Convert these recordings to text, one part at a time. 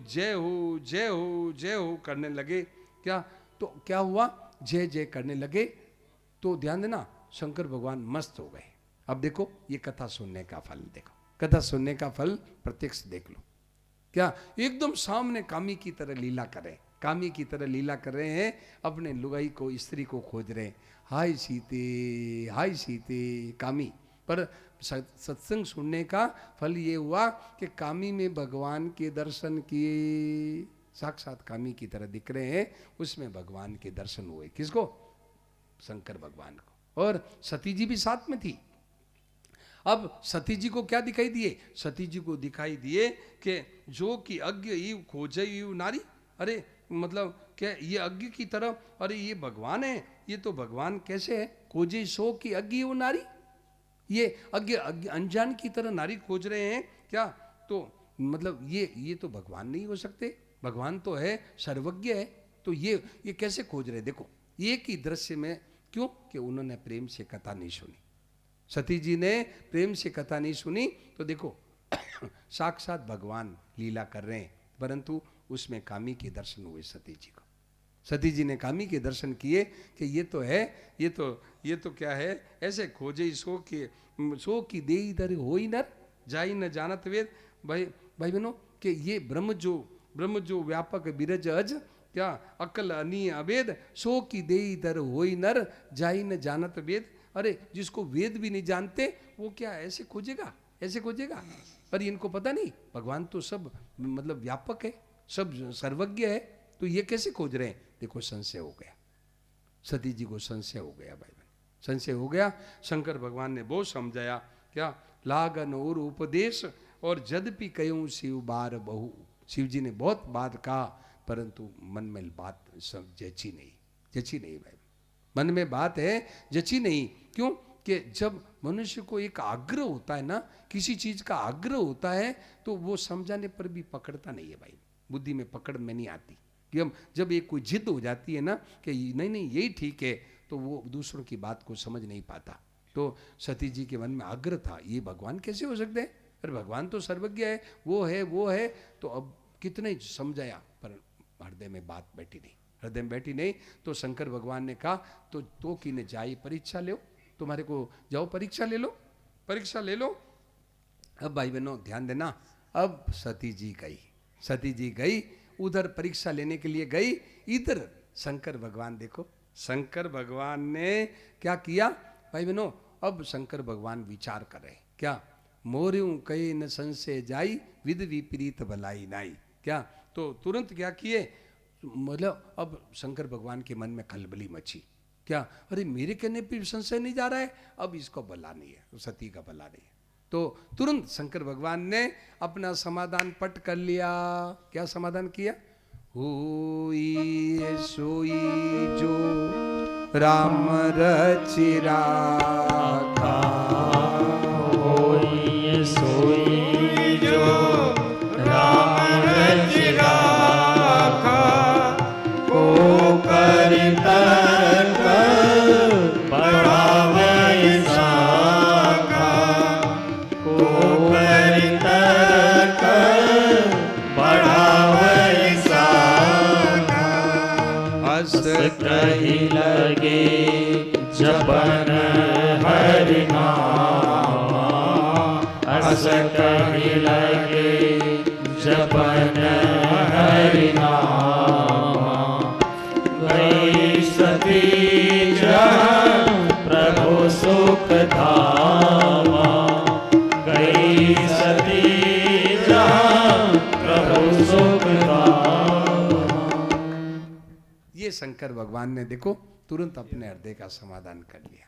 जय हो जय हो जय हो करने लगे क्या, तो क्या हुआ, जय जय करने लगे, तो ध्यान देना शंकर भगवान मस्त हो गए। अब देखो ये कथा सुनने का फल देखो, कथा सुनने का फल प्रत्यक्ष देख लो। क्या एकदम सामने कामी की तरह लीला कर रहे हैं, कामी की तरह लीला कर रहे हैं, अपने लुगाई को स्त्री को खोज रहे हैं, हाय सीते कामी। पर सत्संग सुनने का फल ये हुआ कि कामी में भगवान के दर्शन किए, साक्षात कामी की तरह दिख रहे हैं, उसमें भगवान के दर्शन हुए। किसको? शंकर भगवान को। और सती जी भी साथ में थी। अब सती जी को क्या दिखाई दिए? सती जी को दिखाई दिए कि जो कि अज्ञ ईव खोजे ईव नारी। अरे मतलब क्या ये अज्ञ की तरफ, अरे ये भगवान है, ये तो भगवान कैसे है? खोजे सो की अज्ञ ईव नारी, ये अज्ञ अनजान की तरह नारी खोज रहे हैं क्या? तो मतलब ये तो भगवान नहीं हो सकते, भगवान तो है सर्वज्ञ है, तो ये कैसे खोज रहे? देखो एक ही दृश्य में, क्यों कि उन्होंने प्रेम से कथा नहीं सुनी, सती जी ने प्रेम से कथा नहीं सुनी। तो देखो साक्षात भगवान लीला कर रहे हैं, परंतु उसमें कामी के दर्शन हुए सती जी को। सती जी ने कामी के दर्शन किए कि ये तो है, ये तो क्या है, ऐसे खोजे सो की दे इधर हो ही नर जाई न जानत वेद। भाई भाई बहनों कि ये ब्रह्म जो व्यापक बिरज अज, क्या अकल अनी अवेद, सो की दे इधर हो ही नर जाई न जानत वेद। अरे जिसको वेद भी नहीं जानते वो क्या ऐसे खोजेगा, ऐसे खोजेगा? पर इनको पता नहीं भगवान तो सब मतलब व्यापक है, सब सर्वज्ञ है, तो ये कैसे खोज रहे हैं? देखो संशय हो गया, सती जी को संशय हो गया भाई बहन, संशय हो गया। शंकर भगवान ने बहुत समझाया, क्या लागन और उपदेश, और जद्यपि कयूं शिव बार बहु, शिव जी ने बहुत बात कहा, परंतु मन में बात सब जची नहीं भाई, मन में बात है जची नहीं। क्यों कि जब मनुष्य को एक आग्रह होता है ना, किसी चीज का आग्रह होता है, तो वो समझाने पर भी पकड़ता नहीं है भाई, बुद्धि में पकड़ में नहीं आती। कि हम जब एक कोई जिद हो जाती है ना कि नहीं नहीं यही ठीक है, तो वो दूसरों की बात को समझ नहीं पाता। तो सती जी के मन में आग्रह था, ये भगवान कैसे हो सकते हैं? अरे भगवान तो सर्वज्ञ है, वो है। तो अब कितने समझाया, पर हृदय में बात बैठी नहीं, हृदय में बैठी नहीं। तो शंकर भगवान ने कहा तो कि ने जाई परीक्षा लो, तुम्हारे को जाओ परीक्षा ले लो, परीक्षा ले लो। अब भाई बहनों ध्यान देना, अब सती जी गई उधर परीक्षा लेने के लिए गई, इधर शंकर भगवान देखो, शंकर भगवान ने क्या किया भाई बहनों? अब शंकर भगवान विचार कर रहे क्या, मोर्यूं कहे न संशय जाई, विद विपरीत भलाई नाई। क्या तो तुरंत क्या किए, मतलब अब शंकर भगवान के मन में खलबली मची। क्या अरे मेरे कहने पे संशय नहीं जा रहा है, अब इसको भला नहीं है, सती का भला नहीं है। तो तुरंत शंकर भगवान ने अपना समाधान पट कर लिया। क्या समाधान किया? हुई सोई जो राम रचि राखा, होई सोई जो राम रचि राखा, को कर तर्क बढ़ावै साखा, को कर तर्क बढ़ावै साखा। अस कही लगे जपन हरि नामा, अस कही लगे जपन हरि नामा। गई सती जहाँ प्रभु सुख धामा, गई सती जहाँ प्रभु सुख धामा। ये शंकर भगवान ने देखो तुरंत अपने हृदय का समाधान कर लिया।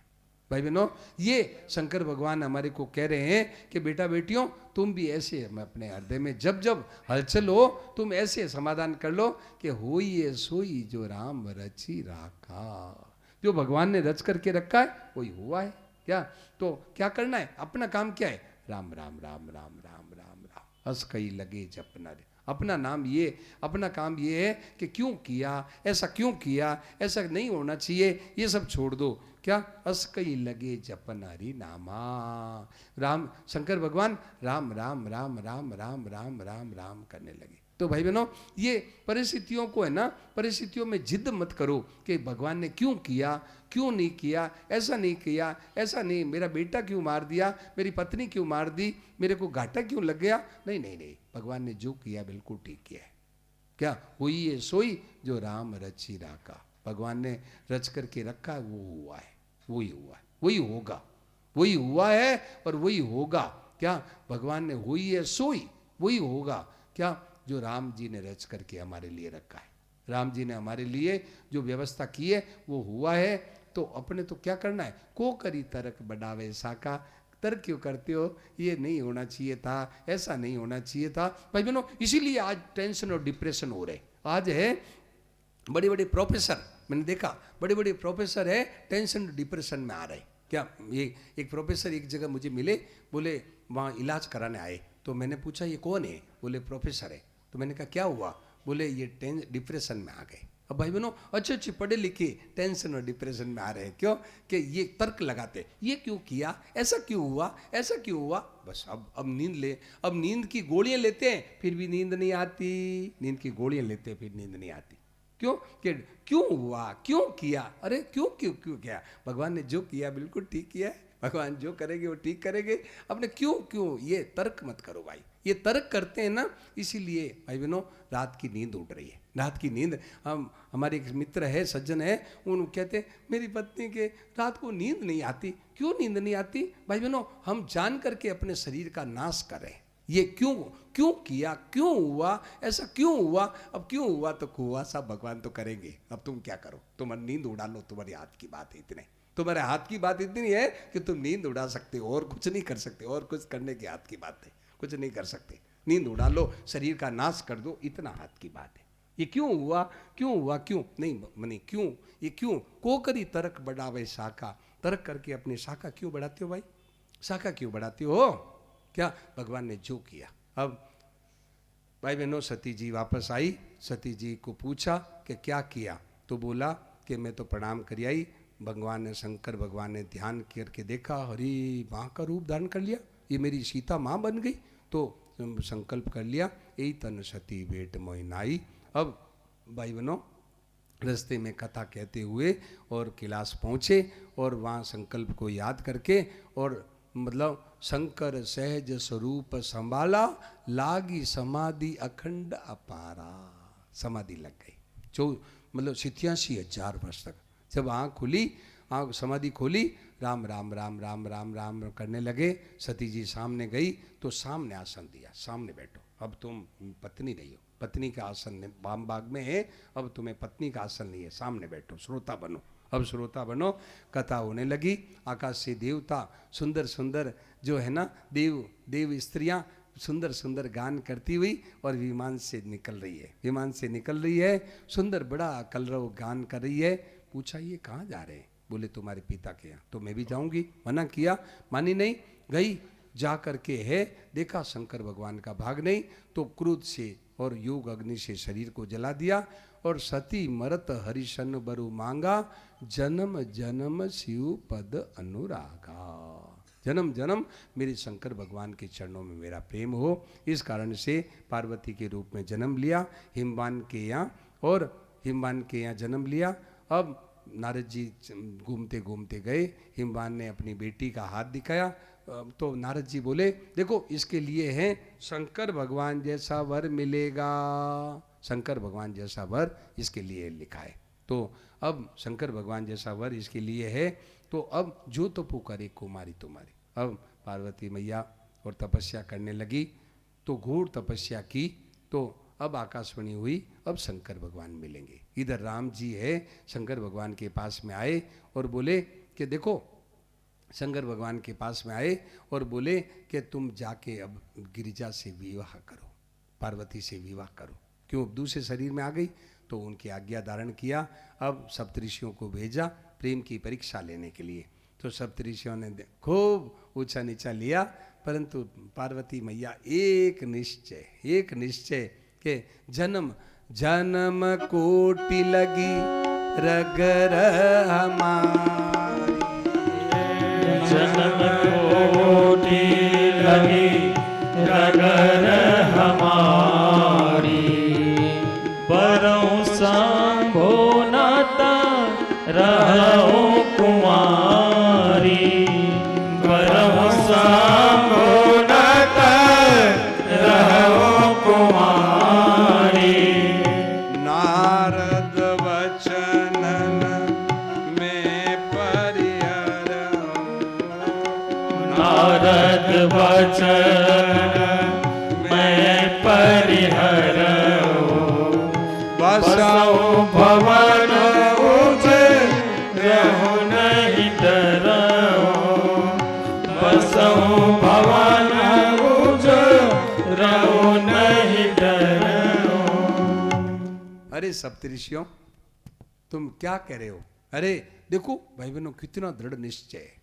भाई बहनों ये शंकर भगवान हमारे को कह रहे हैं कि बेटा बेटियों तुम भी ऐसे अपने हृदय में जब जब हलचल हो, तुम ऐसे समाधान कर लो कि होई ये सोई जो राम रचि राखा, जो भगवान ने रच करके रखा है वही हुआ है। क्या तो क्या करना है? अपना काम क्या है? राम राम राम राम राम राम राम, हंस कई लगे जपना रे। अपना नाम ये, अपना काम ये है कि क्यों किया, ऐसा क्यों किया, ऐसा नहीं होना चाहिए, ये सब छोड़ दो। क्या अस कई लगे जपन हरि नामा। राम शंकर भगवान राम राम राम राम राम राम राम राम करने लगे। तो भाई बहनों, ये परिस्थितियों को है ना, परिस्थितियों में जिद मत करो कि भगवान ने क्यों किया, क्यों नहीं किया, ऐसा नहीं किया, ऐसा नहीं, मेरा बेटा क्यों मार दिया, मेरी पत्नी क्यों मार दी, मेरे को घाटा क्यों लग गया। नहीं नहीं नहीं, भगवान ने जो किया बिल्कुल ठीक किया है। क्या हुई ये सोई जो राम रची राका, भगवान ने रच करके रखा है, वो हुआ है, वही हुआ है, वही होगा, वही हुआ है और वही होगा। क्या भगवान ने हुई है सोई, वही होगा। क्या जो राम जी ने रच करके हमारे लिए रखा है, राम जी ने हमारे लिए जो व्यवस्था की है वो हुआ है। तो अपने तो क्या करना है, को करी तर्क बढ़ावे साका, तर्क क्यों करते हो, ये नहीं होना चाहिए था, ऐसा नहीं होना चाहिए था। भाई बहनों, इसीलिए आज टेंशन और डिप्रेशन हो रहे। आज है बड़े बड़े प्रोफेसर, मैंने देखा बड़े बड़े प्रोफेसर है टेंशन डिप्रेशन में आ रहे। क्या ये एक प्रोफेसर एक जगह मुझे मिले, बोले वहाँ इलाज कराने आए, तो मैंने पूछा ये कौन है, बोले प्रोफेसर है। तो मैंने कहा क्या हुआ, बोले ये डिप्रेशन में आ गए। अब भाई बहनों, अच्छे अच्छे पढ़े लिखे टेंशन और डिप्रेशन में आ रहे हैं। क्यों कि ये तर्क लगाते, ये क्यों किया, ऐसा क्यों हुआ, ऐसा क्यों हुआ। बस अब नींद ले, अब नींद की गोलियां लेते हैं फिर भी नींद नहीं आती, नींद की गोलियां लेते हैं फिर नींद नहीं आती। क्यों कि क्यों हुआ, क्यों किया, अरे क्यों क्यों क्यों किया, भगवान ने जो किया बिल्कुल ठीक किया है, भगवान जो करेंगे वो ठीक करेंगे। अपने क्यों क्यों ये तर्क मत करो भाई, ये तर्क करते हैं ना, इसीलिए भाई बहनों रात की नींद उड़ रही है, रात की नींद। हम हमारे एक मित्र है, सज्जन है, उन कहते मेरी पत्नी के रात को नींद नहीं आती। क्यों नींद नहीं आती भाई बहनों, हम जान करके अपने शरीर का नाश करें। ये क्यों क्यों किया, क्यों हुआ, ऐसा क्यों हुआ। अब क्यों हुआ तो हुआ, सब भगवान तो करेंगे, अब तुम क्या करो, तुम नींद उड़ा लो, तुम्हारे हाथ की बात है इतने, तुम्हारे हाथ की बात इतनी है कि तुम नींद उड़ा सकते हो, और कुछ नहीं कर सकते, और कुछ करने की हाथ की बात है, कुछ नहीं कर सकते। नींद उड़ा लो, शरीर का नाश कर दो, इतना हाथ की बात है। ये क्यों हुआ, क्यों हुआ, क्यों नहीं क्यों, ये क्यों को करी तर्क बढ़ावे शाखा, तर्क करके अपनी शाखा क्यों बढ़ाते हो भाई, शाखा क्यों बढ़ाते हो। क्या भगवान ने जो किया। अब भाई बहनों, सती जी वापस आई, सती जी को पूछा कि क्या किया, तो बोला कि मैं तो प्रणाम कर आई। भगवान ने, शंकर भगवान ने ध्यान करके देखा, हरी माँ का रूप धारण कर लिया, ये मेरी सीता माँ बन गई। तो संकल्प कर लिया, यही तन सती बेट मोहि नाई। अब भाई बहनों, रास्ते में कथा कहते हुए और कैलाश पहुँचे, और वहाँ संकल्प को याद करके, और मतलब शंकर सहज स्वरूप संभाला, लागी समाधि अखंड अपारा, समाधि लग गई। जो मतलब 87,000 वर्ष तक जब आँख खुली, आँख समाधि खोली, राम राम राम राम राम राम करने लगे। सती जी सामने गई तो सामने आसन दिया, सामने बैठो, अब तुम पत्नी नहीं हो, पत्नी का आसन बाम बाग में है, अब तुम्हें पत्नी का आसन नहीं है, सामने बैठो, श्रोता बनो। अब श्रोता बनो, कथा होने लगी। आकाश से देवता सुंदर सुंदर जो है ना, देव स्त्रियां सुंदर सुंदर गान करती हुई और विमान से निकल रही है, विमान से निकल रही है, सुंदर बड़ा कलरव गान कर रही है। पूछा ये कहाँ जा रहे हैं, बोले तुम्हारे पिता के यहाँ। तो मैं भी जाऊंगी, मना किया, मानी नहीं, गई, जा करके है देखा शंकर भगवान का भाग नहीं, तो क्रोध से और योग अग्नि से शरीर को जला दिया। और सती मरत हरिशन बरु मांगा, जन्म जन्म शिव पद अनुरागा, जन्म जन्म मेरे शंकर भगवान के चरणों में मेरा प्रेम हो। इस कारण से पार्वती के रूप में जन्म लिया हिमवान के यहाँ, और हिमवान के यहाँ जन्म लिया। अब नारद जी घूमते घूमते गए, हिमवान ने अपनी बेटी का हाथ दिखाया, तो नारद जी बोले देखो इसके लिए है शंकर भगवान जैसा वर मिलेगा, शंकर भगवान जैसा वर इसके लिए लिखा है। तो अब शंकर भगवान जैसा वर इसके लिए है, तो अब जो तो पुकारे कुमारी तुम्हारी। अब पार्वती मैया और तपस्या करने लगी, तो घोर तपस्या की, तो अब आकाशवाणी हुई, अब शंकर भगवान मिलेंगे। इधर राम जी है, शंकर भगवान के पास में आए और बोले कि देखो, शंकर भगवान के पास में आए और बोले कि तुम जाके अब गिरिजा से विवाह करो, पार्वती से विवाह करो। क्यों, अब दूसरे शरीर में आ गई, तो उनकी आज्ञा धारण किया। अब सप्तऋषियों को भेजा प्रेम की परीक्षा लेने के लिए। तो सप्तऋषियों ने खूब ऊंचा नीचा लिया, परंतु पार्वती मैया एक निश्चय के जन्म जन्म कोटि लगी रगर हमारी, जन्म कोटि लगी रगर हमारी, परौ सांभो नाता रहो कुमारी, परौ सांभो नाता रहो कुमारी। नारद वचनन में परिहरऊं, नारद वचन मैं परिहरऊं, बसऊं भवन रहु नहीं डरऊं, बसऊं भवन रहु नहीं डरऊं। अरे सप्तऋषियों, तुम क्या कह रहे हो? अरे देखो भाई बहनों, कितना दृढ़ निश्चय है।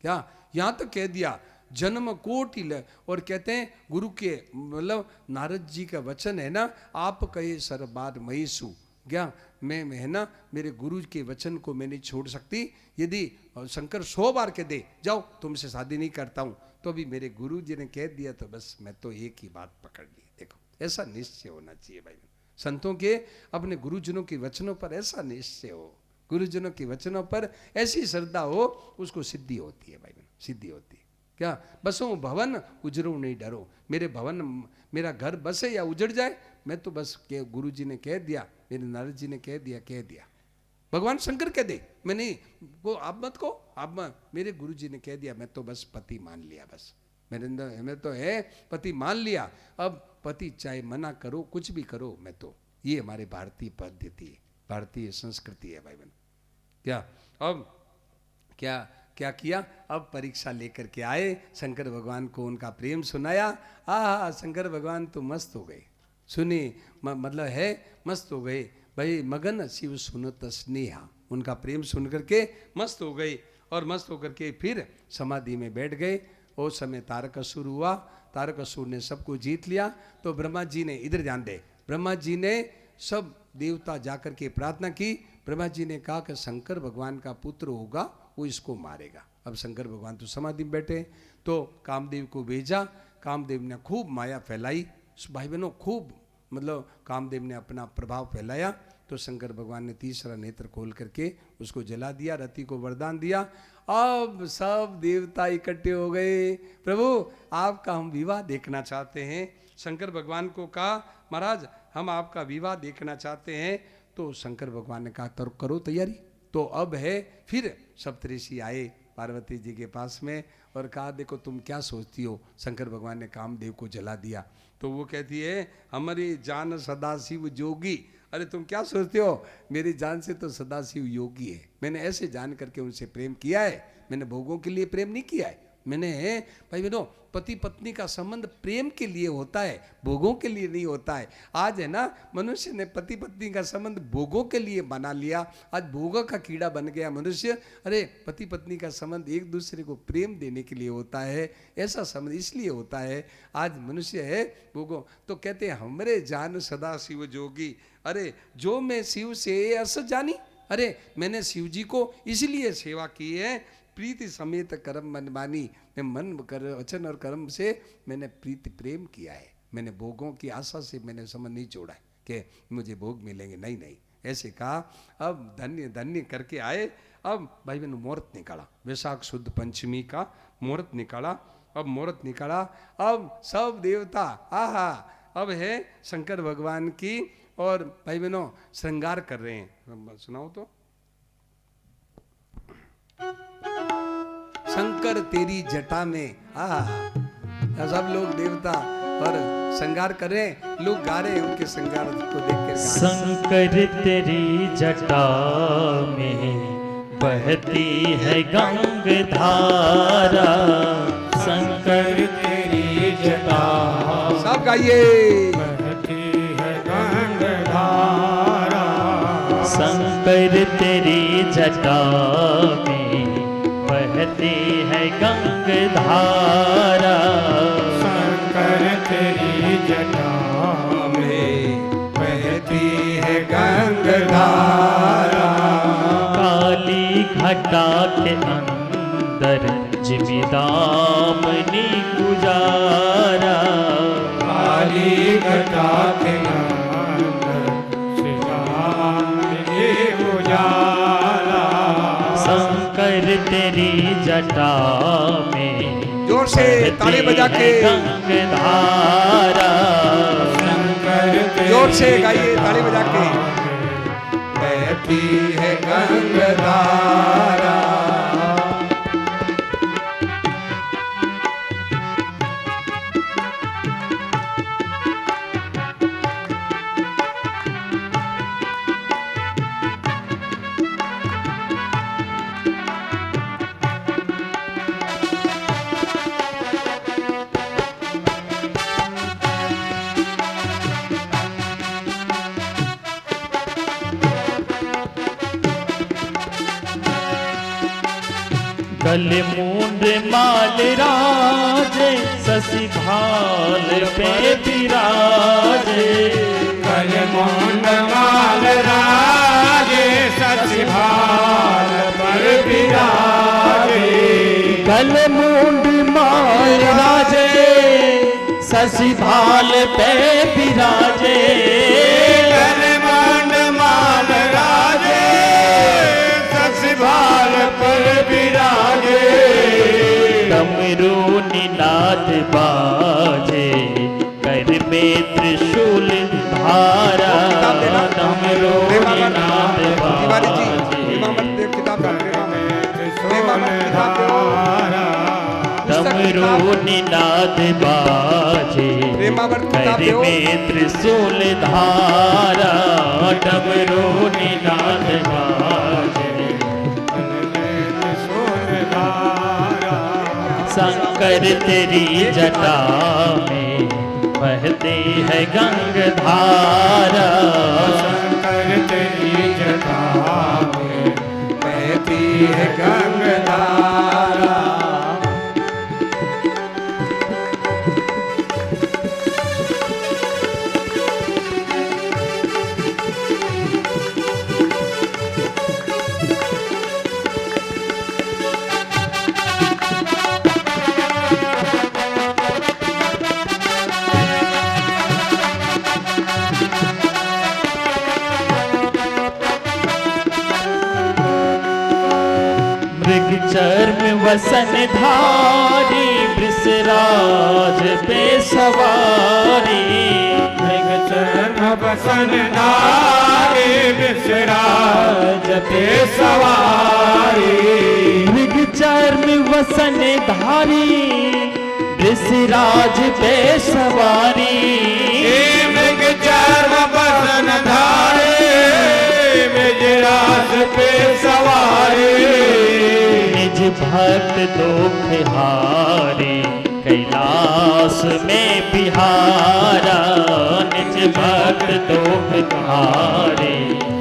क्या यहाँ तो कह दिया जन्म कोटि और कहते हैं गुरु के मतलब नारद जी का वचन है ना, आप कहे सरबार महीसु, क्या मैं है ना मेरे गुरु के वचन को मैं नहीं छोड़ सकती। यदि शंकर 100 बार कह दे जाओ तुमसे शादी नहीं करता हूँ, तो भी मेरे गुरु जी ने कह दिया तो बस मैं तो एक ही बात पकड़ ली। देखो ऐसा निश्चय होना चाहिए भाई, संतों के अपने गुरुजनों के वचनों पर ऐसा निश्चय हो, गुरुजनों के वचनों पर ऐसी श्रद्धा हो, उसको सिद्धि होती है भाई, सिद्धि होती है। क्या बसों भवन उजरो नहीं डरो, मेरे भवन मेरा घर बसे या उजड़ जाए, मैं तो बस के गुरु जी ने कह दिया, मेरे नारद जी ने कह दिया, भगवान शंकर कह दे, मैं नहीं को आप मत को, आप मेरे गुरु जी ने कह दिया, मैं तो बस पति मान लिया, बस मेरे अंदर मैं तो है पति मान लिया। अब पति चाहे मना करो कुछ भी करो, मैं तो, ये हमारे भारतीय पद्धति है, भारतीय संस्कृति है भाई बहन। क्या अब क्या किया, अब परीक्षा लेकर के आए, शंकर भगवान को उनका प्रेम सुनाया। शंकर भगवान तो मस्त हो गए, सुनी मतलब है मस्त हो गए भाई, मगन शिव सुनत स्नेहा, उनका प्रेम सुन करके मस्त हो गए, और मस्त होकर के फिर समाधि में बैठ गए। उस समय तारकासुर हुआ, तारकासुर ने सबको जीत लिया। तो ब्रह्मा जी ने, इधर ध्यान दे, ब्रह्मा जी ने सब देवता जाकर के प्रार्थना की। ब्रह्मा जी ने कहा कि शंकर भगवान का पुत्र होगा, वो इसको मारेगा। अब शंकर भगवान तो समाधि में बैठे, तो कामदेव को भेजा, कामदेव ने खूब माया फैलाई भाई बहनों, खूब मतलब कामदेव ने अपना प्रभाव फैलाया। तो शंकर भगवान ने तीसरा नेत्र खोल करके उसको जला दिया, रति को वरदान दिया। अब सब देवता इकट्ठे हो गए, प्रभु आपका हम विवाह देखना चाहते हैं। शंकर भगवान को कहा महाराज हम आपका विवाह देखना चाहते हैं। तो शंकर भगवान ने कहा तो करो तैयारी। तो अब है फिर सप्तऋषि आए पार्वती जी के पास में और कहा देखो तुम क्या सोचती हो, शंकर भगवान ने कामदेव को जला दिया। तो वो कहती है हमारी जान सदाशिव जोगी। अरे तुम क्या सोचते हो, मेरी जान से तो सदाशिव योगी है। मैंने ऐसे जान करके उनसे प्रेम किया है, मैंने भोगों के लिए प्रेम नहीं किया है। मैंने भाई बहनों पति पत्नी का संबंध प्रेम के लिए होता है, भोगों के लिए नहीं होता है। आज है ना मनुष्य ने पति पत्नी का संबंध भोगों के लिए बना लिया, आज भोगों का कीड़ा बन गया मनुष्य। अरे पति पत्नी का संबंध एक दूसरे को प्रेम देने के लिए होता है, ऐसा संबंध इसलिए होता है। आज मनुष्य है भोगों, तो कहते हैं हमरे जान सदा शिव जोगी। अरे जो मैं शिव से अस जानी, अरे मैंने शिव जी को इसलिए सेवा की है, प्रीति समेत कर्म मन मानी। मैं मन कर वचन और कर्म से मैंने प्रीति प्रेम किया है, मैंने भोगों की आशा से मैंने समझ नहीं छोड़ा है कि मुझे भोग मिलेंगे, नहीं नहीं ऐसे कहा। अब धन्य धन्य करके आए। अब भाई बहन मुहूर्त निकाला, वैशाख शुद्ध पंचमी का मुहूर्त निकाला। अब मुहूर्त निकाला, अब सब देवता आहा अब है शंकर भगवान की और भाई बहनों श्रृंगार कर रहे हैं। सुनाओ तो शंकर तेरी जटा में, सब लोग देवता और श्रृंगार कर रहे हैं, लोग गा रहे हैं उनके श्रृंगार को देख कर। शंकर तेरी जटा में बहती है गंगाधारा, शंकर तेरी जटा सब गाइए, बहती है गंगाधारा, शंकर तेरी जटा में बहती है गंगाधारा, शंकर तेरी जटा में बहती है गंगाधारा, काली घटा के अंदर जिमिदामनी गुजारा, काली घटा के अंदर जटा में जोर से ताली बजा के गंगधारा। शंकर तेरी जोर से गाइए ताली बजा के। बहती है गंगधारा। गले मूंड माल राजे शशि भाल पे विराजे। गले मूंड माल राजे शशि भाल पर विराजे। गले मूंड माल राजे शशि भाल पे विराजे। गले मूंड माल राजे शशि भाल पर विराजे। डमरू निनाद बाजे कर में त्रिशूल धारा। डमरू निनाद तिवारी जी बाजे इमामत देव किताब का डमरू निनाद बाजे प्रेमावर्त किताब कर दो। में त्रिशूल धारा। डमरू निनाद बाजे शंकर तेरी जटा में बहती है गंगधारा। शंकर तेरी जटा में बहती है गंगधारा। मृग चर्म वसन धारी वृषराज पे सवारी। मृग चरण बसन धारी विषराज पे सवारी। मृग चर्म वसन धारी वृषराज पे सवारी। मृग चर्म बसन धारी विषराज पे सवारी। निज भक्त दुख हारे कैलाश में बिहारा। निज भक्त दुख हारे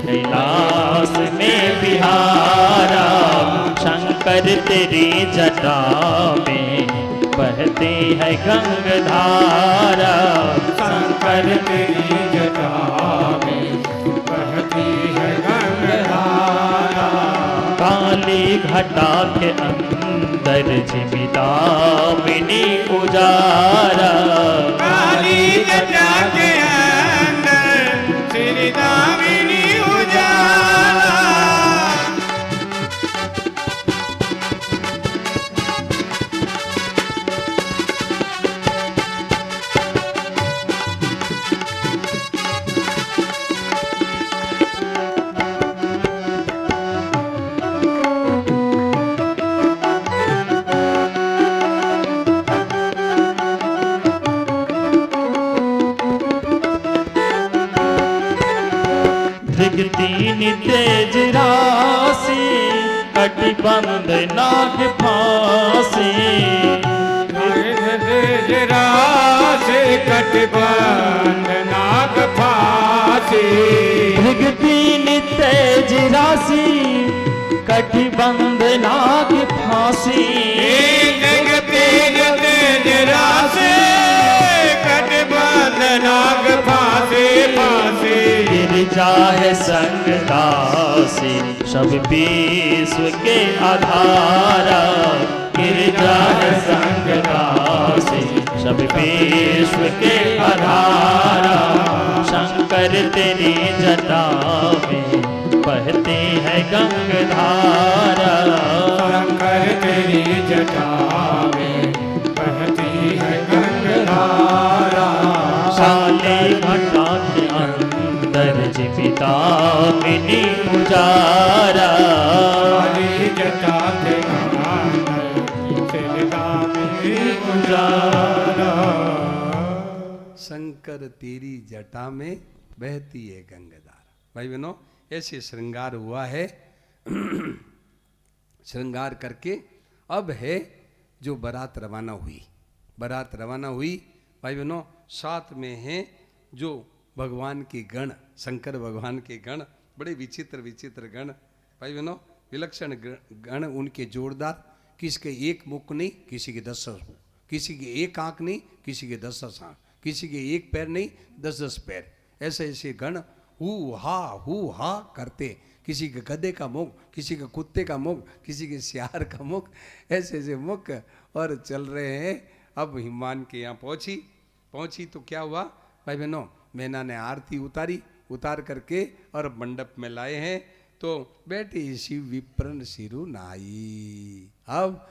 कैलाश में बिहारा। शंकर तेरी जटा में बहती है गंगधारा। शंकर तेरी जटा में बहती है गंगधारा। काली घटा के अंदर झिमिदामिनी उजारा। काली घटा के अंदर श्री दामिनी उजाला। तीन तेज राशि कटिबंध नाग फांसी। राशि कटिबंध नाग फांसी। भृग तीन तेज राशि कटिबंध नाग फांसी। तीन तेज राशि कटिबंध नाग फांसी। फांसी गिरजा है संग दासी सब विश्व के आधारा। गिरजा है संग दासी सब विश्व के आधारा। शंकर तेरी जटा में बहती है गंगाधारा। शंकर तेरी जटा में बहती है गंगाधारा। काले घटा के अंदर जीविता मिनी पुजारा। काली जटा के अंदर जीविता मिनी पुजारा। शंकर तेरी जटा में बहती है गंगाधारा। भाई बहनों, ऐसे श्रृंगार हुआ है। श्रृंगार करके अब है जो बारात रवाना हुई। बारात रवाना हुई भाई बहनों, साथ में हैं जो भगवान के गण, शंकर भगवान के गण, बड़े विचित्र विचित्र गण। भाई बहनों, विलक्षण गण उनके जोरदार। किसी के एक मुख नहीं, किसी के 10 मुख, किसी के एक आंख नहीं, किसी के 10 आंख, किसी के एक पैर नहीं, 10 पैर। ऐसे ऐसे गण हु हा करते। किसी के गधे का मुख, किसी के कुत्ते का मुख, किसी के सियार का मुख, ऐसे ऐसे मुख और चल रहे हैं। अब हिमान के यहाँ पहुंची तो क्या हुआ भाई बहनों, मैना ने आरती उतार करके और मंडप में लाए हैं। तो बैठे शिव विप्रन सिरु नाई। अब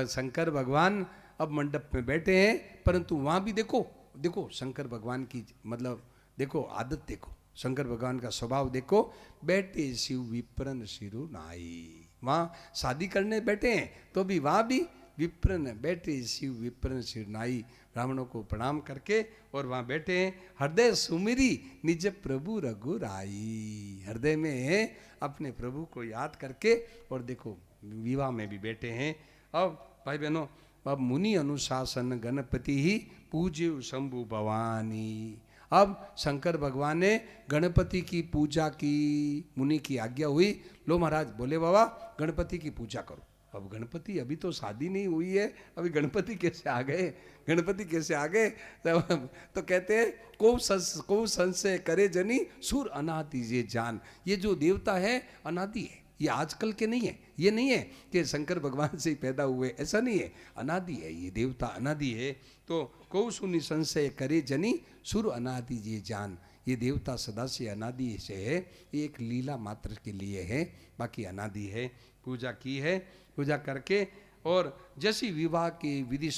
शंकर भगवान अब मंडप में बैठे हैं, परंतु वहाँ भी देखो शंकर भगवान की मतलब देखो आदत, देखो शंकर भगवान का स्वभाव देखो। बैठे शिव विप्रन सिरु नाई। वहाँ शादी करने बैठे हैं तो भी वहाँ भी विप्रन बैठे शिव विप्रन सिर नाई। ब्राह्मणों को प्रणाम करके और वहाँ बैठे हैं। हृदय सुमिरी निज प्रभु रघुराई। हृदय में अपने प्रभु को याद करके और देखो विवाह में भी बैठे हैं। अब भाई बहनों, अब मुनि अनुशासन गणपति ही पूज्य शंभु भवानी। अब शंकर भगवान ने गणपति की पूजा की, मुनि की आज्ञा हुई। लो महाराज बोले बाबा गणपति की पूजा करो। अब गणपति, अभी तो शादी नहीं हुई है, अभी गणपति कैसे आ गए? गणपति कैसे आ गए? तो कहते हैं को संशय करे जनी सुर अनादि ये जान। ये जो देवता है अनादि है, ये आजकल के नहीं है। ये नहीं है कि शंकर भगवान से ही पैदा हुए, ऐसा नहीं है, अनादि है ये देवता, अनादि है। तो को सुनि संशय करे जनी सुर अनादि ये जान। ये देवता सदा से अनादि से है, एक लीला मात्र के लिए है, बाकी अनादि है। पूजा की है, पूजा करके और जैसी विवाह की विधि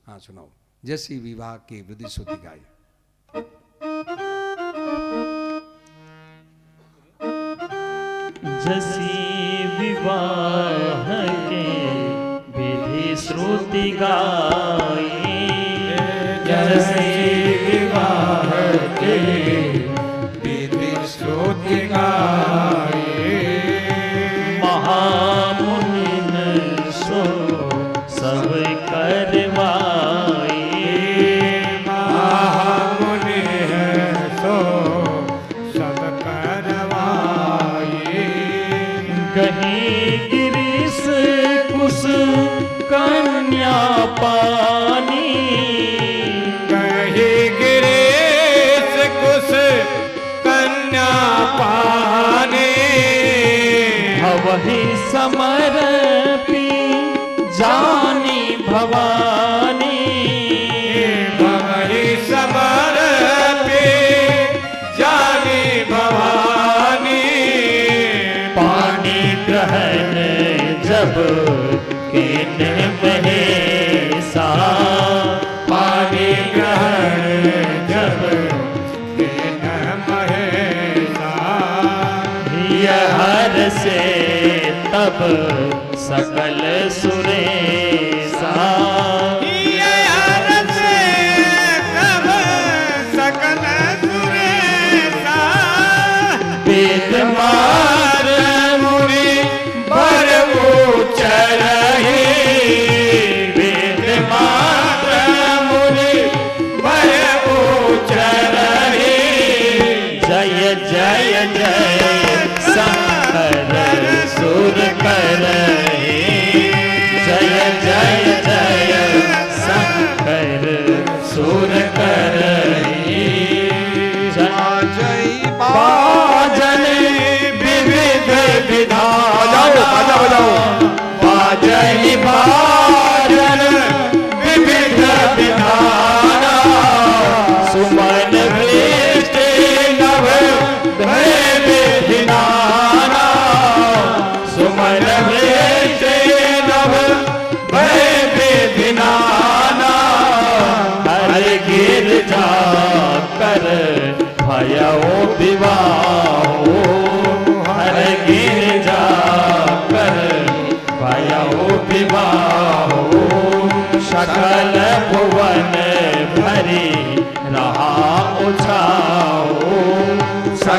हाँ सुनाओ, जैसी विवाह की विधि सुधि गाई। जैसी विवाह के विधि श्रुति गाई। जैसी विवाह के विधि श्रुति गाई। महामुनिन सो सब करवाई। महामुनि है सो सब करवाई। कहीं गिरीश कुश कन्या पानी। कहीं गिरीश कुश कन्या पानी। वही समर्पी जानी भवानी। भवरी समर्पी जानी भवानी। पानी ग्रहण जब केन महेशा। पानी ग्रहण जब केन महेशा। यह हर से तब सकल सुरेशा। यह हर से तब सकल सुरेशा। वेद मार मुनि बर ऊंच रही। वेद मार मुनि बर ऊंच रही। जय जय जय शंकर सुर करहि। जय जय जय शंकर सुर करहि। जय बाजन विविध विधान। बाजहि बाजन विविध विधान। सुमन वृष्टि नभ भय विधिनान।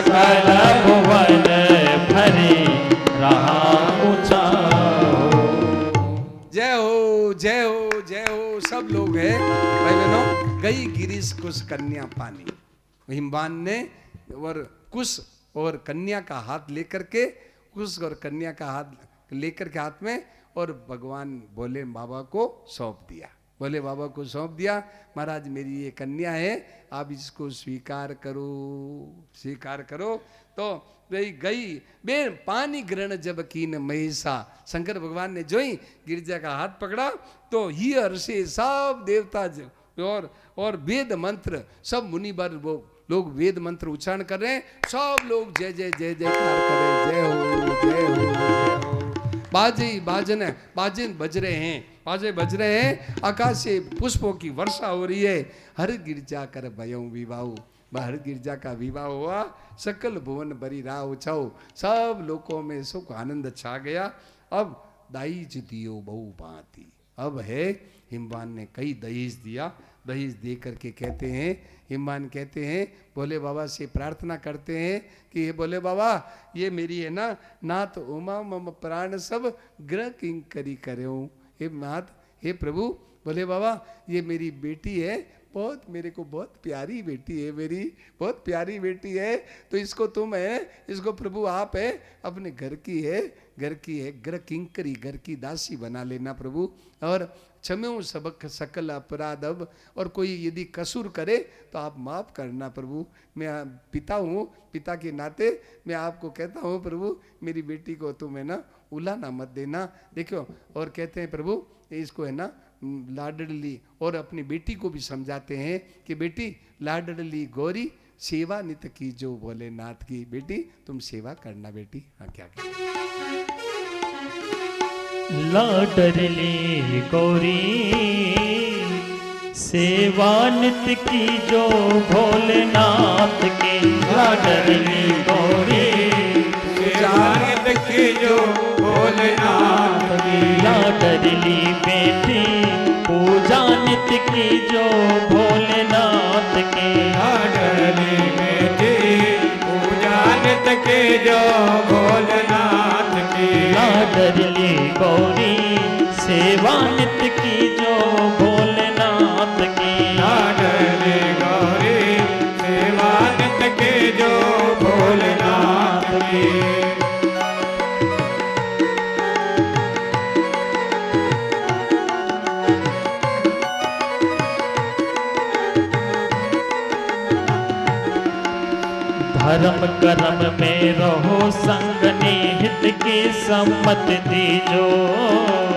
सकल भुवन भरे रहा ऊंचा हो। जय हो जय हो जय हो। सब लोग है भाई बहनों। गई गिरीश कुश कन्या पानी, हिमवान ने और कुश और कन्या का हाथ लेकर के, कुश और कन्या का हाथ लेकर के हाथ में, और भगवान भोले बाबा को सौंप दिया। भोले बाबा को सौंप दिया, महाराज मेरी ये कन्या है, आप इसको स्वीकार करो, स्वीकार करो। तो गई बे पानी ग्रहण जब कीन महेशा, शंकर भगवान ने जो ही गिरजा का हाथ पकड़ा तो ही हर्षे सब देवता और वेद मंत्र, सब मुनि वर वो लोग वेद मंत्र उच्चारण कर रहे हैं, सब लोग जय जय जय जयकार कर रहे हैं, जय हो जय हो जय हो। बाजन बज रहे हैं, बाजे बज रहे हैं, आकाश से पुष्पों की वर्षा हो रही है। हर गिरजा कर भयऊ विवाह, हर गिरजा का विवाह हुआ, सकल भुवन बरी राह उछाओ, सब लोगों में सुख आनंद छा गया। अब दहेज दियो बहु भांति, अब है हिमवान ने कई दहेज दिया। दहेज दे करके कहते हैं, हिमवान कहते हैं भोले बाबा से प्रार्थना करते हैं कि हे भोले बाबा, ये मेरी है ना नाथ उमा मम प्राण सब ग्रह किंकरी करो। हे नाथ, हे प्रभु भोले बाबा, ये मेरी बेटी है, बहुत मेरे को बहुत प्यारी बेटी है, मेरी बहुत प्यारी बेटी है, तो इसको तुम है, इसको प्रभु आप है, अपने घर की है, घर की है, ग्रह किंकरी, घर की दासी बना लेना प्रभु। और क्षम्यो सबक सकल अपराध अब, और कोई यदि कसूर करे तो आप माफ करना प्रभु। मैं पिता हूँ, पिता के नाते मैं आपको कहता हूँ प्रभु, मेरी बेटी को तुम है ना उलाना मत देना। देखो, और कहते हैं प्रभु इसको है ना लाडली, और अपनी बेटी को भी समझाते हैं कि बेटी लाडली गौरी सेवा नित की जो भोलेनाथ की, बेटी तुम सेवा करना बेटी। हाँ क्या लाडली गौरी सेवा नित की जो भोलेनाथ की, लाडली गौरी सेवा नित की जो भोलेनाथ की, लाडली बेटी पूजा नित की जो भोलेनाथ की, लाडली बेटी पूजा नित की जो भोलेनाथ की, लाडली गौरी सेवा नित की जो भोलेनाथ की, लाडली गौरी सेवा नित की जो भोलेनाथ की। धर्म कर्म में रहो संग निहित की सम्मत दीजो,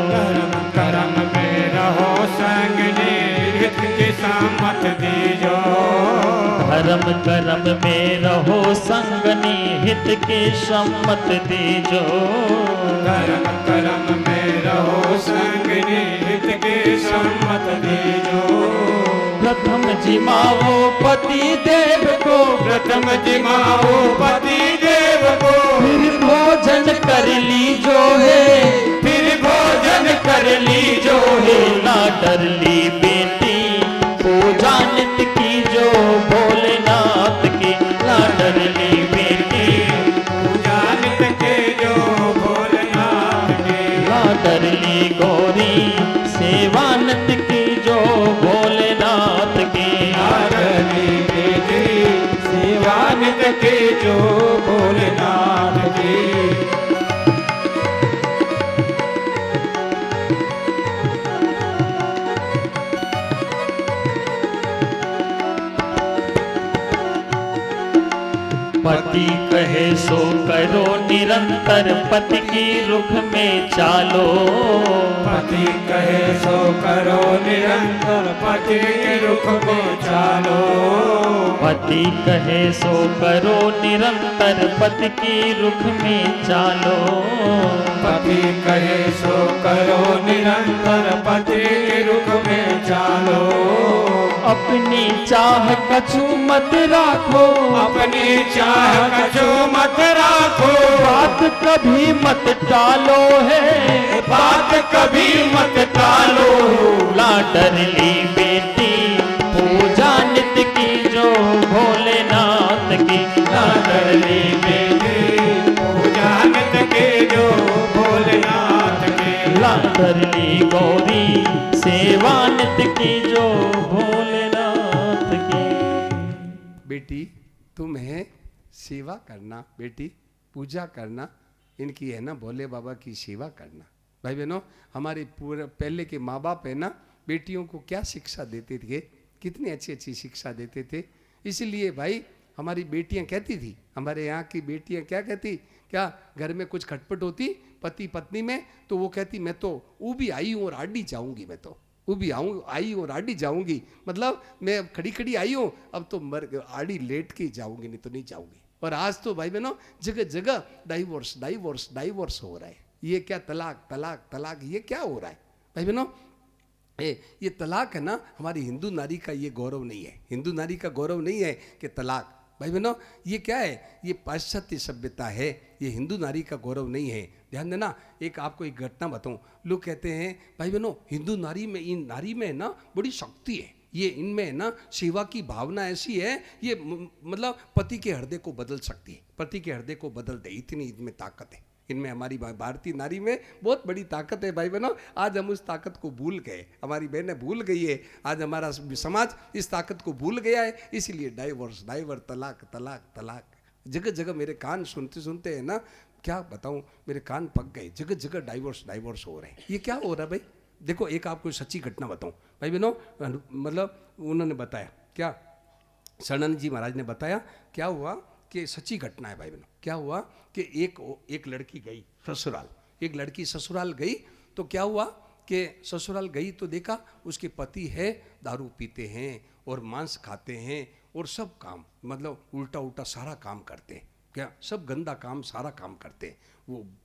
धर्म कर्म में रहो संग निहित की सम्मत दीजो, धर्म कर्म में रहो संग निहित की सम्मत दीजो, धर्म कर्म में रहो संग निहित की सम्मत दीजो। प्रथम जिमाओ पति देव को, प्रथम जिमाओ पति देव को, फिर भोजन कर लीजो है, फिर भोजन कर लीजो है, लाडली बेटी पूजा नित की जो भोलेनाथ की, लाडली बेटी पूजा नित के जो भोलेनाथ की, लाडली गौरी सेवा नित की जो भोलेनाथ की, लाडली बेटी सेवा नित के जो भोलेनाथ की। पति कहे सो करो निरंतर, पति की रुख में चालो, पति कहे सो करो निरंतर, पति के रुख में चालो, पति कहे सो करो निरंतर, पति की रुख में चालो, पति कहे सो करो निरंतर, पति के रुख में चालो, अपनी चाह कछु मत राखो, अपनी चाह कछु मत राखो, बात कभी मत टालो है, बात कभी मत टालो, लाडली बेटी पूजा नित की जो भोलेनाथ की, कर ली बेटी, पूजा नित की जो भोलेनाथ की। ला कर ली गौरी सेवा नित की जो भोलेनाथ की। बेटी तुम्हें सेवा करना, बेटी पूजा करना, इनकी है ना भोले बाबा की सेवा करना। भाई बहनों, हमारे पूरे पहले के माँ बाप है ना, बेटियों को क्या शिक्षा देते थे, कितनी अच्छी अच्छी शिक्षा देते थे। इसलिए भाई हमारी बेटियां कहती थी, हमारे यहाँ की बेटियां क्या कहती, क्या घर में कुछ खटपट होती पति पत्नी में, तो वो कहती मैं तो ऊबी आई हूँ और आडी जाऊंगी, मैं तो ऊबी आई हूँ और आडी जाऊंगी, मतलब मैं खड़ी खड़ी आई हूँ, अब तो आड़ी लेट के जाऊंगी, नहीं तो नहीं जाऊंगी। और आज तो भाई बहनों जगह जगह डाइवोर्स डाइवोर्स डाइवोर्स हो रहा है। ये क्या तलाक तलाक तलाक, ये क्या हो रहा है भाई बहनों? ये तलाक है ना, हमारी हिंदू नारी का ये गौरव नहीं है, हिंदू नारी का गौरव नहीं है कि तलाक। भाई बहनों ये क्या है, ये पाश्चात्य सभ्यता है, ये हिंदू नारी का गौरव नहीं है। ध्यान देना, एक आपको एक घटना बताऊं। लोग कहते हैं भाई बहनों हिंदू नारी में, इन नारी में ना बड़ी शक्ति है, ये इनमें है ना सेवा की भावना ऐसी है, ये मतलब पति के हृदय को बदल सकती है, पति के हृदय को बदल दे, इतनी इनमें ताकत है। इनमें हमारी भारतीय नारी में बहुत बड़ी ताकत है भाई बहनों। आज हम उस ताकत को भूल गए, हमारी बहनें भूल गई है, आज हमारा समाज इस ताकत को भूल गया है। इसीलिए डाइवोर्स डाइवर्स तलाक तलाक तलाक, जगह जगह मेरे कान सुनते सुनते है ना, क्या बताऊं, मेरे कान पक गए, जगह जगह डाइवोर्स डाइवोर्स हो रहे हैं। ये क्या हो रहा है भाई? देखो एक आपको सच्ची घटना बताऊं भाई बहनों, मतलब उन्होंने बताया, क्या सदानंद जी महाराज ने बताया, क्या हुआ कि सच्ची घटना है भाई बहनों। क्या हुआ कि एक लड़की गई ससुराल, एक लड़की ससुराल गई, तो क्या हुआ कि ससुराल गई तो देखा उसके पति है दारू पीते हैं और मांस खाते हैं और सब काम मतलब उल्टा उल्टा सारा काम करते हैं, क्या सब गंदा काम सारा काम करते हैं।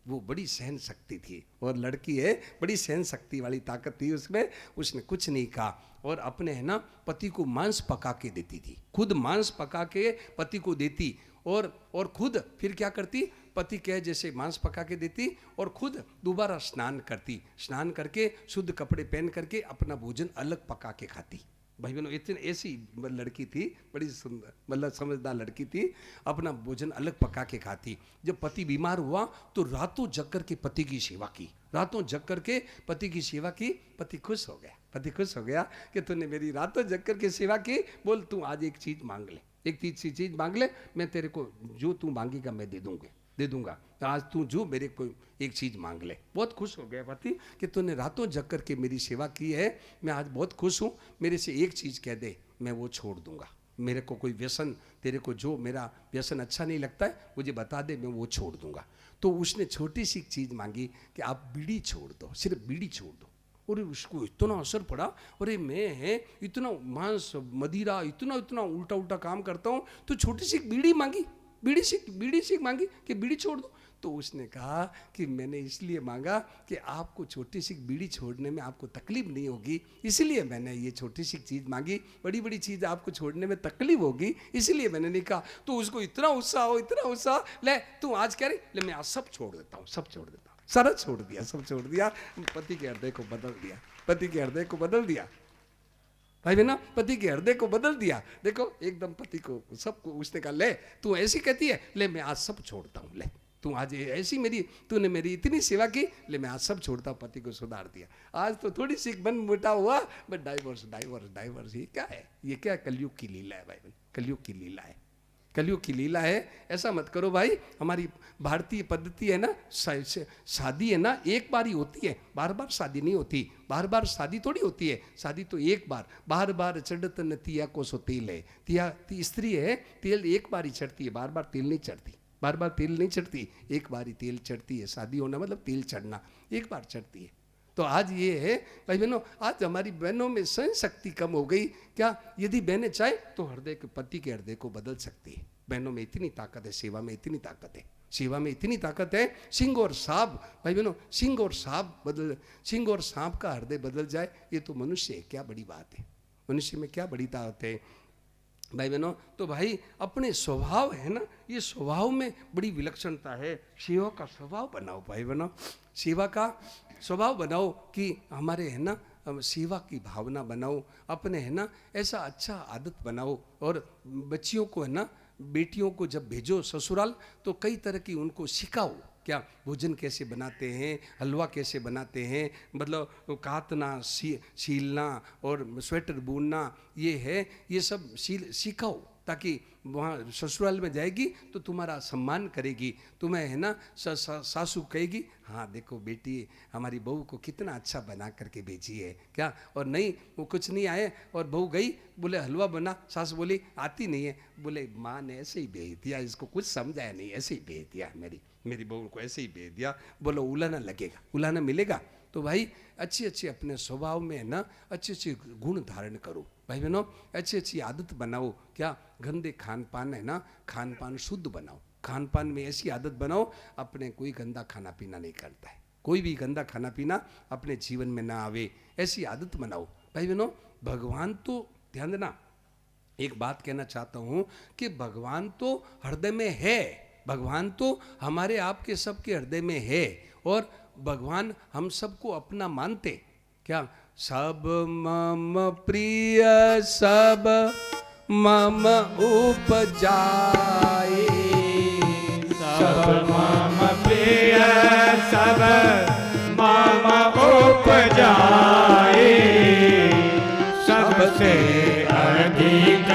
वो बड़ी सहन शक्ति थी, और लड़की है बड़ी सहन शक्ति वाली ताकत थी उसमें, उसने कुछ नहीं कहा और अपने है ना पति को मांस पका के देती थी, खुद मांस पका के पति को देती, और खुद फिर क्या करती, पति के जैसे मांस पका के देती और खुद दोबारा स्नान करती, स्नान करके शुद्ध कपड़े पहन करके अपना भोजन अलग पका के खाती। भाई बहनों इतनी ऐसी लड़की थी, बड़ी सुंदर मतलब समझदार लड़की थी, अपना भोजन अलग पका के खाती। जब पति बीमार हुआ तो रातों जग कर के पति की सेवा की, रातों जग कर के पति की सेवा की। पति खुश हो गया, पति खुश हो गया कि तूने मेरी रातों जग कर के सेवा की, बोल तू आज एक चीज मांग ले, एक चीज मांग ले, मैं तेरे को जो तू मांगेगा मैं दे दूंगा, आज तू जो मेरे को एक चीज़ मांग ले। बहुत खुश हो गया पति कि तूने रातों जग कर के मेरी सेवा की है, मैं आज बहुत खुश हूँ, मेरे से एक चीज़ कह दे मैं वो छोड़ दूंगा, मेरे को कोई व्यसन, तेरे को जो मेरा व्यसन अच्छा नहीं लगता है मुझे बता दे, मैं वो छोड़ दूंगा। तो उसने छोटी सी चीज़ मांगी कि आप बीड़ी छोड़ दो, सिर्फ बीड़ी छोड़ दो। और उसको इतना असर पड़ा, अरे मैं इतना मांस मदिरा इतना उल्टा उल्टा काम करता हूँ, तो छोटी सी बीड़ी मांगी, बीड़ी से मांगी कि बीड़ी छोड़ दो। तो उसने कहा कि मैंने इसलिए मांगा कि आपको छोटी सी बीड़ी छोड़ने में आपको तकलीफ नहीं होगी, इसलिए मैंने ये छोटी सी चीज़ मांगी, बड़ी बड़ी चीज़ आपको छोड़ने में तकलीफ होगी इसलिए मैंने नहीं कहा। तो उसको इतना उत्साह, ले तू आज कह रही, ले मैं आज सब छोड़ देता हूँ, सब छोड़ देता हूँ, सारा छोड़ दिया, सब छोड़ दिया। पति के हृदय को बदल दिया, पति के हृदय को बदल दिया भाई बहना, पति के हृदय को बदल दिया। देखो एकदम पति को सबको उसने कहा, ले तू ऐसी कहती है, ले मैं आज सब छोड़ता हूँ, ले तू आज ऐसी तूने मेरी इतनी सेवा की, ले मैं आज सब छोड़ता हूँ। पति को सुधार दिया। आज तो थोड़ी सी मन मोटा हुआ, बट डाइवर्स ये क्या है, ये क्या कलयुग की लीला है भाई बहन, कलयुग की लीला है, कलयुग की लीला है। ऐसा मत करो भाई, हमारी भारतीय पद्धति है ना, शादी है ना एक बार ही होती है, बार बार शादी नहीं होती, बार बार शादी थोड़ी होती है, शादी तो एक बार बार चढ़त न तिया को सो तेल है, तिया स्त्री है, तेल एक बार ही चढ़ती है, बार बार तेल नहीं चढ़ती, बार बार तेल नहीं चढ़ती, एक बार ही तेल चढ़ती है। शादी होना मतलब तेल चढ़ना, एक बार चढ़ती है। तो आज ये है भाई बहनों, आज हमारी बहनों में सहन शक्ति कम हो गई। क्या यदि बहनें चाहे तो हृदय के पति के हृदय को बदल सकती है। बहनों में इतनी ताकत है, सेवा में इतनी ताकत है, सेवा में इतनी ताकत है। सिंह और सांप भाई बहनों, सिंह और सांप का हृदय बदल जाए, ये तो मनुष्य है, क्या बड़ी बात है, मनुष्य में क्या बड़ी ताकत है भाई बहनों। तो भाई अपने स्वभाव है ना, ये स्वभाव में बड़ी विलक्षणता है। सेवा का स्वभाव बनाओ भाई बहनों, सेवा का स्वभाव बनाओ कि हमारे है ना सेवा की भावना बनाओ, अपने है ना ऐसा अच्छा आदत बनाओ। और बच्चियों को है ना बेटियों को जब भेजो ससुराल तो कई तरह की उनको सिखाओ, क्या भोजन कैसे बनाते हैं, हलवा कैसे बनाते हैं, मतलब काटना, सीलना और स्वेटर बुनना, ये है, ये सब सीखाओ, ताकि वहाँ ससुराल में जाएगी तो तुम्हारा सम्मान करेगी, तुम्हें है ना सासू कहेगी हाँ देखो बेटी हमारी बहू को कितना अच्छा बना करके भेजी है, क्या। और नहीं वो कुछ नहीं आए और बहू गई, बोले हलवा बना, सास बोली आती नहीं है, बोले माँ ने ऐसे ही भेज दिया, इसको कुछ समझाया नहीं, ऐसे ही भेज दिया, मेरी बहू को ऐसे ही भेज दिया, बोलो उलाना लगेगा, उलाना मिलेगा। तो भाई अच्छी अपने स्वभाव में ना अच्छे गुण धारण करो भाई बहनों, अच्छी आदत बनाओ, क्या गंदे खान पान है ना, खान पान शुद्ध बनाओ, खान पान में ऐसी आदत बनाओ, अपने कोई गंदा खाना पीना नहीं करता है, कोई भी गंदा खाना पीना अपने जीवन में ना आवे, ऐसी आदत बनाओ भाई बहनों। भगवान तो ध्यान देना, एक बात कहना चाहता हूँ कि भगवान तो हृदय में है, भगवान तो हमारे आपके सबके हृदय में है, और भगवान हम सबको अपना मानते, क्या। सब मम प्रिय सब मम उपजाए, सब मम प्रिय सब मम उपजाए, सबसे अधिक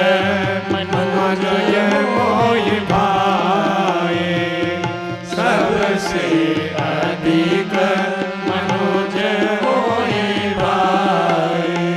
मनुज मोहि भाए, सबसे अधिक मनुज मोहि भाए।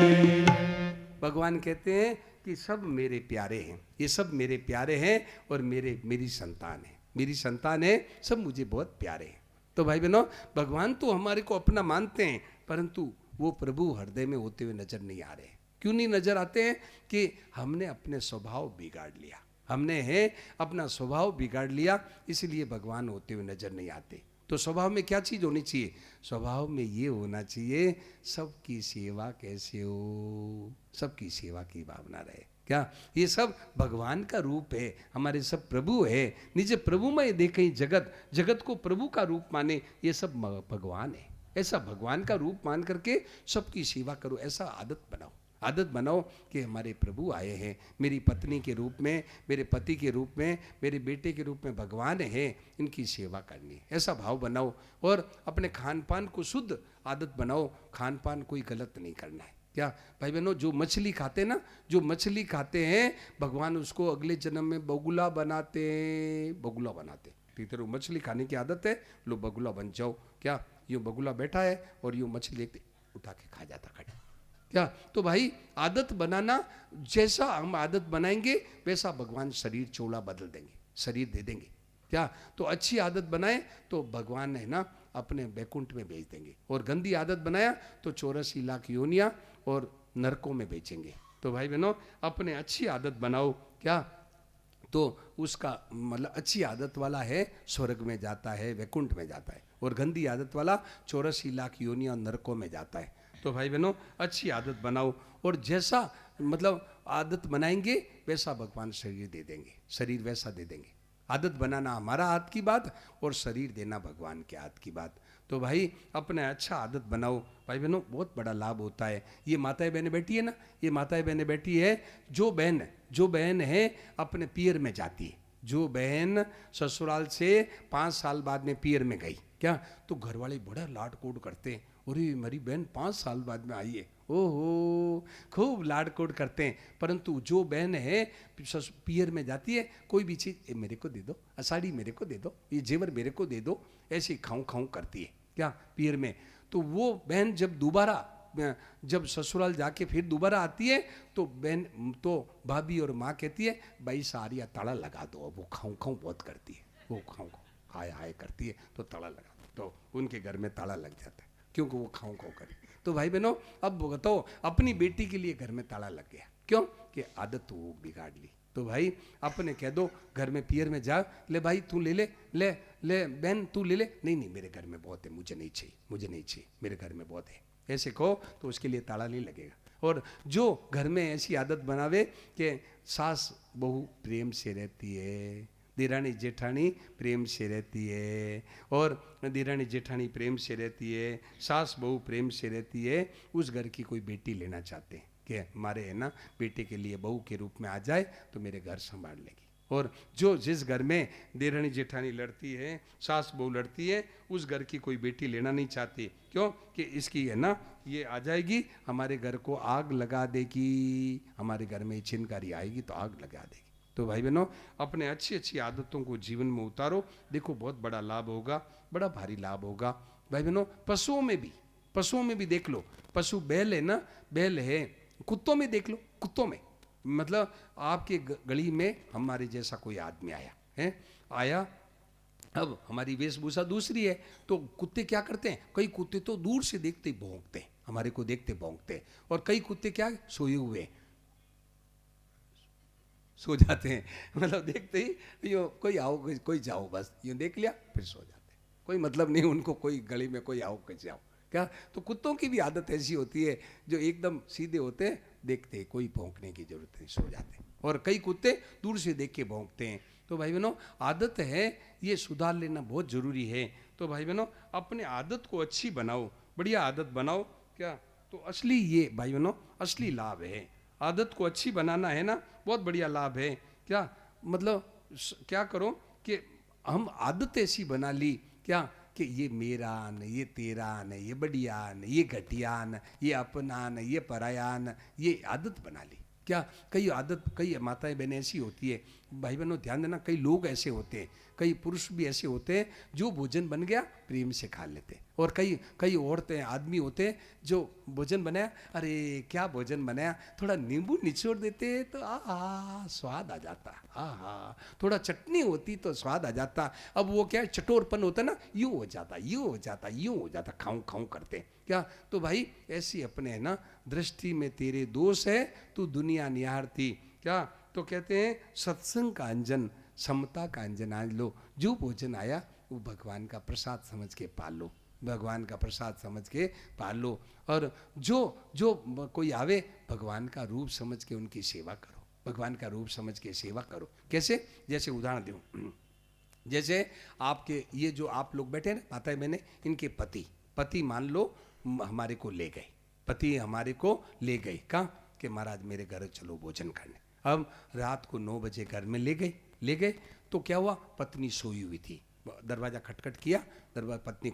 भगवान कहते हैं कि सब मेरे प्यारे हैं, ये सब मेरे प्यारे हैं और मेरी संतान है, मेरी संतान है, सब मुझे बहुत प्यारे हैं। तो भाई बहनों भगवान तो हमारे को अपना मानते हैं, परंतु वो प्रभु हृदय में होते हुए नजर नहीं आ रहे। क्यों नहीं नजर आते हैं? कि हमने अपने स्वभाव बिगाड़ लिया, हमने है अपना स्वभाव बिगाड़ लिया, इसलिए भगवान होते हुए नजर नहीं आते। तो स्वभाव में क्या चीज होनी चाहिए? स्वभाव में ये होना चाहिए सबकी सेवा कैसे हो, सबकी सेवा की भावना रहे, क्या। ये सब भगवान का रूप है, हमारे सब प्रभु है, निज प्रभु में देखें जगत, जगत को प्रभु का रूप माने, ये सब भगवान है। ऐसा भगवान का रूप मान करके सबकी सेवा करो, ऐसा आदत बनाओ, आदत बनाओ कि हमारे प्रभु आए हैं, मेरी पत्नी के रूप में, मेरे पति के रूप में, मेरे बेटे के रूप में भगवान है, इनकी सेवा करनी, ऐसा भाव बनाओ। और अपने खान पान को शुद्ध आदत बनाओ, खान पान कोई गलत नहीं करना है, क्या भाई बहनों। जो मछली खाते ना, जो मछली खाते हैं भगवान उसको अगले जन्म में बगुला बनाते, बगुला बनाते। तेरे मछली खाने की आदत है, लो बगुला बन जाओ, क्या। यूँ बगुला बैठा है और यूँ मछली उठा के खा जाता खड़ा, क्या। तो भाई आदत बनाना, जैसा हम आदत बनाएंगे वैसा भगवान शरीर चौड़ा बदल देंगे, शरीर दे देंगे, क्या। तो अच्छी आदत बनाए तो भगवान है ना अपने बैकुंठ में भेज देंगे, और गंदी आदत बनाया तो 84 लाख योनियां और नरकों में बेचेंगे। तो भाई बहनों अपने अच्छी आदत बनाओ, क्या। तो उसका मतलब अच्छी आदत वाला है स्वर्ग में जाता है, वैकुंठ में जाता है, और गंदी आदत वाला 84 लाख योनियां नरकों में जाता है। तो भाई बहनों अच्छी आदत बनाओ, और जैसा मतलब आदत बनाएंगे वैसा भगवान शरीर दे देंगे, शरीर वैसा दे देंगे। आदत बनाना हमारा हाथ की बात, और शरीर देना भगवान के हाथ की बात। तो भाई अपने अच्छा आदत बनाओ भाई बहनों, बहुत बड़ा लाभ होता है। ये माताएं बहनें बैठी है ना, ये माताएं बहनें बैठी है, जो बहन है अपने पियर में जाती है, जो बहन ससुराल से 5 साल बाद में पियर में गई, क्या। तो घर वाले बड़ा लाड कोड करते हैं, अरे मेरी बहन 5 साल बाद में आई है, ओहो खूब लाड कोड करते हैं। परंतु जो बहन है पियर में जाती है, कोई भी चीज़ मेरे को दे दो, साड़ी मेरे को दे दो, ये जेवर मेरे को दे दो, ऐसे खाऊं खाऊं करती है, क्या पियर में। तो वो बहन जब दोबारा जब ससुराल जाके फिर दोबारा आती है तो बहन तो भाभी और माँ कहती है भाई सारिया ताला लगा दो, वो खाऊं खाऊं बहुत करती है, वो खाऊं खाऊं हाय हाय करती है, तो ताला लगा दो, तो उनके घर में ताला लग जाता है, क्योंकि वो खाऊं खाऊं करे। तो भाई बहनों अब बताओ अपनी बेटी के लिए घर में ताला लग गया, क्यों कि आदत वो बिगाड़ ली। तो भाई अपने कह दो घर में पियर में जा, ले भाई तू ले ले ले ले बहन तू ले ले, नहीं नहीं मेरे घर में बहुत है, मुझे नहीं चाहिए, मुझे नहीं चाहिए, मेरे घर में बहुत है, ऐसे कहो तो उसके लिए ताला नहीं लगेगा। और जो घर में ऐसी आदत बनावे कि सास बहू प्रेम से रहती है, दिरानी जेठानी प्रेम से रहती है, और दिरानी जेठानी प्रेम से रहती है, सास बहू प्रेम से रहती है, उस घर की कोई बेटी लेना चाहते हैं कि हमारे है ना बेटे के लिए बहू के रूप में आ जाए तो मेरे घर संभाल लेगी, और जो जिस घर में देरानी जेठानी लड़ती है, सास बहू लड़ती है, उस घर की कोई बेटी लेना नहीं चाहती। क्यों? कि इसकी है ना, ये आ जाएगी हमारे घर को आग लगा देगी, हमारे घर में चिनकारी आएगी तो आग लगा देगी। तो भाई बहनों, अपने अच्छी अच्छी आदतों को जीवन में उतारो, देखो बहुत बड़ा लाभ होगा, बड़ा भारी लाभ होगा। भाई बहनों, पशुओं में भी देख लो, पशु बैल है ना, बैल है, कुत्तों में देख लो, कुत्तों में मतलब आपके गली में हमारे जैसा कोई आदमी आया, अब हमारी वेशभूषा दूसरी है, तो कुत्ते क्या करते हैं, कई कुत्ते तो दूर से देखते ही भौंकते हैं, हमारे को देखते भौंकते हैं, और कई कुत्ते क्या सोए हुए सो जाते हैं, मतलब देखते ही यो कोई आओ कोई जाओ, बस यूँ देख लिया फिर सो जाते हैं, कोई मतलब नहीं उनको, कोई गली में कोई आओ कोई जाओ क्या। तो कुत्तों की भी आदत ऐसी होती है, जो एकदम सीधे होते हैं, देखते कोई भौंकने की जरूरत नहीं, सो जाते हैं, और कई कुत्ते दूर से देख के भौंकते हैं। तो भाई बहनों, आदत है ये सुधार लेना बहुत जरूरी है। तो भाई बहनों, अपने आदत को अच्छी बनाओ, बढ़िया आदत बनाओ क्या, तो असली ये भाई बहनों असली लाभ है। आदत को अच्छी बनाना है ना, बहुत बढ़िया लाभ है क्या। मतलब क्या करो कि हम आदत ऐसी बना ली क्या, कि ये मेरा न, ये तेरा न, ये बढ़िया न, ये घटिया न, ये अपना न, ये पराया न, ये आदत बना ली क्या। कई आदत, कई माताएं बहनें ऐसी होती है, भाई बहनों ध्यान देना, कई लोग ऐसे होते हैं, कई पुरुष भी ऐसे होते हैं जो भोजन बन गया प्रेम से खा लेते हैं, और कई औरतें आदमी होते हैं जो भोजन बनाया, अरे क्या भोजन बनाया, थोड़ा नींबू निचोड़ देते तो स्वाद आ जाता, थोड़ा चटनी होती तो स्वाद आ जाता। अब वो क्या चटोरपन होता ना, यूँ हो जाता, खाऊं खाऊं करते क्या। तो भाई ऐसी अपने है ना दृष्टि में तेरे दोष है, तू दुनिया निहारती क्या। तो कहते हैं सत्संग का अंजन, समता का अंजन आज लो, जो भोजन आया वो भगवान का प्रसाद समझ के पाल लो, भगवान का प्रसाद समझ के पाल लो, और जो कोई आवे भगवान का रूप समझ के उनकी सेवा करो, भगवान का रूप समझ के सेवा करो। कैसे, जैसे उदाहरण दूं, जैसे आपके ये जो आप लोग बैठे ना माता बहने, इनके पति मान लो हमारे को ले गए, पति हमारे को ले गए कहाँ, कि महाराज मेरे घर चलो भोजन करने। अब रात को 9 बजे घर में ले गए तो क्या हुआ, पत्नी सोई हुई थी, दरवाजा खटखट किया, दरवाजा पत्नी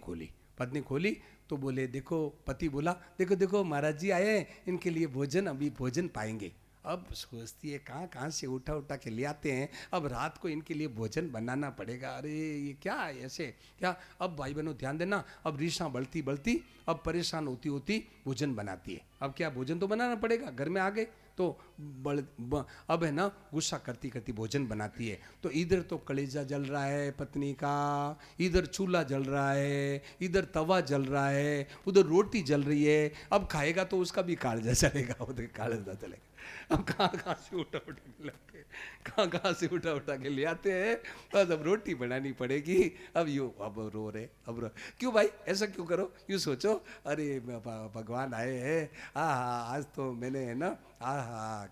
खोली तो बोले देखो, पति बोला देखो महाराज जी आए हैं, इनके लिए भोजन, अभी भोजन पाएंगे। अब सोचती है कहाँ से उठा के ले आते हैं, अब रात को इनके लिए भोजन बनाना पड़ेगा, अरे ये क्या है ऐसे क्या। अब भाई बहनों ध्यान देना, अब रीसा बढ़ती अब परेशान होती भोजन बनाती है। अब क्या भोजन तो बनाना पड़ेगा, घर में आ गए तो अब है ना गुस्सा करती भोजन बनाती है, तो इधर तो कलेजा जल रहा है पत्नी का, इधर चूल्हा जल रहा है, इधर तवा जल रहा है, उधर रोटी जल रही है। अब खाएगा तो उसका भी कालजा चलेगा, उधर कालजा चलेगा। अब कहाँ से उठा के लाते, कहाँ से उठा के ले आते हैं, बस अब रोटी बनानी पड़ेगी। अब रो रहे, क्यों भाई ऐसा क्यों करो, यूँ सोचो अरे भगवान आए हैं, आज तो मैंने है ना,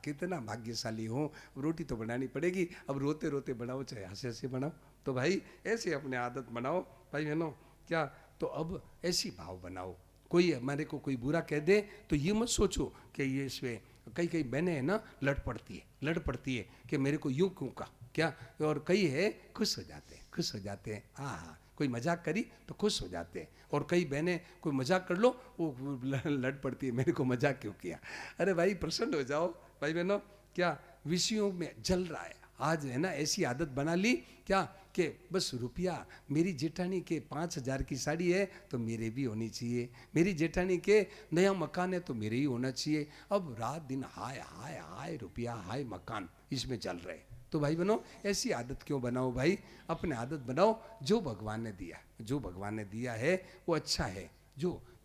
कितना भाग्यशाली हूँ, रोटी तो बनानी पड़ेगी। अब रोते रोते बनाओ चाहे हंसे बनाओ। तो भाई ऐसे अपने आदत बनाओ भाई बहनों क्या। तो अब ऐसी भाव बनाओ, कोई हमारे को कोई बुरा कह दे तो ये मत सोचो कि ये इसमें, कई बहनें है ना लड़ पड़ती है कि मेरे को यूं क्यों कहा क्या, और कई है खुश हो जाते हैं, कोई मजाक करी तो खुश हो जाते हैं, और कई बहनें कोई मजाक कर लो वो लड़ पड़ती है, मेरे को मजाक क्यों किया। अरे भाई प्रसन्न हो जाओ भाई बहनों क्या, विषयों में जल रहा है आज है ना, ऐसी आदत बना ली क्या कि बस रुपया, मेरी जेठानी के 5,000 की साड़ी है तो मेरे भी होनी चाहिए, मेरी जेठानी के नया मकान है तो मेरे ही होना चाहिए। अब रात दिन हाय रुपया, हाय मकान, इसमें चल रहे। तो भाई बनो ऐसी आदत क्यों बनाओ भाई, अपने आदत बनाओ जो भगवान ने दिया है वो अच्छा है,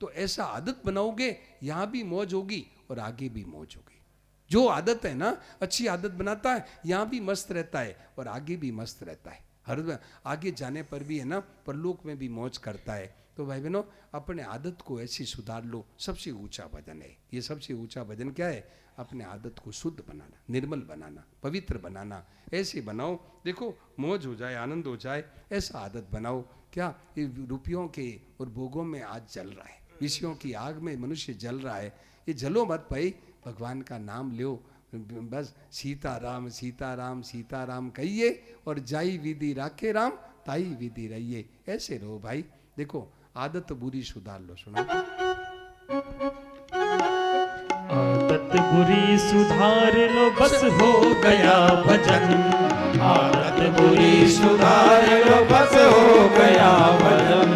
तो ऐसा आदत बनाओगे यहाँ भी मौज होगी और आगे भी मौज होगी। जो आदत है ना अच्छी आदत बनाता है, यहाँ भी मस्त रहता है और आगे भी मस्त रहता है, हर आगे जाने पर भी है ना परलोक में भी मौज करता है। तो भाई बहनों अपने आदत को ऐसी सुधार लो, सबसे ऊंचा भजन है ये। सबसे ऊंचा भजन क्या है, अपने आदत को शुद्ध बनाना, निर्मल बनाना, पवित्र बनाना। ऐसे बनाओ देखो मौज हो जाए, आनंद हो जाए, ऐसा आदत बनाओ क्या। ये रुपयों के और भोगों में आज जल रहा है, विषयों की आग में मनुष्य जल रहा है, ये जलो मत भाई, भगवान का नाम लो, बस सीताराम सीताराम सीताराम कहिए और जाई विधि राखे राम ताई विधि रहिए, ऐसे रहो भाई। देखो आदत बुरी सुधार लो। सुना आदत बुरी सुधार लो बस हो गया भजन, आदत बुरी सुधार लो बस हो गया भजन,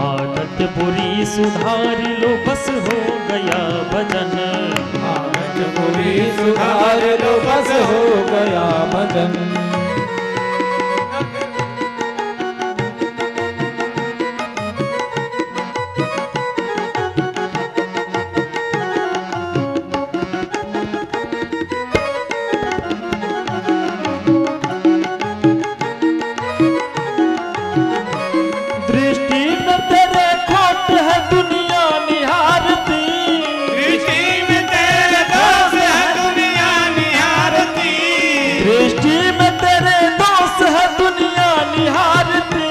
आदत बुरी सुधार लो बस हो गया भजन, आदत बुरी सुधार लो बस हो गया भजन। दृष्टि में तेरे खोट है दुनिया निहारती, दृष्टि में तेरे दोष है दुनिया निहारती, दृष्टि में तेरे दोष है दुनिया निहारती,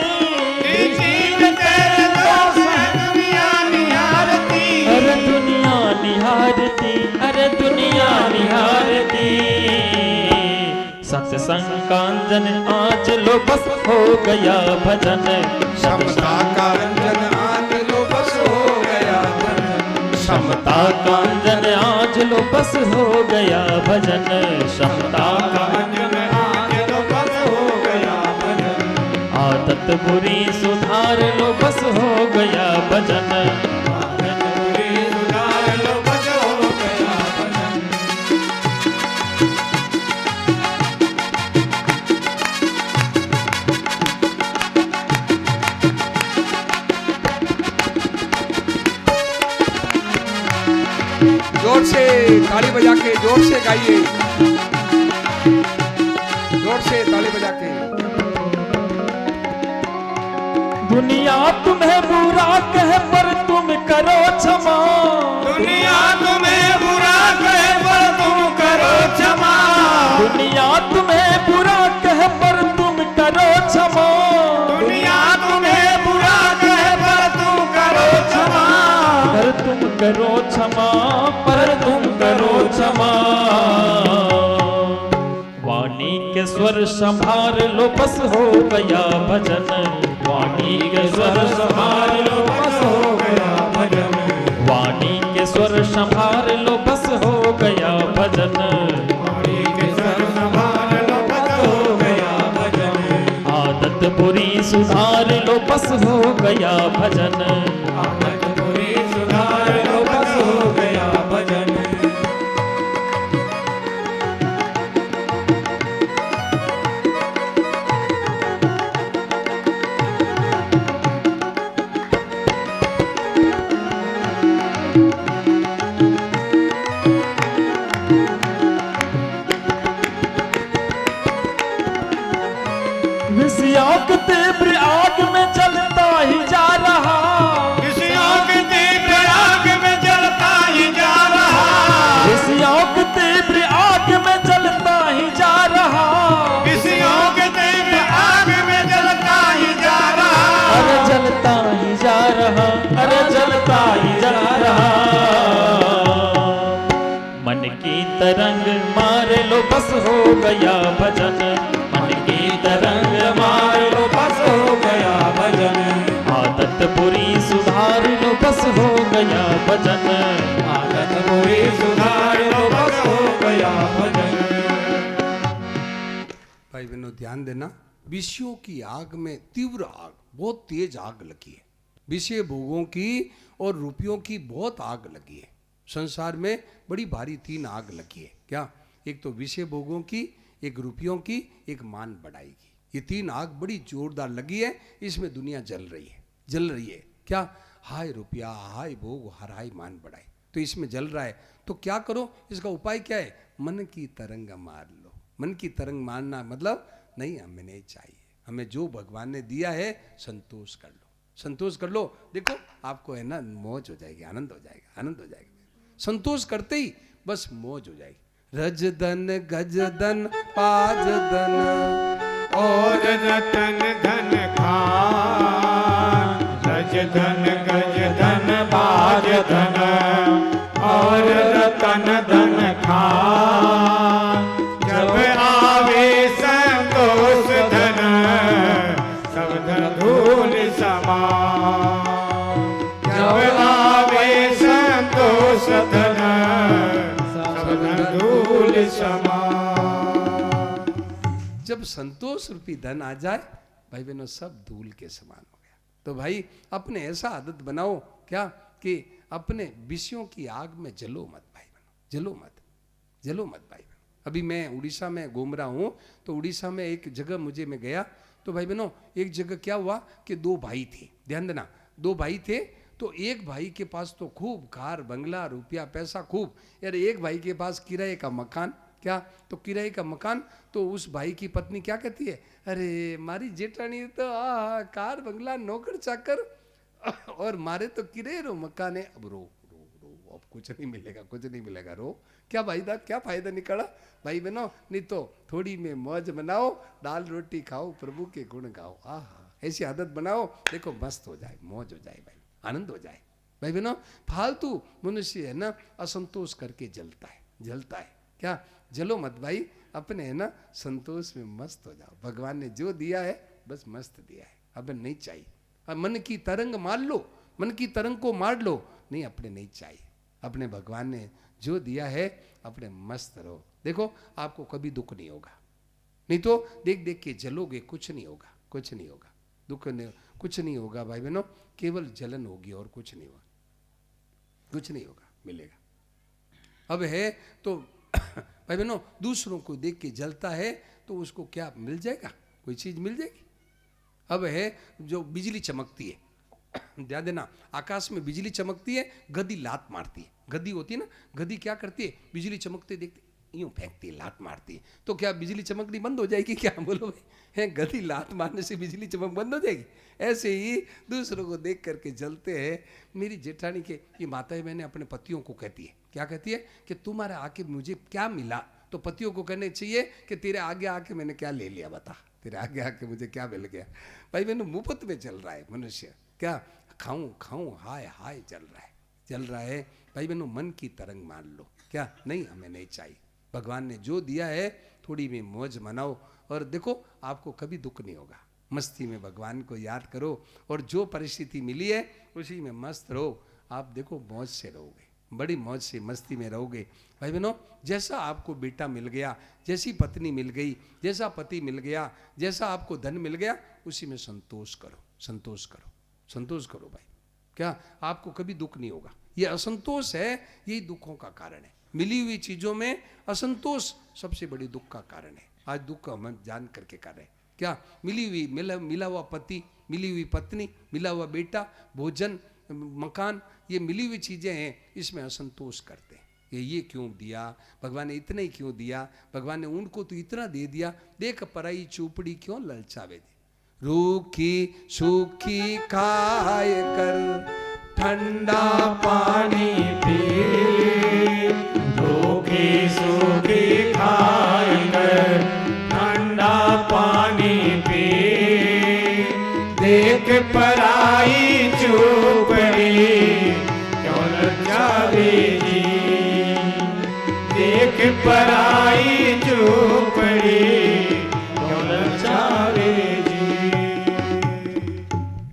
दृष्टि में तेरे दोष है दुनिया निहारती, अरे दुनिया निहारती, अरे दुनिया निहारती। सत्संग कांजन आज लो बस हो गया भजन, समता का रंजन आज लो बस हो गया भजन, समता कांजन आज लो बस हो गया भजन, समता कांजन आज लो बस हो गया भजन, आदत बुरी सुधार लो बस हो गया भजन, आदत बुरी सुधार लो बस हो गया भजन। जोर से ताली बजा के जोर से गाइए, जोर से ताली बजा के। दुनिया तुम्हें बुरा कहे पर तुम करो क्षमा, दुनिया तुम्हें बुरा कहे पर तुम करो क्षमा, दुनिया तुम्हें बुरा कहे पर तुम करो क्षमा, दुनिया तुम्हें बुरा कहे पर तुम करो क्षमा, पर तुम करो क्षमा, पर तुम करो क्षमा। वाणी के स्वर संभार लो बस हो गया भजन, वाणी के स्वर संभार लो बस हो गया भजन, वाणी के स्वर संभार लो बस हो गया भजन, वाणी के स्वर संभार लो बस हो गया भजन, आदत बुरी सुधार लो बस हो गया भजन, आदत बुरी सुधार लो बस हो गया भजन। विषयों के तीव्र आग में जलता ही जा रहा, विषयों के तीव्र आग में जलता ही जा रहा, विषयों के तीव्र आग में जलता ही जा रहा, विषयों के तीव्र आग में जलता ही जा रहा, अरे जलता ही जा रहा, अरे जलता ही जा रहा। मन की तरंग मार लो बस हो गया भजन, मन की तरंग मार लो बस हो गया भजन, आदत बुरी सुधार लो बस हो गया भजन, आदत बुरी सुधार लो बस हो गया भजन। भाई बहनों ध्यान देना, विषयों की आग में तीव्र आग, बहुत तेज आग लगी है, विषय भोगों की और रुपयों की बहुत आग लगी है। संसार में बड़ी भारी 3 आग लगी है। क्या? एक तो विषय भोगों की, एक रुपयों की, एक मान बढ़ाई की। ये 3 आग बड़ी जोरदार लगी है, इसमें दुनिया जल रही है, जल रही है। क्या? हाय रुपया, हाय भोग, हाय मान बढ़ाई, तो इसमें जल रहा है। तो क्या करो, इसका उपाय क्या है? मन की तरंग मार लो। मन की तरंग मारना मतलब नहीं, हमें नहीं चाहिए, हमें जो भगवान ने दिया है संतोष कर लो, संतोष कर लो। देखो आपको है ना मौज हो जाएगी, आनंद हो जाएगा, आनंद हो जाएगा। संतोष करते ही बस मौज हो जाएगी। रज धन गज धन पाज धन और रतन धन खान, रज धन गज धन बाज धन और रतन धन खान, धूल समान। जब आवे संतोष धन सब धन धूल समान। जब संतोष रूपी धन आ जाए भाई बहनों सब धूल के समान हो गया। तो भाई अपने ऐसा आदत बनाओ क्या कि अपने विषयों की आग में जलो मत भाई बहनों, जलो मत, जलो मत भाई बहनों। अभी मैं उड़ीसा में घूम रहा हूँ तो उड़ीसा में एक जगह मैं गया तो भाई बहनों एक जगह क्या हुआ कि दो भाई थे, ध्यान देना, दो भाई थे। तो एक भाई के पास तो खूब कार बंगला रुपया पैसा खूब, यार एक भाई के पास किराए का मकान, क्या तो किराए का मकान। तो उस भाई की पत्नी क्या कहती है, अरे मारी जेठानी तो कार बंगला नौकर चाकर और मारे तो किराए रो मकान है। अब रो रो रो, अब कुछ नहीं मिलेगा, कुछ नहीं मिलेगा, रो क्या भाई दा क्या फायदा निकला भाई बहनों। नहीं तो थोड़ी में मौज बनाओ, दाल रोटी खाओ, प्रभु के गुण गाओ। ऐसी आदत बनाओ, देखो मस्त हो जाए, मौज हो जाए भाई, आनंद हो जाए भाई बहनों। फालतू मनुष्य है ना असंतोष करके जलता है, जलता है, क्या जलो मत भाई, अपने है ना संतोष में मस्त हो जाओ। भगवान ने जो दिया है बस मस्त दिया है, अब नहीं चाहिए। अब मन की तरंग मार लो, मन की तरंग को मार लो, नहीं अपने नहीं चाहिए। अपने भगवान ने जो दिया है अपने मस्त रहो। देखो आपको कभी दुख नहीं होगा, नहीं तो देख देख के जलोगे, कुछ नहीं होगा, कुछ नहीं होगा, दुख नहीं, कुछ नहीं होगा भाई बहनों, केवल जलन होगी और कुछ नहीं होगा, कुछ नहीं होगा मिलेगा। अब है तो भाई बहनों दूसरों को देख के जलता है तो उसको क्या मिल जाएगा, कोई चीज मिल जाएगी। अब है जो बिजली चमकती है, ध्यान देना, आकाश में बिजली चमकती है, गधी लात मारती है, गधी होती है ना, गधी क्या करती है, बिजली चमकते देखती यूं फेंकती है, लात मारती है, तो क्या बिजली चमकनी बंद हो जाएगी क्या, बोलो भाई, है गधी लात मारने से बिजली चमक बंद हो जाएगी। ऐसे ही दूसरों को देख करके जलते हैं। मेरी जेठानी के ये माताएं बहनें अपने पतियों को कहती है, क्या कहती है कि तुम्हारे आके मुझे क्या मिला, तो पतियों को कहने चाहिए कि तेरे आगे आके मैंने क्या ले लिया, बता तेरे आगे आके मुझे क्या मिल गया। भाई मैंने मुफ्त में चल रहा है मनुष्य, क्या खाऊं खाऊं हाय हाय चल रहा है, चल रहा है भाई बहनों। मन की तरंग मान लो, क्या नहीं हमें नहीं चाहिए। भगवान ने जो दिया है थोड़ी में मौज मनाओ और देखो आपको कभी दुख नहीं होगा। मस्ती में भगवान को याद करो और जो परिस्थिति मिली है उसी में मस्त रहो। आप देखो मौज से रहोगे, बड़ी मौज से मस्ती में रहोगे भाई बहनों। जैसा आपको बेटा मिल गया, जैसी पत्नी मिल गई, जैसा पति मिल गया, जैसा आपको धन मिल गया, उसी में संतोष करो, संतोष करो, संतोष करो भाई। क्या आपको कभी दुख नहीं होगा। ये असंतोष है, यही दुखों का कारण है। मिली हुई चीजों में असंतोष सबसे बड़ी दुख का कारण है। आज दुख हम जान करके कर रहे हैं, क्या मिली हुई मिला हुआ पति, मिली हुई पत्नी, मिला हुआ बेटा, भोजन, मकान, ये मिली हुई चीजें हैं, इसमें असंतोष करते हैं। ये क्यों दिया भगवान ने, इतना ही क्यों दिया भगवान ने, उनको तो इतना दे दिया, देख पराई चूपड़ी क्यों ललचावे दे। रूखी सूखी खाए कर ठंडा पानी पी, रूखी सूखी खाए कर ठंडा पानी पी, देख पराई चूपड़ी क्यों ललचावे जी, देख पराई चूपड़ी क्यों ललचावे जी।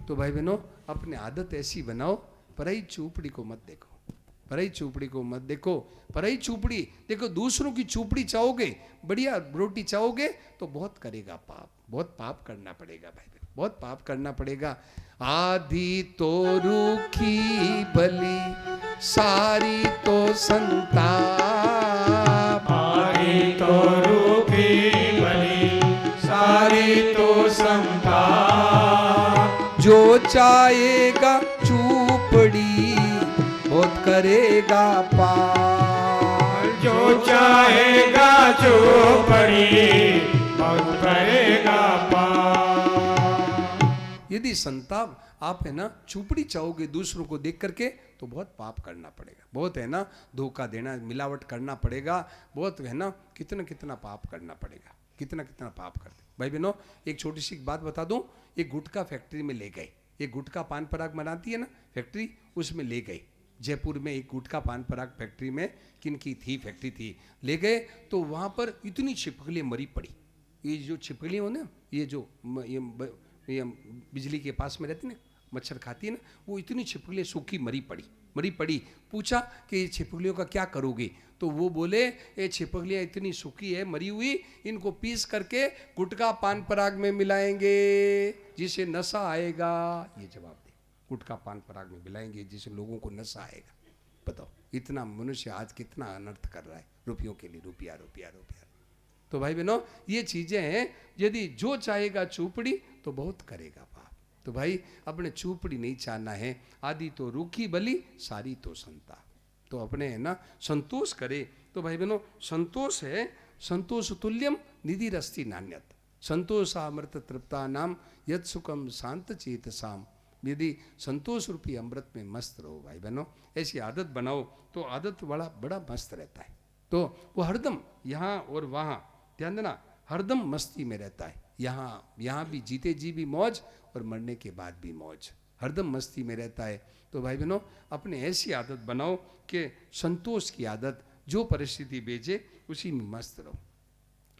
तो भाई बहनों अपने आदत ऐसी बनाओ, पराई चूपड़ी को मत देखो, पराई चूपड़ी को मत देखो। पराई चूपड़ी देखो, दूसरों की चूपड़ी चाहोगे, बढ़िया रोटी चाहोगे तो बहुत करेगा पाप, बहुत पाप करना पड़ेगा भाई, बहुत पाप करना पड़ेगा। आधी तो रूखी भली सारी तो संताप, आधी तो रूखी भली सारी तो संताप, जो चाहेगा चूपड़ी बहुत करेगा पाप, जो चाहेगा चूपड़ी बहुत करेगा पाप। यदि संताप आप है ना चूपड़ी चाहोगे दूसरों को देख करके तो बहुत पाप करना पड़ेगा, बहुत है ना धोखा देना, मिलावट करना पड़ेगा, बहुत है ना कितना कितना पाप करना पड़ेगा, कितना कितना पाप करते। भाई बहनों एक छोटी सी बात बता दूं, एक गुटखा फैक्ट्री में ले गए, एक गुटखा पान पराग बनाती है ना फैक्ट्री, उसमें ले गए। जयपुर में एक गुटखा पान पराग फैक्ट्री में किनकी थी फैक्ट्री थी, ले गए तो वहाँ पर इतनी छिपकलियाँ मरी पड़ी। ये जो छिपकलियाँ हो ना, ये जो ये ये हम बिजली के पास में रहती ना, मच्छर खाती है ना, वो इतनी छिपकलियाँ सूखी मरी पड़ी। पूछा कि ये छिपकलियों का क्या करोगे? तो वो बोले ये छिपकलियाँ इतनी सूखी है मरी हुई, इनको पीस करके गुटखा पान पराग में मिलाएंगे जिससे नशा आएगा। ये जवाब दे, गुटखा पान पराग में मिलाएंगे जिससे लोगों को नशा आएगा। बताओ इतना मनुष्य आज कितना अनर्थ कर रहा है रुपयों के लिए, रुपया। तो भाई बहनों ये चीजें हैं, यदि जो चाहेगा चूपड़ी तो बहुत करेगा पाप। तो भाई अपने चूपड़ी नहीं चाहना है। आदि तो रूखी बली, सारी तो संता। तो अपने है ना संतोष करे। तो भाई बहनों संतोष है, संतोष तुल्यम निधि रस्ति नान्यत, संतोषामृत तृप्ता नाम यद सुखम शांत चेतसाम। यदि संतोष रूपी अमृत में मस्त रहो भाई बहनों, ऐसी आदत बनाओ तो आदत बड़ा मस्त रहता है। तो वो हरदम यहाँ और वहाँ, ध्यान देना, हरदम मस्ती में रहता है। यहाँ भी जीते जी भी मौज और मरने के बाद भी मौज, हरदम मस्ती में रहता है। तो भाई बहनों अपने ऐसी आदत बनाओ कि संतोष की आदत, जो परिस्थिति भेजे उसी में मस्त रहो।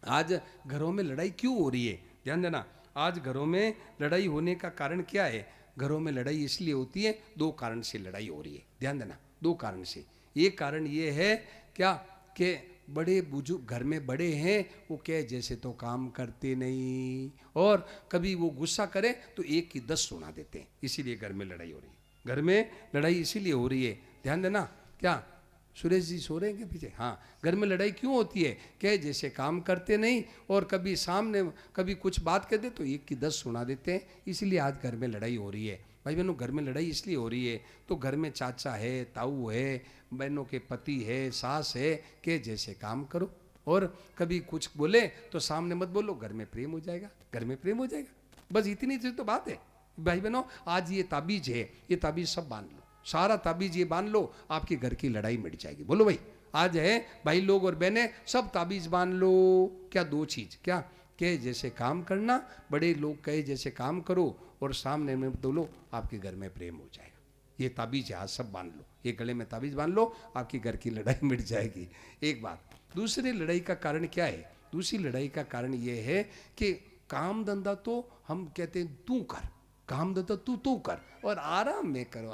आज घरों में लड़ाई क्यों हो रही है? ध्यान देना, आज घरों में लड़ाई होने का कारण क्या है? घरों में लड़ाई इसलिए होती है, दो कारण से लड़ाई हो रही है। ध्यान देना, दो कारण से। एक कारण ये है क्या कि बड़े बुजुर्ग घर में बड़े हैं, वो कह जैसे तो काम करते नहीं, और कभी वो गुस्सा करे तो एक की 10 सुना देते हैं, इसीलिए घर में लड़ाई हो रही है। घर में लड़ाई इसीलिए हो रही है। ध्यान देना, क्या सुरेश जी सो रहे हैं पीछे? हाँ, घर में लड़ाई क्यों होती है? कह जैसे काम करते नहीं, और कभी सामने कभी कुछ बात कहते तो एक की 10 सुना देते हैं, इसलिए आज घर में लड़ाई हो रही है। भाई बहनों घर में लड़ाई इसलिए हो रही है, तो घर में चाचा है, ताऊ है, बहनों के पति है, सास है, के जैसे काम करो, और कभी कुछ बोले तो सामने मत बोलो, घर में प्रेम हो जाएगा, घर में प्रेम हो जाएगा। बस इतनी सी तो बात है भाई बहनों। आज ये ताबीज है, ये ताबीज सब बांध लो, सारा ताबीज ये बांध लो, आपके घर की लड़ाई मिट जाएगी। बोलो भाई, आज है भाई लोग और बहनें सब ताबीज बांध लो। क्या? 2 चीज, क्या? कहे जैसे काम करना, बड़े लोग कहे जैसे काम करो, और सामने में बोलो, आपके घर में प्रेम हो जाएगा। ये ताबीज है, आज सब बांध लो, ये गले में ताबीज बांध लो, आपकी घर की लड़ाई मिट जाएगी। एक बात। दूसरी लड़ाई का कारण क्या है? दूसरी लड़ाई का कारण ये है कि काम धंधा तो हम कहते हैं तू कर, काम धंधा तू कर, और आराम में करो।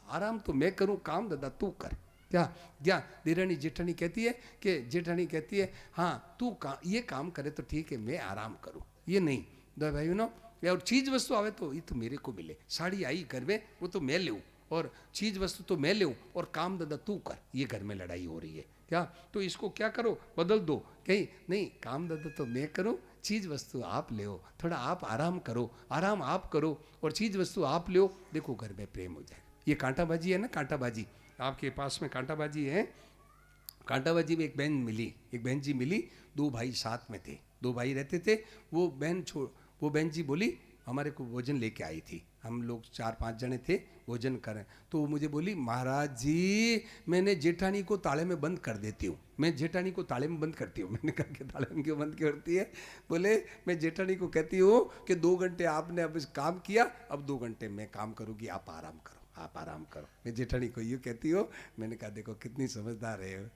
आराम तो मैं करूं, काम धंधा तू कर। क्या देरानी जेठानी कहती है कि जेठानी कहती है हाँ तू ये काम करे तो ठीक है, मैं आराम करूं, ये नहीं। दो भाई नो, और चीज वस्तु आवे तो ये तो मेरे को मिले, साड़ी आई घर में वो तो मैं लूँ, और चीज वस्तु तो मैं लूँ, और काम धंधा तू कर। ये घर में लड़ाई हो रही है। क्या? तो इसको क्या करो, बदल दो। कहीं नहीं, काम धंधा तो मैं करूँ, चीज वस्तु आप ले, थोड़ा आप आराम करो, आराम आप करो और चीज वस्तु आप ले, देखो घर में प्रेम हो जाएगा। ये कांटाबाजी है ना, कांटाबाजी। आपके पास में कांटाबाजी है। कांटाबाजी में एक बहन जी मिली, 2 भाई साथ में थे, 2 भाई रहते थे। वो बहन जी बोली हमारे को भोजन लेके आई थी, हम लोग 4-5 जने थे, भोजन करें। तो वो मुझे बोली महाराज जी मैंने जेठानी को ताले में बंद कर देती हूँ, मैं जेठानी को ताले में बंद करती हूँ। मैंने कहा कि ताले में क्यों बंद करती है? बोले मैं जेठानी को कहती हूँ कि 2 घंटे आपने अब काम किया, अब 2 घंटे मैं काम करूँगी, आप आराम करो, आप आराम करो। मैं जेठानी को यूँ कहती हूँ। मैंने कहा देखो कितनी समझदार है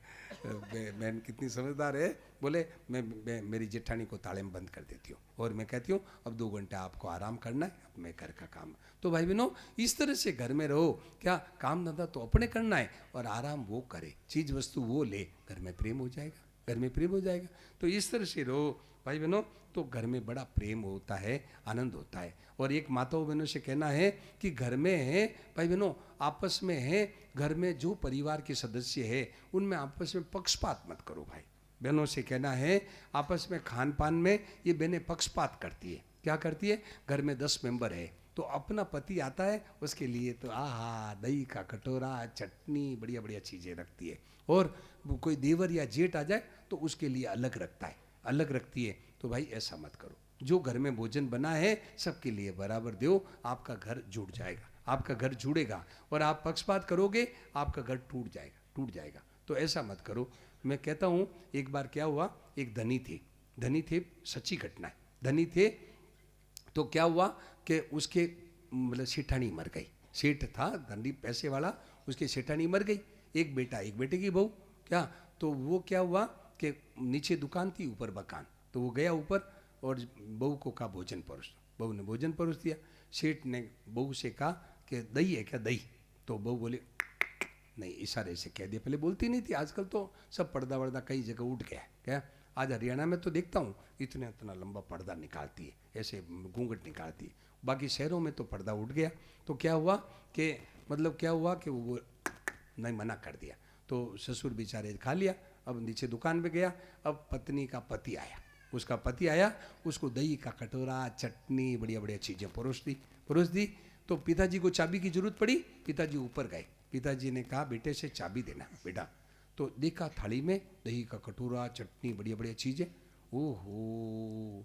बहन, कितनी समझदार है। बोले मैं मेरी जेठानी को ताले में बंद कर देती हूँ, और मैं कहती हूँ अब 2 घंटे आपको आराम करना है, अब मैं घर का काम। तो भाई बहनों इस तरह से घर में रहो। क्या? काम धंधा तो अपने करना है, और आराम वो करे, चीज वस्तु वो ले, घर में प्रेम हो जाएगा, घर में प्रेम हो जाएगा। तो इस तरह से रहो भाई बहनों, तो घर में बड़ा प्रेम होता है, आनंद होता है। और एक माताओं बहनों से कहना है कि घर में है भाई बहनों, आपस में है, घर में जो परिवार के सदस्य है उनमें आपस में पक्षपात मत करो। भाई बहनों से कहना है, आपस में खान पान में ये बहनें पक्षपात करती है। क्या करती है? घर में 10 मेंबर है, तो अपना पति आता है उसके लिए तो दही का कटोरा, चटनी, बढ़िया बढ़िया चीज़ें रखती है, और कोई देवर या जेठ आ जाए तो उसके लिए अलग रखता है, अलग रखती है। तो भाई ऐसा मत करो, जो घर में भोजन बना है सबके लिए बराबर दो, आपका घर जुड़ जाएगा, आपका घर जुड़ेगा। और आप पक्षपात करोगे आपका घर टूट जाएगा। तो ऐसा मत करो। मैं कहता हूँ एक बार क्या हुआ, एक धनी थे, सच्ची घटना है। धनी थे तो क्या हुआ कि उसके मतलब सेठानी मर गई। सेठ था धनी पैसे वाला, उसकी सेठानी मर गई। एक बेटा एक बेटे की बहू। क्या? तो वो क्या हुआ कि नीचे दुकान थी ऊपर मकान, तो वो गया ऊपर और बहू को कहा भोजन परोस। बहू ने भोजन परोस दिया। सेठ ने बहू से कहा कि दही है क्या, दही? तो बहू बोली नहीं, इशारे से कह दिया। पहले बोलती नहीं थी, आजकल तो सब पर्दा वर्दा कई जगह उठ गया है। क्या आज हरियाणा में तो देखता हूँ इतना इतना लंबा पर्दा निकालती है, ऐसे घूंघट निकालती है। बाकी शहरों में तो पर्दा उठ गया। तो क्या हुआ कि मतलब क्या हुआ कि वो नहीं, मना कर दिया। तो ससुर बेचारे खा लिया। अब नीचे दुकान पे गया। अब पत्नी का पति आया, उसका पति आया, उसको दही का कटोरा, चटनी, बढ़िया बढ़िया चीज़ें परोस दी। तो पिताजी को चाबी की जरूरत पड़ी। पिताजी ऊपर गए। पिताजी ने कहा बेटे से चाबी देना बेटा। तो देखा थाली में दही का कटोरा, चटनी, बढ़िया बढ़िया चीज़ें। ओहो,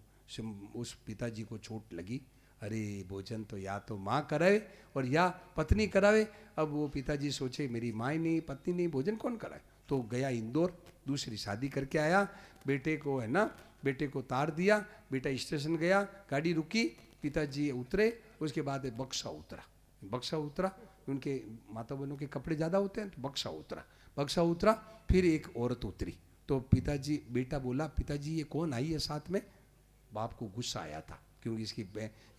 उस पिताजी को चोट लगी। अरे भोजन तो या तो माँ कराए और या पत्नी करावे। अब वो पिताजी सोचे मेरी माँ ही नहीं, पत्नी नहीं, भोजन कौन कराए? तो गया इंदौर, दूसरी शादी करके आया। बेटे को है ना, बेटे को तार दिया। बेटा स्टेशन गया, गाड़ी रुकी, पिताजी उतरे। उसके बाद बक्सा उतरा। उनके माता बहनों के कपड़े ज़्यादा होते हैं तो बक्सा उतरा। फिर एक औरत उतरी। तो पिताजी, बेटा बोला पिताजी ये कौन आई है साथ में? बाप को गुस्सा आया था क्योंकि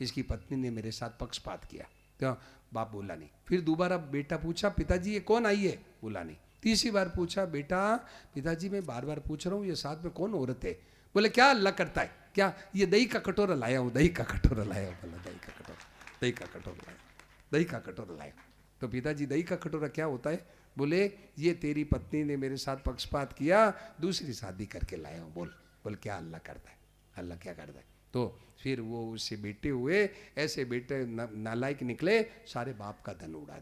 इसकी पत्नी ने मेरे साथ पक्षपात किया। तो बाप बोला नहीं। फिर दोबारा बेटा पूछा पिताजी ये कौन आई है? बोला नहीं। तीसरी बार पूछा बेटा पिताजी मैं बार बार पूछ रहा हूँ ये साथ में कौन औरत है? बोले क्या अल्लाह करता है क्या? ये दही का कटोरा लाया हूँ, दही का कटोरा लाया हूँ। बोला दही का कटोरा लाया। तो पिताजी दही का कटोरा क्या होता है? बोले ये तेरी पत्नी ने मेरे साथ पक्षपात किया, दूसरी शादी करके लाया हूँ। बोल क्या अल्लाह करता है? अल्लाह क्या करता है? तो फिर वो उससे बेटे हुए। ऐसे बेटे नालायक निकले, सारे बाप का धन उड़ा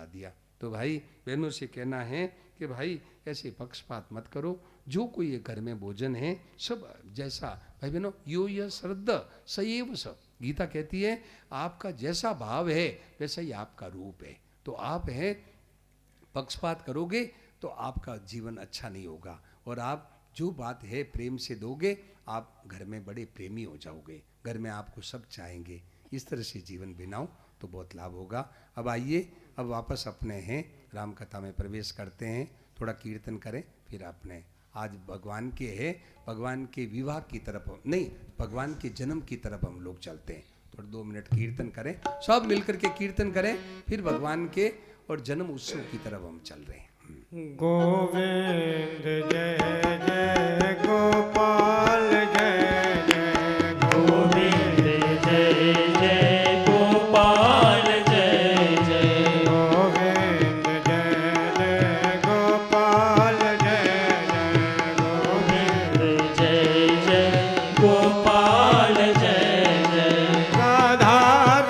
दिया। तो भाई बहनों से कहना है कि भाई ऐसे पक्षपात मत करो। जो कोई ये घर में भोजन है सब जैसा, भाई बहनों यो यह श्रद्धा सएव स, गीता कहती है आपका जैसा भाव है वैसा ही आपका रूप है। तो आप हैं पक्षपात करोगे तो आपका जीवन अच्छा नहीं होगा। और आप जो बात है प्रेम से दोगे, आप घर में बड़े प्रेमी हो जाओगे, घर में आपको सब चाहेंगे। इस तरह से जीवन बिनाओ तो बहुत लाभ होगा। अब आइए, अब वापस अपने हैं राम कथा में प्रवेश करते हैं। थोड़ा कीर्तन करें, फिर अपने आज भगवान के है, भगवान के विवाह की तरफ नहीं, भगवान के जन्म की तरफ हम लोग चलते हैं। थोड़ा 2 मिनट कीर्तन करें, सब मिलकर के कीर्तन करें, फिर भगवान के और जन्म उत्सव की तरफ हम चल रहे हैं। गोविंद जय जय गोपाल जय जय गोविंद जय जय गोपाल जय जय गोविंद जय जय गोपाल जय जय गोविंद जय जय गोपाल जय जय राधा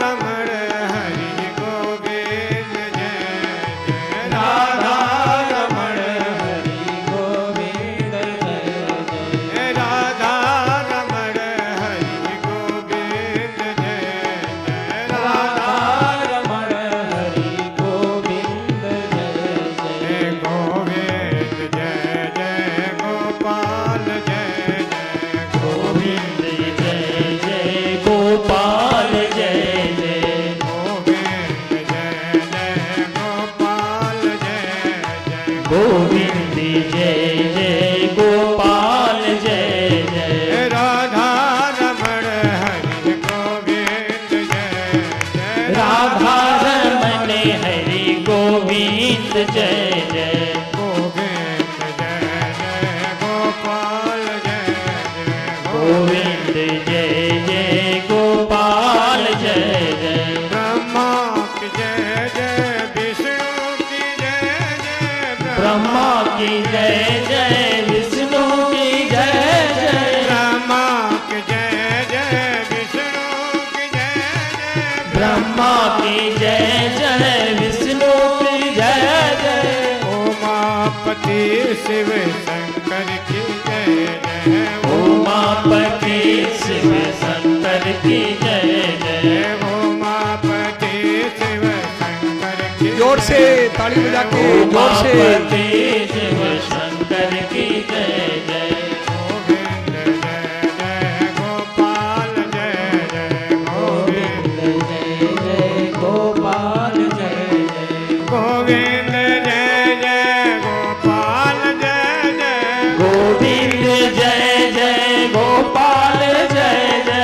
रमण हरि गोविंद जय जय राधा रमण हरि गोविंद जय जय राधा रमण हरि गोविंद जय जय राधा रमण हरि गोविंद जय जय गोविंद जय जय गोपाल जय जय गोविंद जय जय गोपाल जय जय गोविंद जय जय गोपाल जय जय गोविंद जय जय गोपाल जय जय राधा रमण हरि गोविंद जय जय राधा रमण हरि गोविंद जय जय गोविंद जय जय गोपाल जय जय गोविंद जय जय गोपाल जय जय ब्रह्मा की जय जय विष्णु की जय जय ब्रह्मा की जय जय विष्णु की जय जय ब्रह्मा की जय जय विष्णु की जय जय ब्रह्मा की जय जय विष्णु की जय जय उमापति शिव शंकर की जय जय उमापति शिव शंकर की जय जय उमापति शिव शंकर की जोर से ताली बजा के जोर से। उमापति शिव शंकर की जय जय गोविंद जय जय गोपाल जय जय गोविंद जय जय गोपाल जय जय गोविंद जय जय गोपाल जय जय गोविंद जय जय गोपाल जय जय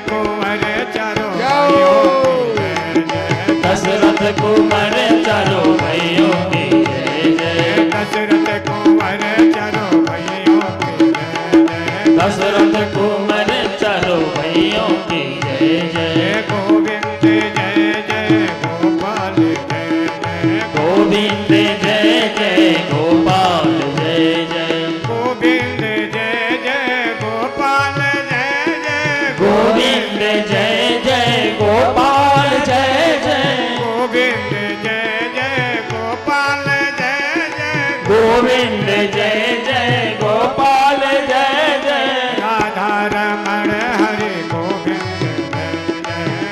कुंवर चारों जाओ। भाइयों की जय जय। दशरथ कुंवर चारों भाइयों की जय जय। दशरथ कुंवर चारों भाइयों की जय जय। दशरथ कुंवर चारों भाइयों की जय जय। जय गोविंद जय जय गोपाल जय जय। गोविंद जय जय गोपाल जय जय। गोविंद जय जय गोपाल जय जय। गोविंद जय जय गोपाल जय जय। गोविंद जय जय गोपाल जय जय। गोविंद जय जय गोपाल जय जय। राधा रमण हरि गोविंद जय जय।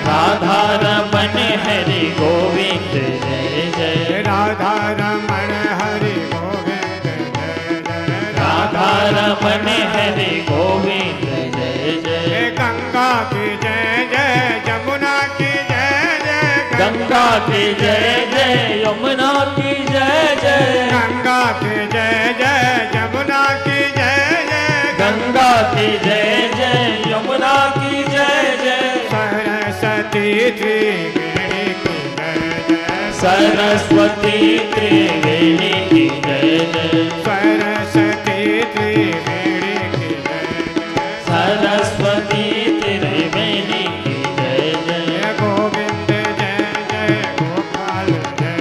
राधा रमण हरि गोविंद जय जय। राधा रमण हरि गोविंद जय जय। राधा रमण हरि गोविंद जय जय। जय गंगा की जय जय जमुना की जय जय। गंगा की जय जय यमुना की जय जय। गंगा की जय जय जमुना की जय जय। गंगा की जय जय यमुना की जय जय। सरस्वती त्रिवेणी की जय जय। सरस्वती त्रिवेणी की जय जय। सरस्वती त्रिवेणी की जय जय। सरस्वती त्रिवेणी की जय जय। जय गोविंद जय जय गोपाल जय जय।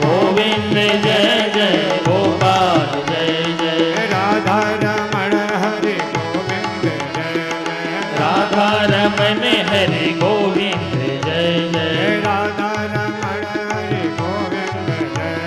गोविंद जय जय गोपाल जय जय। राधा रमण हरि गोविंद जय जय। राधा रमण हरि गोविंद जय जय। राधा रमण हरि गोविंद जय जय।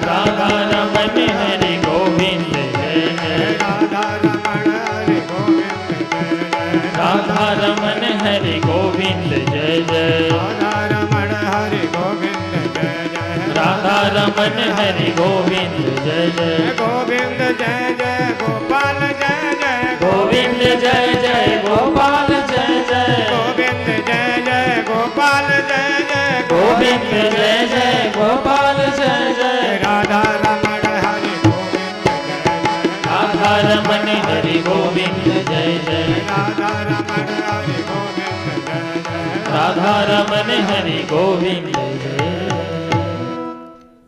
राधा रमण हरि गोविंद जय जय। राधा रमण हरि गोविंद जय जय। राधा रमण हरि गोविंद जय जय। राधा रमण हरि गोविंद जय जय। राधा रमण हरि गोविंद जय जय। गोविंद जय जय गोपाल जय जय। गोविंद जय जय गोपाल जय जय। गोविंद जय जय गोपाल जय जय। गोविंद जय जय गोपाल जय जय। राधा रमण हरि गोविंद जय जय। राधा रमण हरि गोविंद जय जय। राधा रमण हरि गोविंद जय जय। राधा रमण हरि गोविंद जय।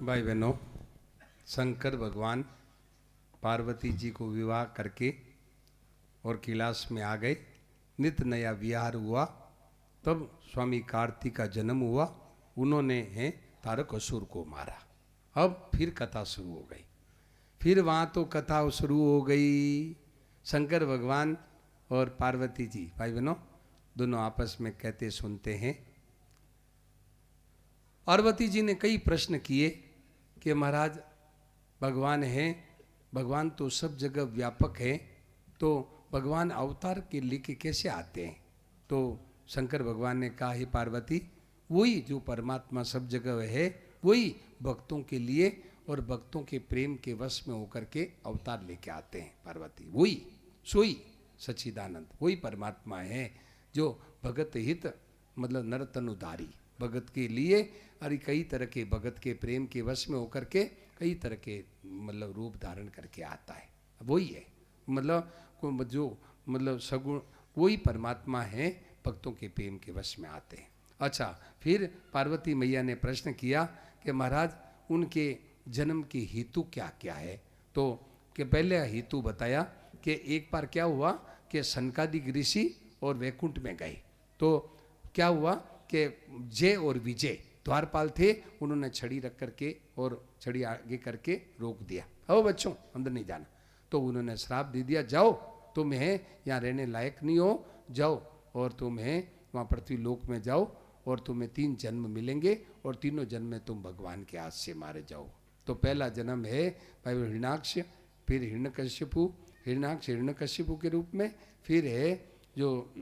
भाई बहनों, शंकर भगवान पार्वती जी को विवाह करके और कैलाश में आ गए। नित नया विहार हुआ। तब स्वामी कार्तिक का जन्म हुआ। उन्होंने तारकासुर को मारा। अब फिर कथा शुरू हो गई। फिर वहाँ तो कथा शुरू हो गई। शंकर भगवान और पार्वती जी, भाई बहनों, दोनों आपस में कहते सुनते हैं। पार्वती जी ने कई प्रश्न किए कि महाराज भगवान हैं, भगवान तो सब जगह व्यापक है, तो भगवान अवतार के लेके कैसे आते हैं? तो शंकर भगवान ने कहा, हे पार्वती, वही जो परमात्मा सब जगह है, वही भक्तों के लिए और भक्तों के प्रेम के वश में होकर के अवतार लेके आते हैं। पार्वती वही सोई सच्चिदानंद, वही परमात्मा है जो भगत हित मतलब नरतनुधारी, भगत के लिए अरे कई तरह के भगत के प्रेम के वश में होकर के कई तरह के मतलब रूप धारण करके आता है। वही है मतलब जो मतलब सगुण, वही परमात्मा है, भक्तों के प्रेम के वश में आते हैं। अच्छा, फिर पार्वती मैया ने प्रश्न किया कि महाराज उनके जन्म के हेतु क्या क्या है? तो कि पहले हेतु बताया कि एक बार क्या हुआ कि सनकादिक ऋषि और वैकुंठ में गए। तो क्या हुआ कि जय और विजय द्वारपाल थे, उन्होंने छड़ी रख करके और छड़ी आगे करके रोक दिया, आओ बच्चों अंदर नहीं जाना। तो उन्होंने श्राप दे दिया, जाओ तुम्हें यहाँ रहने लायक नहीं हो, जाओ और तुम्हें वहाँ पृथ्वी लोक में जाओ और तुम्हें 3 जन्म मिलेंगे और तीनों जन्म में तुम भगवान के हाथ से मारे जाओ। तो पहला जन्म है भाई हिरण्याक्ष, फिर हिरण्यकश्यपु, हिरण्याक्ष हिरण्यकश्यपु के रूप में, फिर है जो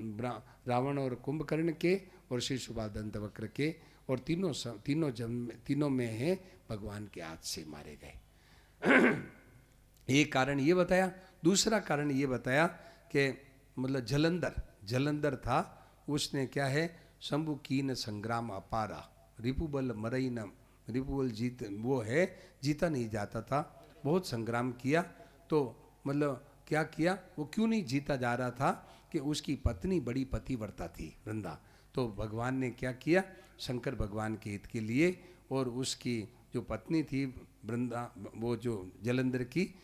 रावण और कुंभकर्ण के और शिशुपाल दंतवक्र के, और तीनों में है भगवान के हाथ से मारे गए। एक कारण ये बताया। दूसरा कारण ये बताया कि मतलब जलंधर था, उसने क्या है शंभु कीन संग्राम अपारा, रिपुबल मरई न रिपुबल जीत, वो है जीता नहीं जाता था, बहुत संग्राम किया। तो मतलब क्या किया, वो क्यों नहीं जीता जा रहा था कि उसकी पत्नी बड़ी पतिव्रता थी वृंदा। तो भगवान ने क्या किया, शंकर भगवान के हित के लिए, और उसकी जो पत्नी थी वृंदा, वो जो जलंधर की,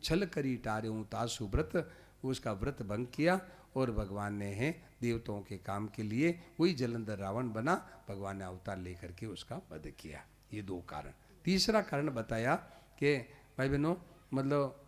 छल करी टार्यों तासु व्रत, उसका व्रत भंग किया और भगवान ने है देवताओं के काम के लिए वही जलंधर रावण बना, भगवान ने अवतार लेकर के उसका वध किया। ये दो कारण। तीसरा कारण बताया कि भाई बहनों, मतलब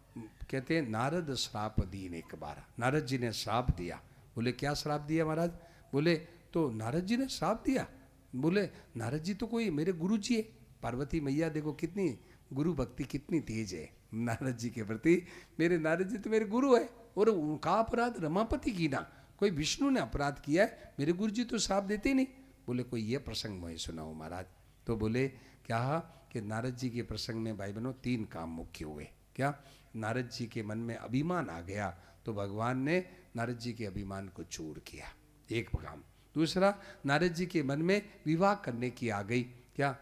कहते हैं नारद श्राप दीन, एक बार नारद जी ने श्राप दिया। बोले क्या श्राप दिया महाराज? बोले तो नारद जी ने श्राप दिया। बोले नारद जी तो कोई मेरे गुरु जी है। पार्वती मैया देखो कितनी गुरु भक्ति कितनी तेज है नारद जी के प्रति। मेरे नारद जी तो मेरे गुरु है, और उनका अपराध रमापति की ना, कोई विष्णु ने अपराध किया है, मेरे गुरु जी तो श्राप देते नहीं। बोले कोई ये प्रसंग मुझे सुनाओ महाराज। तो बोले क्या कि नारद जी के प्रसंग में भाई बहनों 3 काम मुख्य हुए। क्या? नारद जी के मन में अभिमान आ गया, तो भगवान ने नारद जी के अभिमान को चूर किया, एक काम। दूसरा, नारद जी के मन में विवाह करने की आ गई। क्या?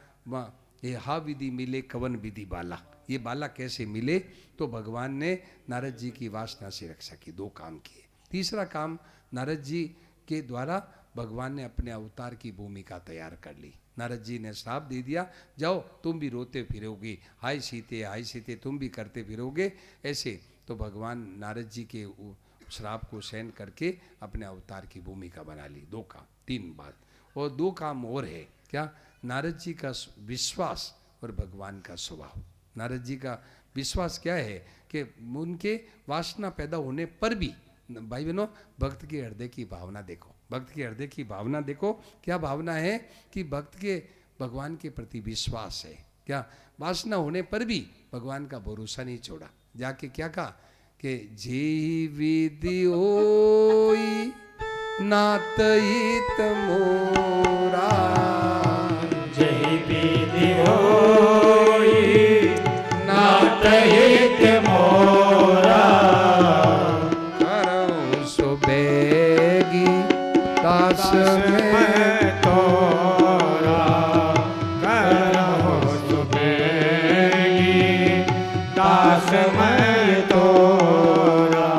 ये हा विधि मिले कवन विधि बाला, ये बाला कैसे मिले? तो भगवान ने नारद जी की वासना से रक्षा की, 2 काम किए। तीसरा काम, नारद जी के द्वारा भगवान ने अपने अवतार की भूमिका तैयार कर ली। नारद जी ने श्राप दे दिया, जाओ तुम भी रोते फिरोगे, हाय सीते तुम भी करते फिरोगे ऐसे। तो भगवान नारद जी के श्राप को सहन करके अपने अवतार की भूमिका बना ली। 2 काम, 3 बात। और 2 काम और है। क्या? नारद जी का विश्वास और भगवान का स्वभाव। नारद जी का विश्वास क्या है कि उनके वासना पैदा होने पर भी, भाई बहनों, भक्त के हृदय की भावना देखो, भक्त के हृदय की भावना देखो। क्या भावना है? कि भक्त के भगवान के प्रति विश्वास है। क्या? वासना होने पर भी भगवान का भरोसा नहीं छोड़ा। जाके क्या कहा कि जे विधि होई नात हित मोरा, जय विधि होई नात हित मोरा, करऊं सुबेगी दास में तोरा, करहु सुबेगी दास मैं तोरा।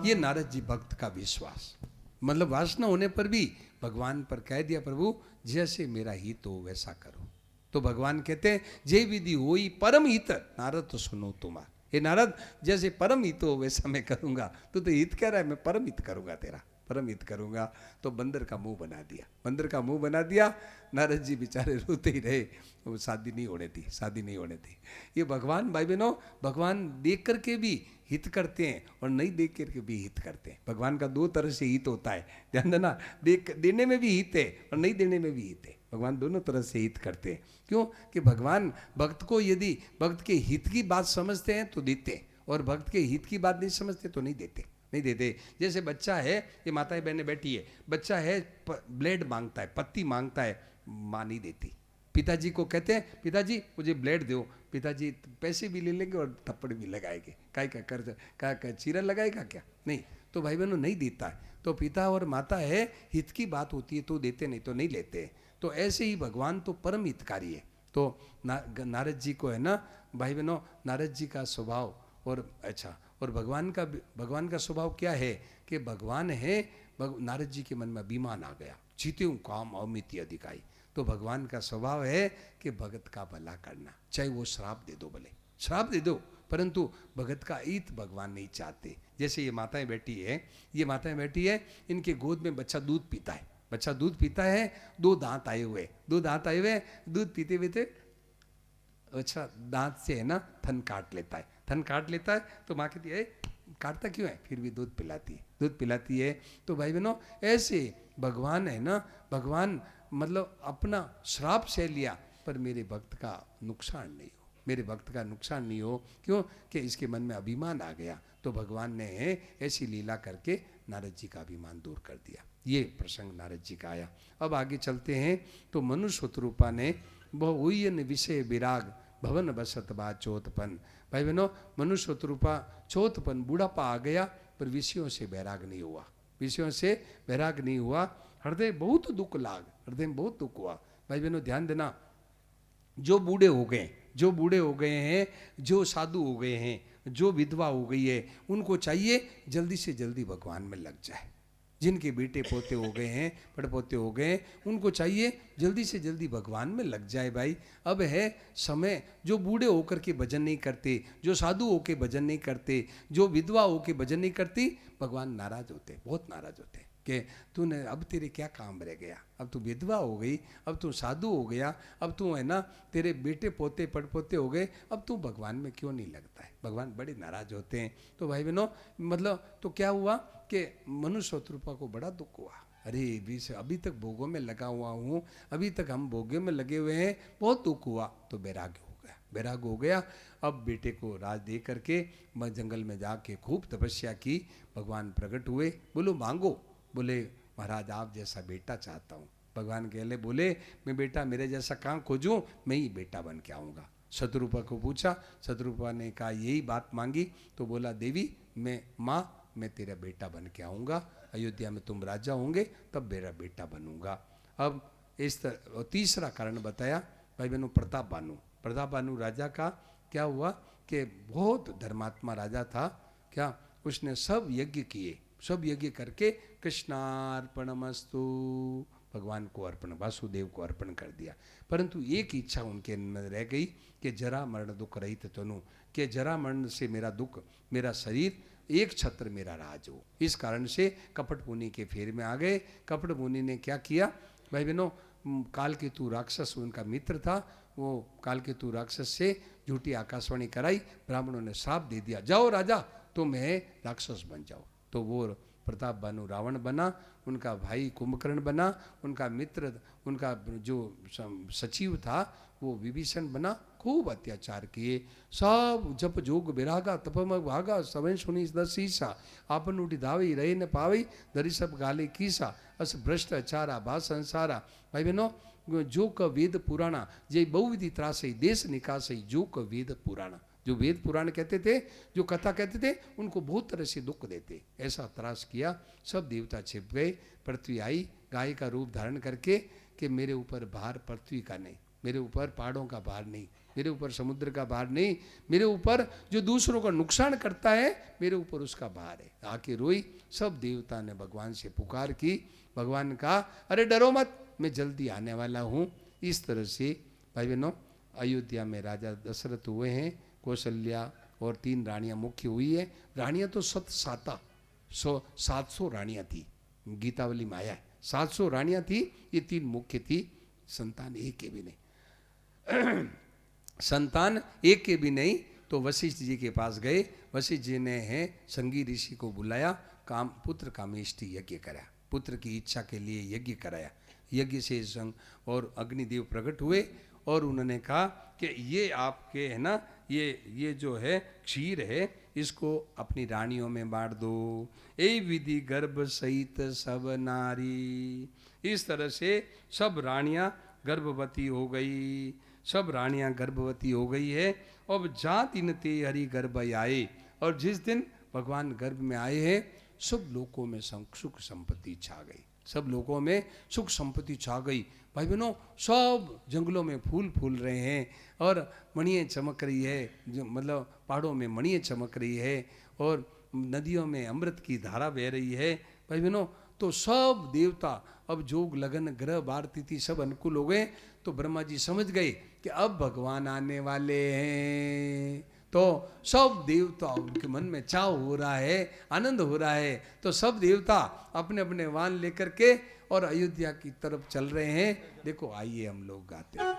ये नारद जी भक्त का विश्वास, मतलब वासना होने पर भी भगवान पर कह दिया, प्रभु जैसे मेरा हित हो वैसा करो। तो भगवान कहते हैं जे विधि होई परम हित, नारद तो सुनो तुम्हारा। हे नारद, जैसे परम हित हो वैसा मैं करूंगा। तू तो हित कह रहा है, मैं परम हित करूंगा, तेरा परम हित करूंगा। तो बंदर का मुंह बना दिया, बंदर का मुंह बना दिया। नारद जी बेचारे रोते ही रहे, वो शादी नहीं होने दी, शादी नहीं होने दी। ये भगवान, भाई बहनों, भगवान देख करके भी हित करते हैं और नहीं देख करके भी हित करते हैं। भगवान का 2 तरह से हित होता है, ध्यान देना। देने में भी हित है और नहीं देने में भी हित है। भगवान दोनों तरह से हित करते हैं। क्यों? कि भगवान भक्त को यदि भक्त के हित की बात समझते हैं तो देते हैं, और भक्त के हित की बात नहीं समझते तो नहीं देते, नहीं देते। जैसे बच्चा है, ये माताएं बहनें बैठी है, बच्चा है ब्लेड मांगता है, पत्ती मांगता है, माँ नहीं देती। पिताजी को कहते हैं पिताजी मुझे ब्लेड दो, पिताजी पैसे भी ले लेंगे और थप्पड़ भी लगाएंगे। काय का कर्ज का चीरा लगाएगा क्या? नहीं। तो भाई बहनों नहीं देता है। तो पिता और माता है, हित की बात होती है तो देते, नहीं तो नहीं लेते। तो ऐसे ही भगवान तो परम हितकारी है। तो नारद जी को है ना भाई बहनों, नारद जी का स्वभाव और अच्छा, और भगवान का स्वभाव क्या है कि भगवान है, नारद जी के मन में अभिमान आ गया, जीते हूँ काम अमित अधिकारी। तो भगवान का स्वभाव है कि भगत का भला करना, चाहे वो श्राप दे दो, भले श्राप दे दो, परंतु भगत का हित भगवान नहीं चाहते। जैसे ये माताएं बैठी है, इनके गोद में बच्चा दूध पीता है, बच्चा दूध पीता है, 2 दांत आए हुए, दूध पीते पीते अच्छा दांत से है ना थन काट लेता है। तो माँ कहती है काटता क्यों है? फिर भी दूध पिलाती है। तो भाई बहनों, ऐसे भगवान है ना, भगवान मतलब अपना श्राप सह लिया, पर मेरे भक्त का नुकसान नहीं हो, क्यों? कि इसके मन में अभिमान आ गया। तो भगवान ने ऐसी लीला करके नारद जी का अभिमान दूर कर दिया। ये प्रसंग नारद जी का आया। अब आगे चलते हैं। तो मनुष्य रूपा ने बहुयन विषय विराग भवन बसत बा चौथपन। भाई बहनों, मनुष्य रूपा चौथपन, बूढ़ापा आ गया, पर विषयों से वैराग नहीं हुआ। हृदय बहुत दुख में बहुत दुख हुआ। भाई बहनों ध्यान देना, जो बूढ़े हो गए, जो बूढ़े हो गए हैं, जो साधु हो गए हैं, जो विधवा हो गई है, उनको चाहिए जल्दी से जल्दी भगवान में लग जाए। जिनके बेटे पोते हो गए हैं, पड़पोते हो गए हैं, उनको चाहिए जल्दी से जल्दी भगवान में लग जाए भाई। अब है समय, जो बूढ़े होकर के भजन नहीं करते, जो साधु होकर भजन नहीं करते, जो विधवा होकर भजन नहीं करती, भगवान नाराज होते, बहुत नाराज होते कि तूने, अब तेरे क्या काम रह गया, अब तू विधवा हो गई, अब तू साधु हो गया, अब तू है ना, तेरे बेटे पोते पड़पोते हो गए, अब तू भगवान में क्यों नहीं लगता है। भगवान बड़े नाराज होते हैं। तो भाई बहनों, मतलब तो क्या हुआ कि मनुष्य शत्रुपा को बड़ा दुख हुआ। अरे अभी तक भोगों में लगा हुआ हूँ, अभी तक हम भोगों में लगे हुए हैं, बहुत दुख हुआ। तो वैराग्य हो गया, वैराग्य हो गया। अब बेटे को राज दे करके मैं जंगल में जाके खूब तपस्या की, भगवान प्रकट हुए, बोलो मांगो। बोले महाराज आप जैसा बेटा चाहता हूँ। भगवान कहले बोले मैं बेटा मेरे जैसा कहाँ खोजूं, मैं ही बेटा बन के आऊँगा। शत्रुपा को पूछा, शत्रुपा ने कहा यही बात मांगी, तो बोला देवी मैं तेरा बेटा बन के आऊँगा, अयोध्या में तुम राजा होंगे तब मेरा बेटा बनूंगा। अब इस तरह तीसरा कारण बताया भाई बहनों, प्रताप बानु राजा का क्या हुआ कि बहुत धर्मात्मा राजा था। क्या उसने सब यज्ञ किए, सब यज्ञ करके कृष्णार्पणमस्तु भगवान को अर्पण, वासुदेव को अर्पण कर दिया। परंतु एक इच्छा उनके में रह गई कि जरा मरण दुख रहित तनु, कि जरा मरण से मेरा दुख, मेरा शरीर, एक छत्र मेरा राज हो। इस कारण से कपट मुनि के फेर में आ गए। कपट मुनि ने क्या किया भाई बहनों, कालकेतु राक्षस उनका मित्र था, वो कालकेतु राक्षस से झूठी आकाशवाणी कराई, ब्राह्मणों ने श्राप दे दिया, जाओ राजा तुम है राक्षस बन जाओ। तो वो प्रताप बानु रावण बना, उनका भाई कुंभकर्ण बना, उनका मित्र, उनका जो सचिव था वो विभीषण बना। खूब अत्याचार किए, सब जप जोग विरागा तपम भागा, सवन सुनी दसीसा, आपन उठी धावी रहे न पावी, दरी सब गाले कीसा, अस भ्रष्ट अचारा भा संसारा। भाई बहनों, जो क वेद पुराणा जय बहुविधि त्रासई देश निकासई, जो क वेद पुराणा, जो वेद पुराण कहते थे, जो कथा कहते थे, उनको बहुत तरह से दुख देते, ऐसा त्रास किया। सब देवता छिप गए। पृथ्वी आई गाय का रूप धारण करके कि मेरे ऊपर भार पृथ्वी का नहीं, मेरे ऊपर पहाड़ों का भार नहीं, मेरे ऊपर समुद्र का भार नहीं, मेरे ऊपर जो दूसरों का नुकसान करता है मेरे ऊपर उसका भार है। आके रोई। सब देवता ने भगवान से पुकार की। भगवान कहा अरे डरो मत, मैं जल्दी आने वाला हूँ। इस तरह से भाई बहनों, अयोध्या में राजा दशरथ हुए हैं, कौशल्या और 3 रानियां मुख्य हुई है। रानियां तो 700 रानियां थी, गीतावली में आया है 700 रानियां थी, ये 3 मुख्य थी। संतान एक के भी नहीं संतान एक के भी नहीं। तो वशिष्ठ जी के पास गए। वशिष्ठ जी ने है संगी ऋषि को बुलाया, काम पुत्र कामेष्टि यज्ञ कराया, पुत्र की इच्छा के लिए यज्ञ कराया। यज्ञ से संग और अग्निदेव प्रकट हुए और उन्होंने कहा कि ये आपके है ना, ये जो है क्षीर है, इसको अपनी रानियों में बांट दो। ए विधि गर्भ सहित सब नारी। इस तरह से सब रानियां गर्भवती हो गई, सब रानियां गर्भवती हो गई है। अब जा दिन ते हरि गर्भ आए, और जिस दिन भगवान गर्भ में आए हैं सब लोगों में सुख संपत्ति छा गई, सब लोगों में सुख संपत्ति छा गई। भाई बहनों, सब जंगलों में फूल फूल रहे हैं और मणियाँ चमक रही है, जो मतलब पहाड़ों में मणियाँ चमक रही है और नदियों में अमृत की धारा बह रही है। भाई बहनों, तो सब देवता अब जोग लगन ग्रह बार तिथि सब अनुकूल हो गए। तो ब्रह्मा जी समझ गए कि अब भगवान आने वाले हैं। तो सब देवता, उनके मन में चाव हो रहा है, आनंद हो रहा है। तो सब देवता अपने अपने वाहन लेकर के और अयोध्या की तरफ चल रहे हैं। देखो आइए हम लोग गाते हैं।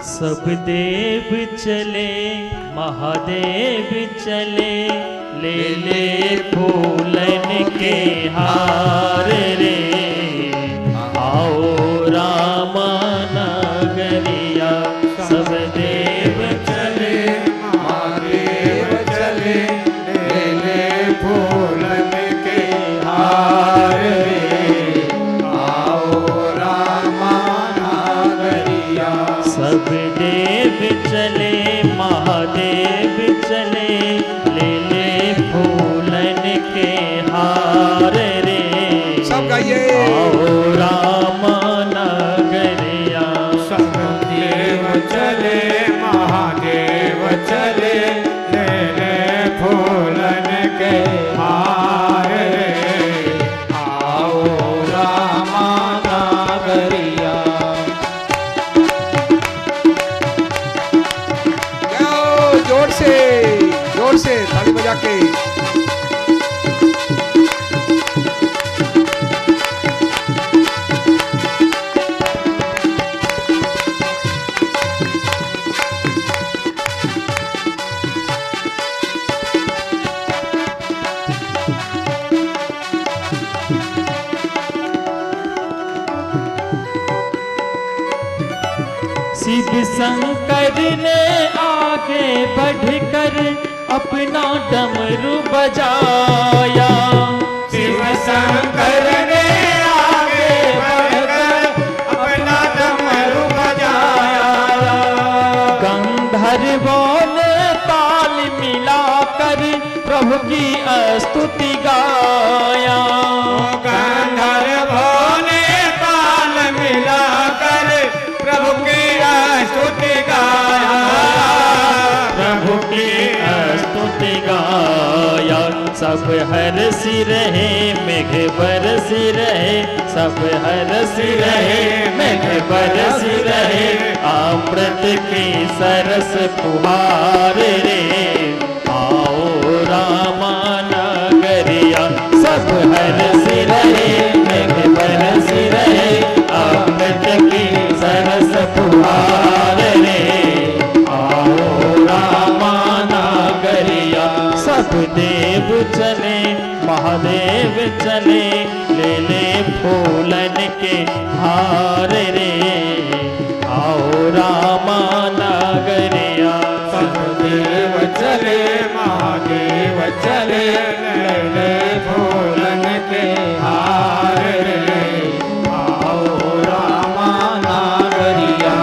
सब देव चले महादेव चले, ले फूलन के हार रे, आओ राम नगरिया। सब देव चले महादेव चले, ले फूलन के हार रे, आओ रामा नगरिया। सब देव चले महादेव चले, ले फूलन के हार रे, सब गाइए। आओ राम नगरिया। सब देव शिव शंकर ने आगे बढ़कर अपना डमरू बजाया। शिव शंकर ने आगे बढ़कर अपना डमरू बजाया। गंधर्वों ने ताल मिलाकर प्रभु की स्तुति गाया। गंधर्वों ने ताल मिलाकर प्रभु की स्तुति गाया। प्रभु की स्तुति गाया। सब हर्षि रहे मेघ बरसी रहे, सब हर्षि रहे मेघ बरसी रहे। अमृत की सरस फुहार रे, आओ रामा नगरिया। सब हर्षि रहे मेघ बरसी रहे, अमृत की सरस फुहार रे, आओ रामा नगरिया। सब देव चले महादेव चले, ले ले फूलन के हार रे, आओ रामा नगरिया। सब देव चले महादेव चले, ले फूलन के हार रे, आओ रामा नागरिया।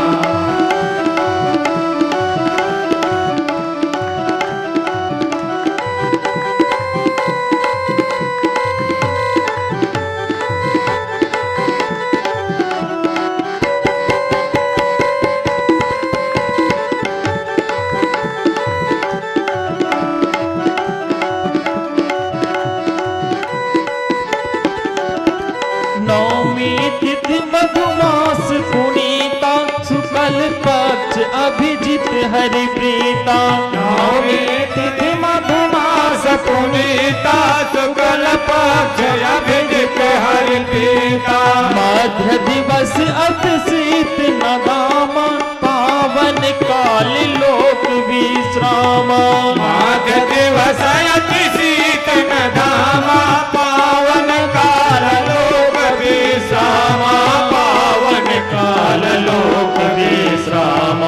नौमी तिथि मधुमास पुनीता, शुक्ल पक्ष अभिजित हरि प्रीता। नौमी तिथि मधुमास पुनीता, शुक्ल पक्ष अभिजित हरि प्रीता। मध्य दिवस अति शीत नदामा, पावन काल लोक विश्राम। माघ दिवस अति शीत नदामा, पावन काल लोक विश्रामा। पावन काल लोक विश्राम।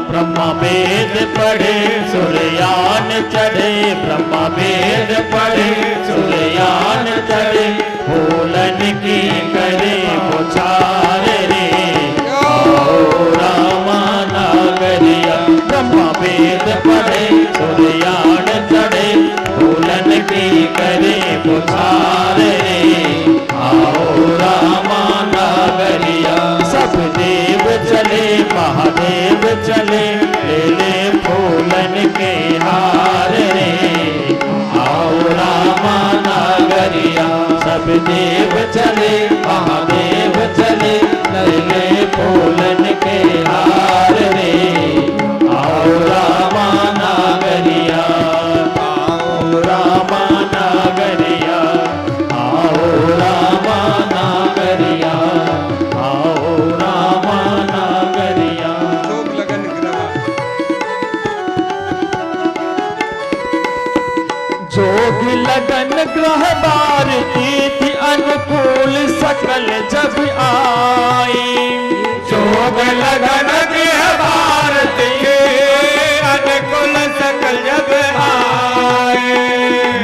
ब्रह्मा वेद पढ़े सूर्यान चढ़े, ब्रह्मा वेद पढ़े सूर्यान चढ़े। फूलन की करे पुछार रे, आओ रामा नगरिया। ब्रह्मा वेद पढ़े सूर्यान चढ़े, फूलन की करे पुछार रे, आओ रामा नगरिया। सब देव चले महादेव चले, ले ले फूलन के हार रे, आओ रामा नगरिया। सब देव चले महादेव चले, ले ले फूलन के हार रे, आओ रामा नगरिया। आओ रामा नगरिया, आओ रामा नगरिया, आओ रामा नगरिया। जोग लगन ग्रह जोग लगन ग्रह बार तिथि अनुकूल सकल जब आई। जोग लगन गृह भारती अनुकुल सकल जब आए।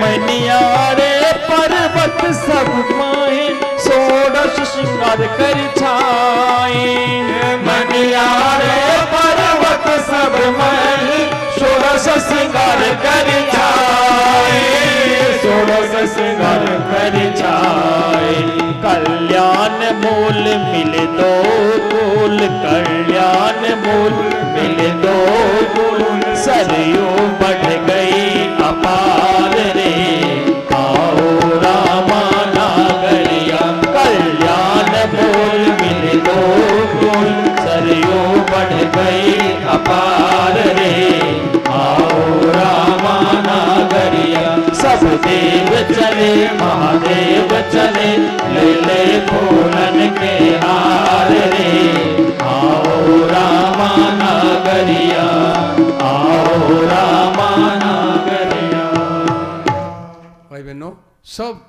मनियारे पर्वत सब माहे, षोडश श्रृंगार कर छाए। मनियारे पर्वत सब महल, षोडश श्रृंगार कर छाए, षोडश श्रृंगार कर छाए। कल्याण मूल मिले दो कुल, कल्याण मूल मिले दो कुल। सरयू बढ़ गई अपार रे, आओ रामा नगरिया। कल्याण मूल मिले दो कुल, सरयू बढ़ गई अपार रे, आओ रामा नगरिया। सब देव चले महादेव चले, ले ले फूलन के हार रे, आओ रामा नगरिया, आओ रामा नगरिया। भाई बहनों, सब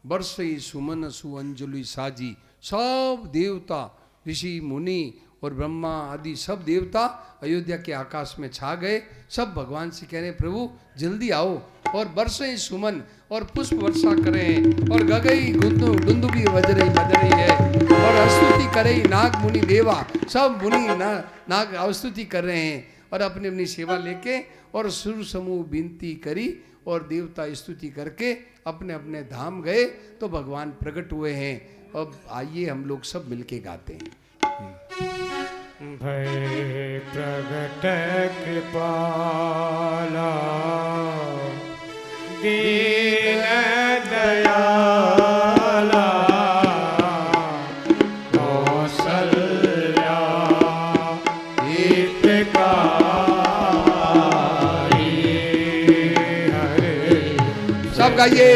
वर्ष सुमन सुअंजलि साजी, सब देवता ऋषि मुनि और ब्रह्मा आदि सब देवता अयोध्या के आकाश में छा गए। सब भगवान से कह रहे प्रभु जल्दी आओ और बरसें सुमन और पुष्प वर्षा करें और गगई दुंदुबी बज रही है और स्तुति करे नाग मुनि देवा। सब मुनि नाग स्तुति कर रहे हैं और अपनी अपनी सेवा लेके और सुर समूह विनती करी और देवता स्तुति करके अपने अपने धाम गए तो भगवान प्रकट हुए हैं। अब आइए हम लोग सब मिलके गाते हैं। भय प्रगट कृपाला दीन दयाला कौसल्या हितकारी हरे सब गाइए।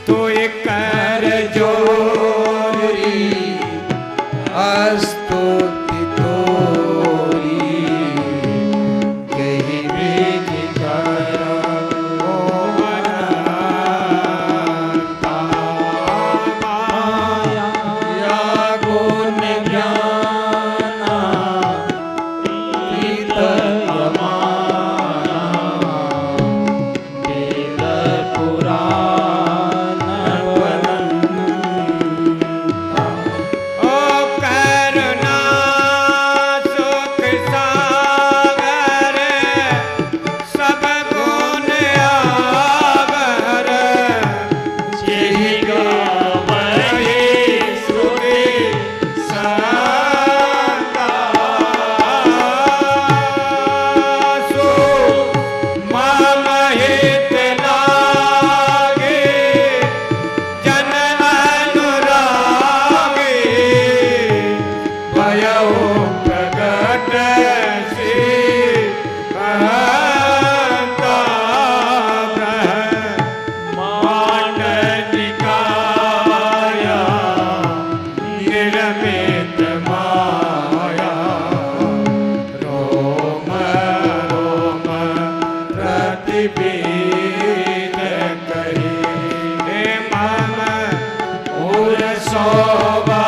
तो एक कर जोरी स्तुति तोरी कहीं बीज कर या गुण ज्ञाना प्रीत यमाना वेद पुराण ओ करुणा सुख सागर सब गुण आवर जेहि गावहि श्रुति संता सो मम हित लागे जन अनुरागे भयो प्रगट श्री कहता ब्रह्मांडनिकाया निर्मित माया रोम रोम प्रतिबीन करी हे मम उर सोबासी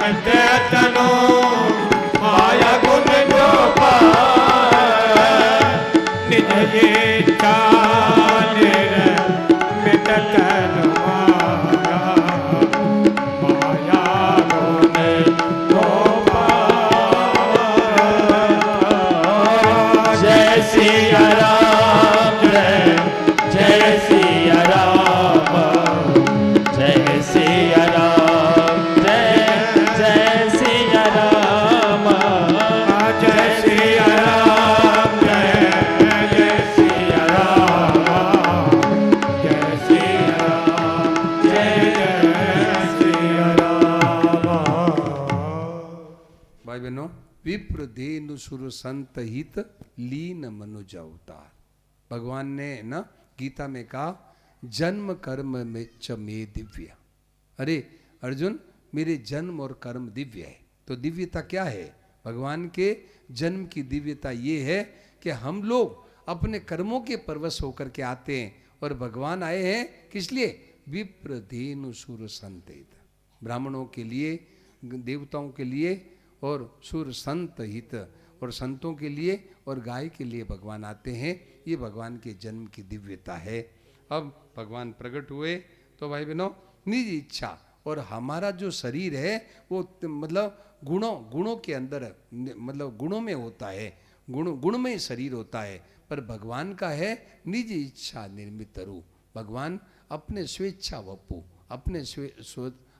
मिटे तनु माया गुण जो पाए निज इच्छा मिट तनु माया माया गुण जो पाए जय सिया राम जय सिया राम जय सिया राम जय सिया राम जय सिया राम जय सिया राम जय सिया राम जय सिया राम। भाई बहनों, विप्र धेनु सुर संत हित लीन मनुज अवतार। भगवान ने ना गीता में कहा जन्म कर्म में च मे दिव्य। अरे अर्जुन, मेरे जन्म और कर्म दिव्य है। तो दिव्यता क्या है? भगवान के जन्म की दिव्यता ये है कि हम लोग अपने कर्मों के परवश होकर के आते हैं, और भगवान आए हैं किस लिए? विप्र धेनु सुर संत हित। ब्राह्मणों के लिए, देवताओं के लिए, और सुर संत हित, और संतों के लिए और गाय के लिए भगवान आते हैं। ये भगवान के जन्म की दिव्यता है। अब भगवान प्रकट हुए तो भाई बहनों, निज इच्छा, और हमारा जो शरीर है वो मतलब गुणों के अंदर, मतलब गुणों में होता है, गुण में शरीर होता है। पर भगवान का है निज इच्छा निर्मित रूप। भगवान अपने स्वेच्छा वपु,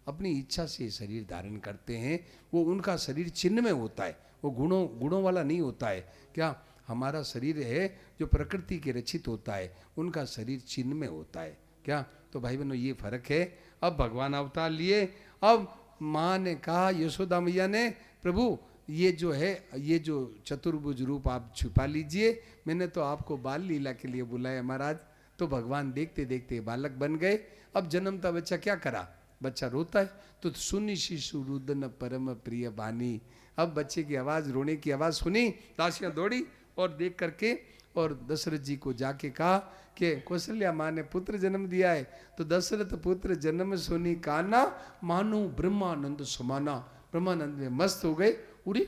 अपनी इच्छा से शरीर धारण करते हैं। वो उनका शरीर चिन्ह में होता है, वो गुणों वाला नहीं होता है। क्या हमारा शरीर है जो प्रकृति के रचित होता है, उनका शरीर चिन्ह में होता है। क्या? तो भाई बहनों, ये फर्क है। अब भगवान अवतार लिए। अब माँ ने कहा, यशोदा मैया ने, प्रभु ये जो है, ये जो चतुर्भुज रूप आप छुपा लीजिए, मैंने तो आपको बाल लीला के लिए बुलाया महाराज। तो भगवान देखते देखते बालक बन गए। अब जन्मता बच्चा क्या करा? बच्चा रोता है तो सुनी शिशु रुदन परम प्रिय बानी। अब बच्चे की आवाज़, रोने की आवाज़ सुनी, दासियाँ दौड़ी और देख करके और दशरथ जी को जाके कहा कि कौशल्या माँ ने पुत्र जन्म दिया है। तो दशरथ पुत्र जन्म सुनी काना, मानो ब्रह्मानंद समाना। ब्रह्मानंद में मस्त हो गए। उरे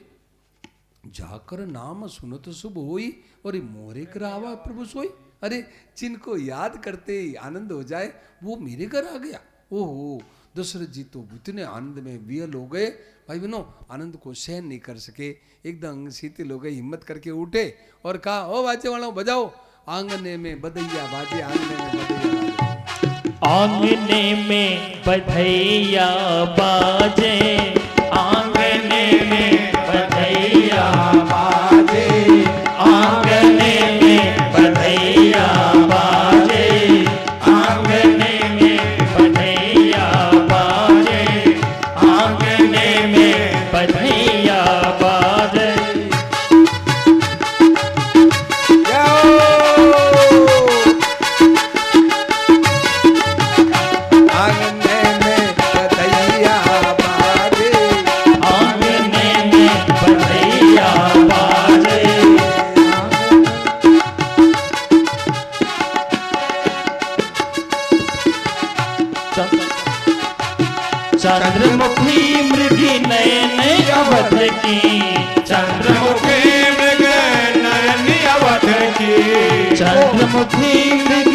जाकर नाम सुनत शुभ होई, और मोरे करावा प्रभु सोई। अरे जिनको याद करते ही आनंद हो जाए, वो मेरे घर आ गया। ओहो, दशरथ जी तो इतने आनंद में वियल हो गए। भाई बहनों, आनंद को सहन नहीं कर सके, एकदम शीतल हो गए। हिम्मत करके उठे और कहा, ओ बाजे वालों बजाओ, आंगने में बधैया बाजे, आंगने में बधैया बाजे। आंगने में बधैया बाजे, आंगने में बधैया बाजे, आंगने में बधैया बाजे, आंगने में बधैया बाजे, आंगने में बधैया बाजे। आंगने में बधैया बाजे, आंगने में बधैया बाजे। चंद्रमुखी मृगी नयन अवध की, चंद्रमुखी मृग नयन अवध की, चंद्रमुखी मृग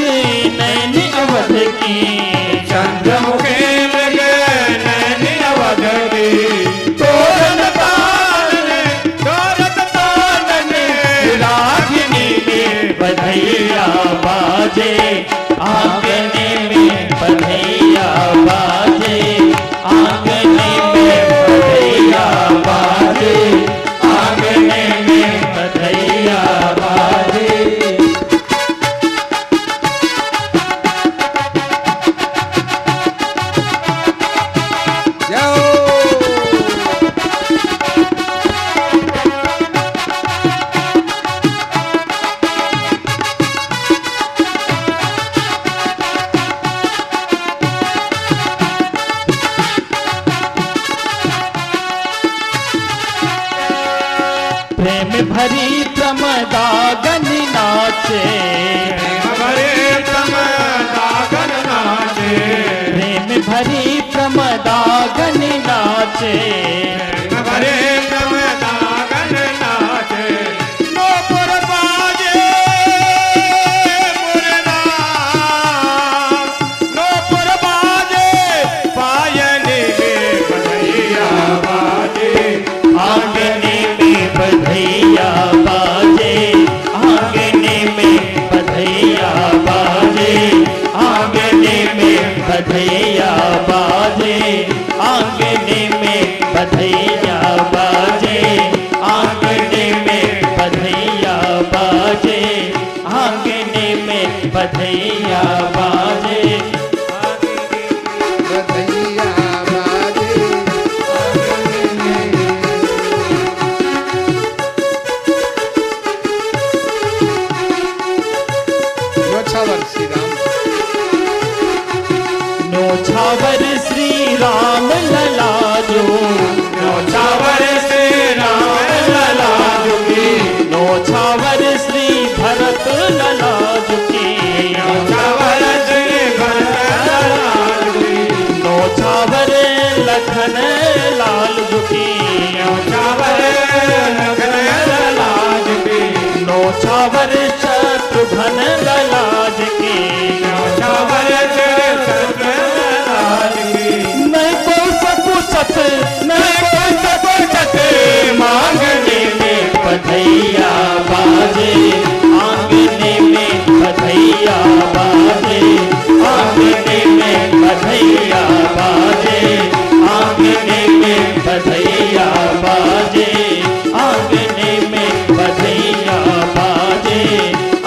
नयन अवध की, चंद्रमुखी मृग नयन अवध की। तोरण तानन रागिनी में बधैया बाजे, आंगने में बधैया बाजे, आंगने में बधैया बाजे, आंगने में बधैया बाजे। प्रेम भरी प्रमदागन नाचे, भरे तम दागन नाचे, प्रेम भरी प्रमदागन दागन नाचे, भरे क्रम दागन नाचे, नूपुर बाजे मुरनाम, नूपुर बाजे पायने में बधैया बाजे, आंगने में बधैया बाजे, आंगने में बधैया बाजे, आंगने में बधैया बाजे, आंगने में बधैया बाजे, आंगने में बधैया बाजे, आंगने में बधैया बाजे। बधैया बाजे नौछावर श्री राम, नौछावर श्री राम लला जो, नौछावर श्री राम लला जुगी, नौछावर श्री भरत लला जुकी, नौछावर श्री भरत लला जुगी, नौछावर लखन लाल जुकी, नौछावर लखन लला जुगी, नौछावर शत्रुघ्न लला जुकी, नौछावर शत्रुघ्न लला जुगी, नहीं को सकुचत, नहीं को सकुचत, मांगने में बधैया बाजे, आंगने में बधैया बाजे, आंगने में बधैया बाजे, आंगने में बधैया बाजे, आंगने में बधैया बाजे,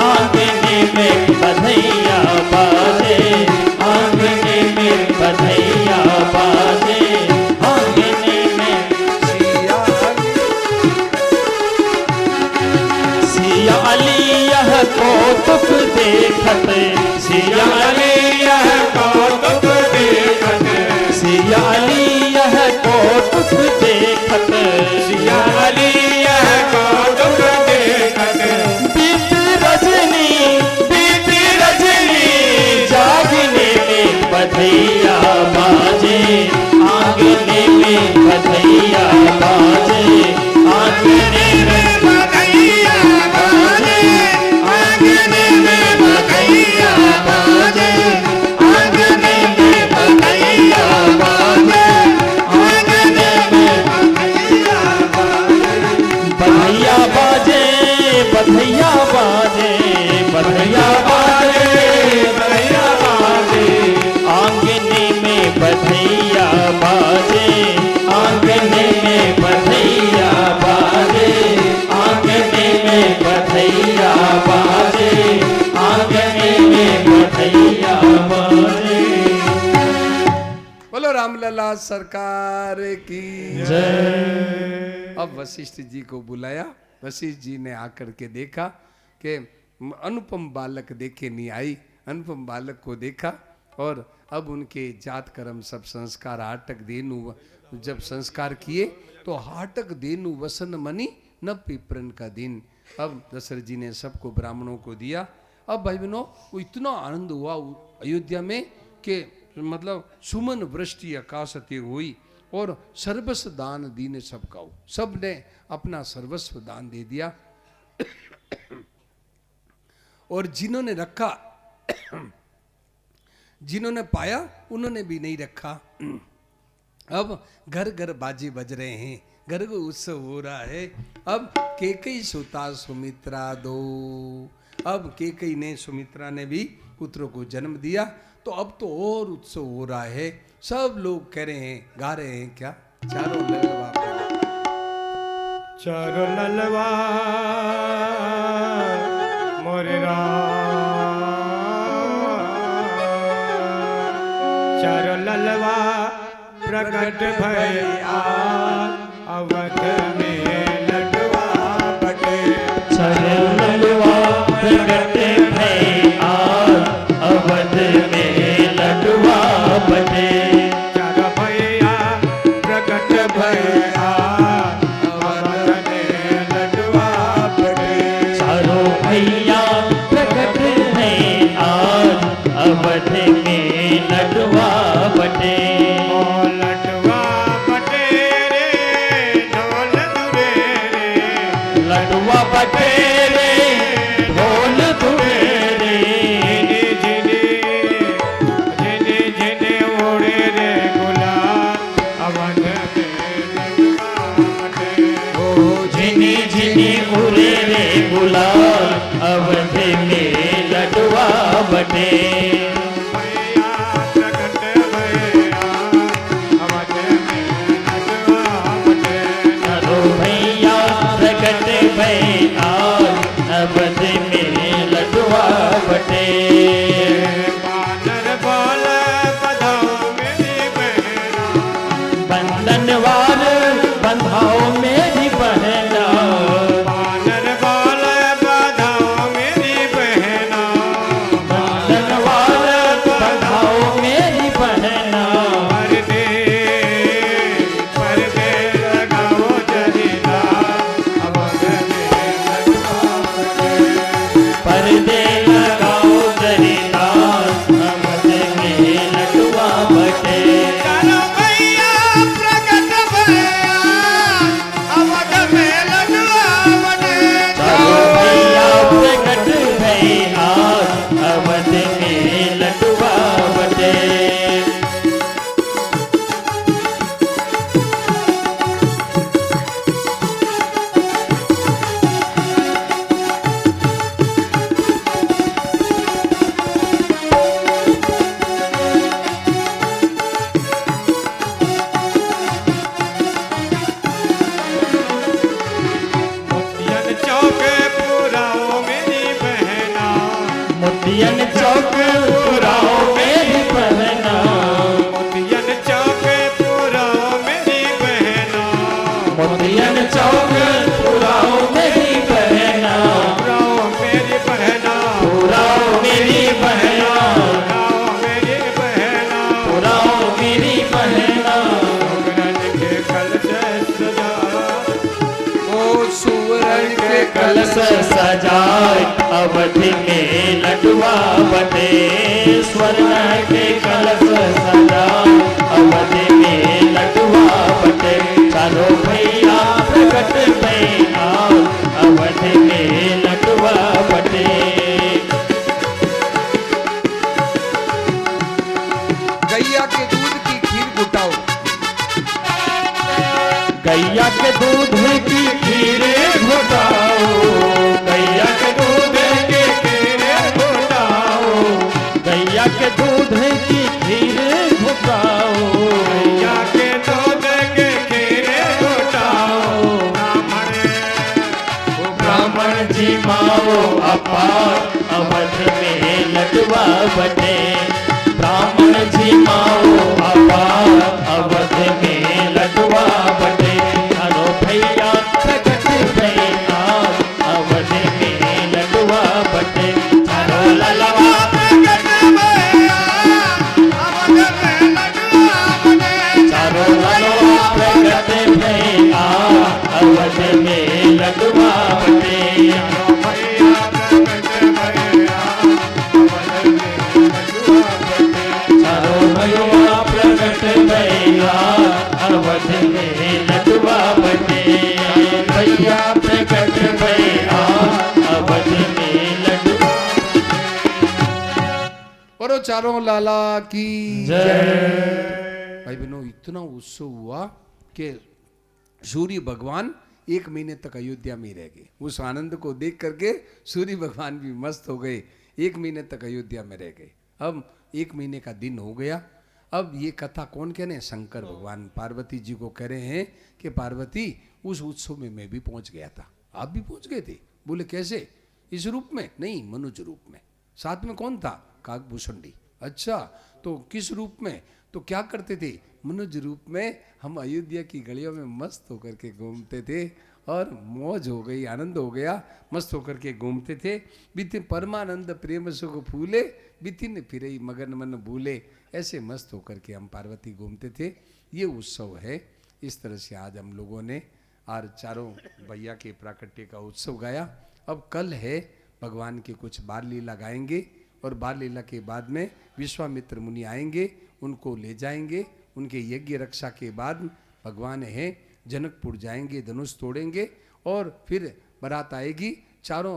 आंगने में बधैया बाजे, आंगने में बधैया बाजे, आंगने में सिया सिया अली यह कौतुक देखत, सिया अली यह कौतुक देखत, सिया अली यह कौतुक देखत, सिया अली यह कौतुक देखत, बीत रजनी, बीत रजनी, जागने में बधैया बाजे, आंगने में बधैया बाजे, आंगने में बधैया बाजे, आंगने में बधैया बाजे, आंगने में बधैया बाजे, आंगने में बधैया बाजे, बधैया बाजे, बधैया बाजे, बधैया बाजे, बधैया बाजे, आंगने में बधैया बाजे, आंगने में बधैया बाजे, आंगने में बधैया बाजे, आंगने में बधैया बाजे। बोलो रामलला सरकार की जय। अब वशिष्ठ जी को बुलाया। वशिष्ठ जी ने आकर के देखा कि अनुपम बालक देखे नहीं आई, अनुपम बालक को देखा और अब उनके जात कर्म सब संस्कार हाटक देनु जब संस्कार किए तो हाटक देनु वसन मनी न पिपरन का दिन। अब दशरथ जी ने सबको ब्राह्मणों को दिया। अब भाई बहनों वो इतना आनंद हुआ अयोध्या में कि मतलब सुमन वृष्टि आकाशते हुई और सर्वस्व दान दीने सबका हो, सब ने अपना सर्वस्व दान दे दिया और जिन्होंने रखा जिन्होंने पाया उन्होंने भी नहीं रखा। अब घर घर बाजे बज रहे हैं, घर को उत्सव हो रहा है। अब केकई सुता सुमित्रा दो, अब केकई ने सुमित्रा ने भी पुत्रों को जन्म दिया तो अब तो और उत्सव हो रहा है। सब लोग कह रहे हैं, गा रहे हैं क्या, चारों ललवा चारो ललवा मोरे राम, चारो ललवा प्रकट भय आज अवध में लडवा बटे। चारो ललवा प्रकट भय आज अवध में लडवा बटे। चारो भैया प्रकट भय आज अवध में लडवा बटे। चारों भैया प्रकट हैं आज अवध में लडवा बटे। ओ लडवा नहीं उरे रे गुलाल अवध में लडवा बटे भैया प्रकट भैया अवध में लडवा बटे चलो भैया प्रकट भैया अवध में लडवा बटे बानर बाल बधाओ मेरी बहना बंधनवार बंधाओ मेरी बहना बानर बाल बधाओ मेरी बहना बंधनवार बंधाओ मेरी बहना पर्दे लगाओ जरीला अवध में लडवा बटे पर्दे लगाओ जरीदार अवध में लडवा बटे चलो भैया प्रकट भैया अवध में लडवा बटे चलो भैया प्रकट भैया अवध में लडवा बटे मोतियन चौक पुराओ मेरी बहना मोतियन चौक पुराओ मेरी बहना मोतियन चौक पुराओ मेरी बहना मोतियन चौक पुराओ मेरी बहना पुराओ मेरी बहना पुराओ मेरी बहना पुराओ मेरी बहना पुराओ मेरी बहना सुगरन के कलश सजा ओ सुवर्ण के कलश सजाए अवध में लडवा बटे स्वर्ण के कलश सजाए अवध में लडवा बटे चलो भैया प्रकट भैया अवध में लडवा बटे गैया के दूध की खीर कुटाओ गैया के दूध की खीरे घोटाओ गैया के दूध के तेरे घोटाओ गैया के दूध की खीरे घोटाओ या के दूध के खीरे घोटाओ ब्राह्मण जी माओ अपार अवध में लडवा बटे ब्राह्मण जी माओ अपार अवध में लडवा बटे चलो भैया प्रकट भैया अवध में लडवा बटे चलो ललवा प्रकट भैया अवध में लडवा बटे चारो ललवा प्रकट भैया अवध में लडवा बटे भैया प्रकट भैया अवध में लडवा बटे चारो भैया प्रकट भैया अवध में लडवा बटे भैया प्रकट भैया अवध में लडवा और चारों लाला की जय भाई बहनों इतना उत्सव हुआ कि सूर्य भगवान 1 महीने तक अयोध्या में रह गए। उस आनंद को देख करके सूर्य भगवान भी मस्त हो गए, 1 महीने तक अयोध्या में रह गए। अब 1 महीने का दिन हो गया। अब ये कथा कौन कह रहे हैं? शंकर भगवान पार्वती जी को कह रहे हैं कि पार्वती उस उत्सव में मैं भी पहुंच गया था, आप भी पहुंच गए थे। बोले कैसे? इस रूप में नहीं, मनुष्य रूप में। साथ में कौन था? काकभूषणी। अच्छा, तो किस रूप में? तो क्या करते थे? मनुष्य रूप में हम अयोध्या की गलियों में मस्त होकर के घूमते थे और मौज हो गई, आनंद हो गया, मस्त होकर के घूमते थे। बितिन परमानंद प्रेम सुख फूले, बितिन फिरई मगन मन भूले। ऐसे मस्त होकर के हम पार्वती घूमते थे। ये उत्सव है। इस तरह से आज हम लोगों ने और चारों भैया के प्राकट्य का उत्सव गाया। अब कल है भगवान के कुछ बाल लीला गाएंगे और बाल लीला के बाद में विश्वामित्र मुनि आएंगे, उनको ले जाएंगे। उनके यज्ञ रक्षा के बाद भगवान है जनकपुर जाएंगे, धनुष तोड़ेंगे और फिर बारात आएगी। चारों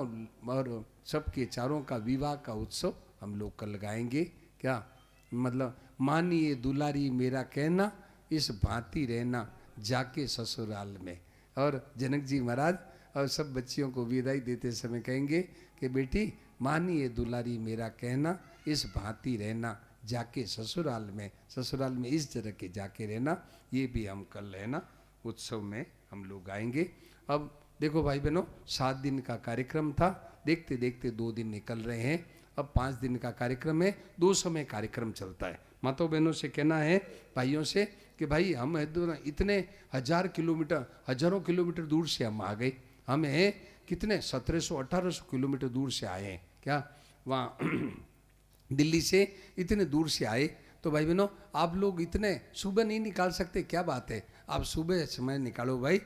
और सबके चारों का विवाह का उत्सव हम लोग कल गाएंगे। क्या मतलब? मानिए दुलारी मेरा कहना, इस भांति रहना जाके ससुराल में। और जनक जी महाराज और सब बच्चियों को विदाई देते समय कहेंगे कि बेटी मानिए दुलारी मेरा कहना, इस भांति रहना जाके ससुराल में इस तरह के जाके रहना। ये भी हम कल है ना उत्सव में हम लोग गाएंगे। अब देखो भाई बहनों, 7 दिन का कार्यक्रम था, देखते देखते 2 दिन निकल रहे हैं। अब 5 दिन का कार्यक्रम है, 2 समय कार्यक्रम चलता है। माताओं बहनों से कहना है, भाइयों से कि भाई हम इतने हजारों किलोमीटर दूर से हम आ गए। हम हैं कितने 1700-1800 किलोमीटर दूर से आए हैं क्या, वहाँ दिल्ली से इतने दूर से आए। तो भाई बहनों, आप लोग इतने सुबह नहीं निकाल सकते, क्या बात है, आप सुबह समय निकालो भाई।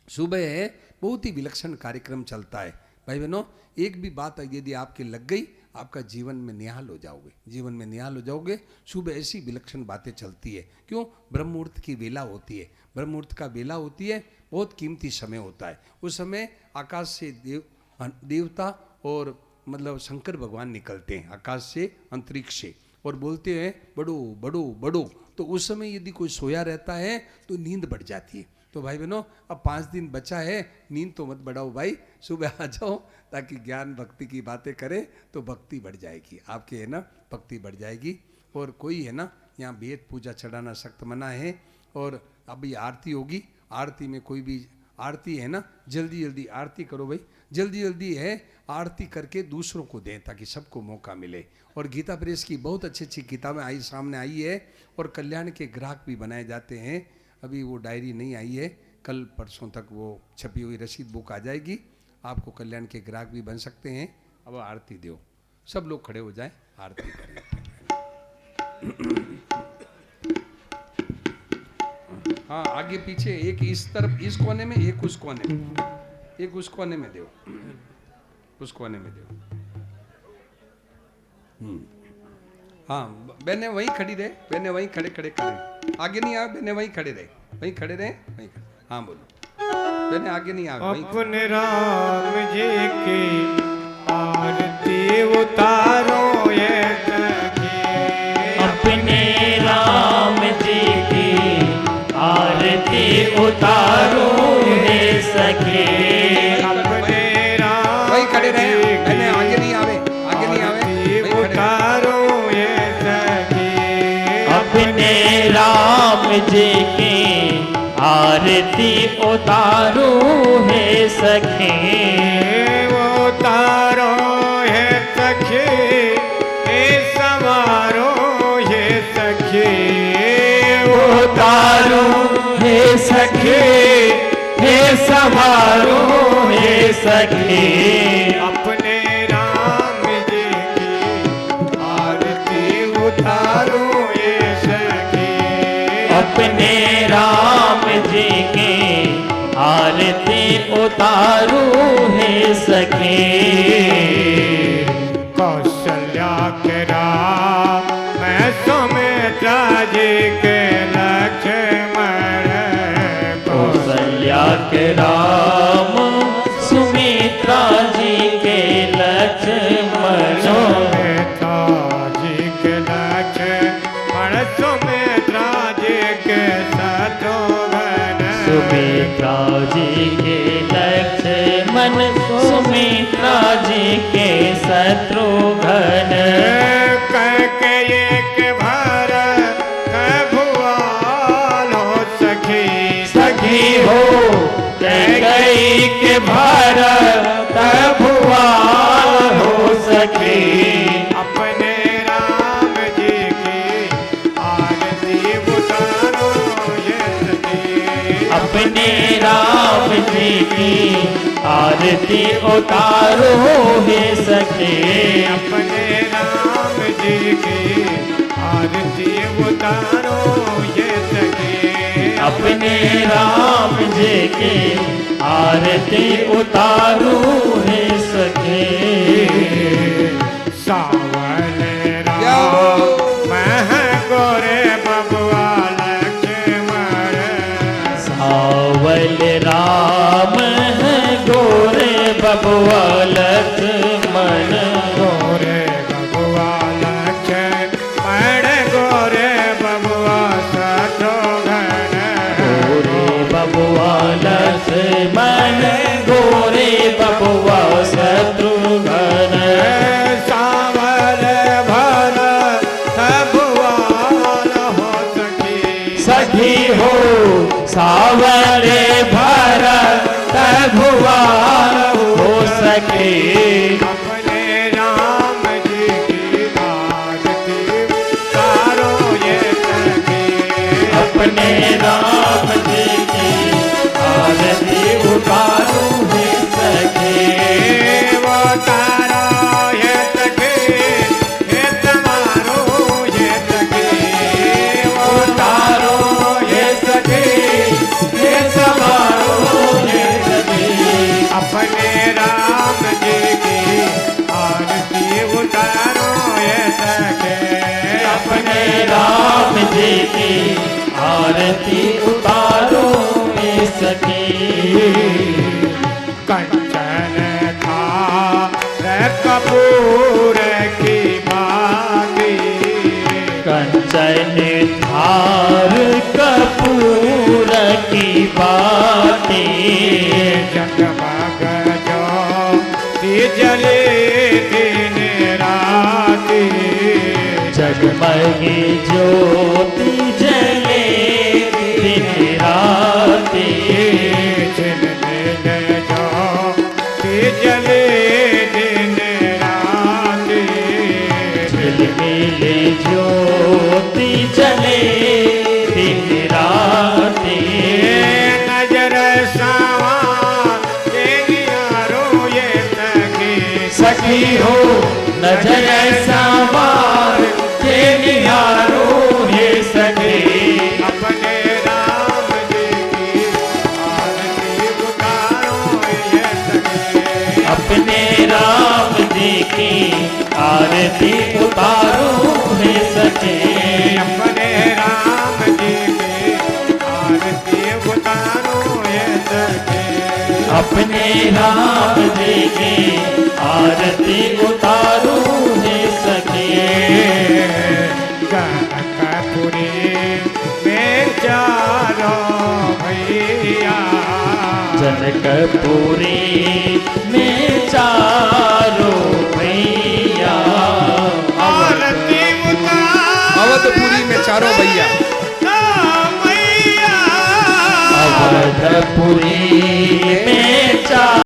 सुबह है बहुत ही विलक्षण कार्यक्रम चलता है। भाई बहनों, एक भी बात यदि आपके लग गई, आपका जीवन में निहाल हो जाओगे। सुबह ऐसी विलक्षण बातें चलती है। क्यों? ब्रह्म मुहूर्त की वेला होती है, ब्रह्म मुहूर्त का वेला होती है, बहुत कीमती समय होता है। उस समय आकाश से देवता और मतलब शंकर भगवान निकलते हैं आकाश से, अंतरिक्ष से, और बोलते हैं बड़ो बड़ो बड़ो। तो उस समय यदि कोई सोया रहता है तो नींद बढ़ जाती है। तो भाई बहनों, अब 5 दिन बचा है, नींद तो मत बढ़ाओ भाई, सुबह आ जाओ ताकि ज्ञान भक्ति की बातें करें तो भक्ति बढ़ जाएगी आपके, है ना, भक्ति बढ़ जाएगी। और कोई है ना, यहाँ वेद पूजा चढ़ाना सख्त मना है। और अभी आरती होगी, आरती में कोई भी आरती है ना, जल्दी जल्दी आरती करो भाई, जल्दी जल्दी है आरती करके दूसरों को दें ताकि सबको मौका मिले। और गीता प्रेस की बहुत अच्छी अच्छी किताबें सामने आई है, और कल्याण के ग्राहक भी बनाए जाते हैं। अभी वो डायरी नहीं आई है, कल परसों तक वो छपी हुई रसीद बुक आ जाएगी, आपको कल्याण के ग्राहक भी बन सकते हैं। अब आरती दो, सब लोग खड़े हो जाएं, आरती करें। हाँ, आगे पीछे, एक इस तरफ इस कोने में, एक उस कोने में, एक उस कोने में दो, उस कोने में दो। हाँ, बहने वहीं खड़ी रहे, बहने वहीं खड़े खड़े खड़े, आगे नहीं आ, बहने वहीं खड़े रहे, वहीं खड़े रहे, वहीं खड़े। हाँ बोलो बहने, आगे नहीं आ। अपने राम जी की आरती उतारो ये सखी, अपने राम जी की आरती उतारो हे सखी। अपने राम वहीं खड़े रहे, बहने आगे नहीं आवे, आगे नहीं आवे, वहीं खड़े रहे। उतारो ये सखी, अपने राम जी की आरती उतारो हे सखी। उतारो है सखी, हे सवारो ये सखी, उतारो हे सखी, हे सवारो हे सखी। अपने राम जी की आरती उतारो ये सखी, अपने राम जी की आरती उतारो हे सखी। कौशल्या के राम मैं सुमित्रा जी के लक्ष्मण, कौशल्या के राम सुमित्रा जी के लक्ष्मण, सुमित्रा जी के लक्ष्मण, सुमित्रा जी के शत्रुघ्न, सुमित्रा जी के लक्ष्मण, सुमित्रा जी के शत्रुघ्न। करके एक भरत भुआल हो सखी, सखी हो कैकेयी के भरत भुआल हो सखी। अपने राम जी की आरती उतारो ये सखी, अपने राम जी की आरती उतारो हे सखी। अपने राम जी की आरती उतारो ये सखी, अपने राम जी की आरती उतारो हे सखी। सावन राम मैं गोरे बबुआ लक्ष्मण, सावल राम है गोरे बबुआ लक्ष्मण, गोरे बबुआ लक्ष्मण, गोरे बबुआ शत्रुघ्न, गोरे बबुआ लक्ष्मण गोरे बबुआ शत्रुघ्न सावर भरत भुवन हो सखी सखी हो सावरे भरत भुवन हो सके अपने राम जी की आरती तारो ये सखी अपने राम जी की आरती उतारूं है सके वो तारो ये सखी हे तुम्हारो ये सखी वो तारो ये सखी हे समारो हे सखी अपने राम जी की आरती उतारो ये सखी अपने राम जी की आरती उतारो हे सखी कंचन था कपूर की बाती कंचन थार कपूर की बातें जगमग ज्योति जले दिन राती जगमगी ज्योति जले दिन राती झिलमिल ज्योति जले दिन राती झिलमिल ज्योति जले दिन राती नजर सावां तेरी यारो ये सखी सखी हो नजर सवार के निहारो हे सखी अपने राम जी की आरती उतारो ये सखी अपने राम जी की आरती उतारो हे सखी अपने राम जी की आरती उतारो ये सखी अपने राम जी की आरती उतारो हे सखी कनकपुरी में चारो भैया जनकपुरी में चारो भैया आरती उतारो अवधपुरी में चारों भैया मैया अवधपुरी में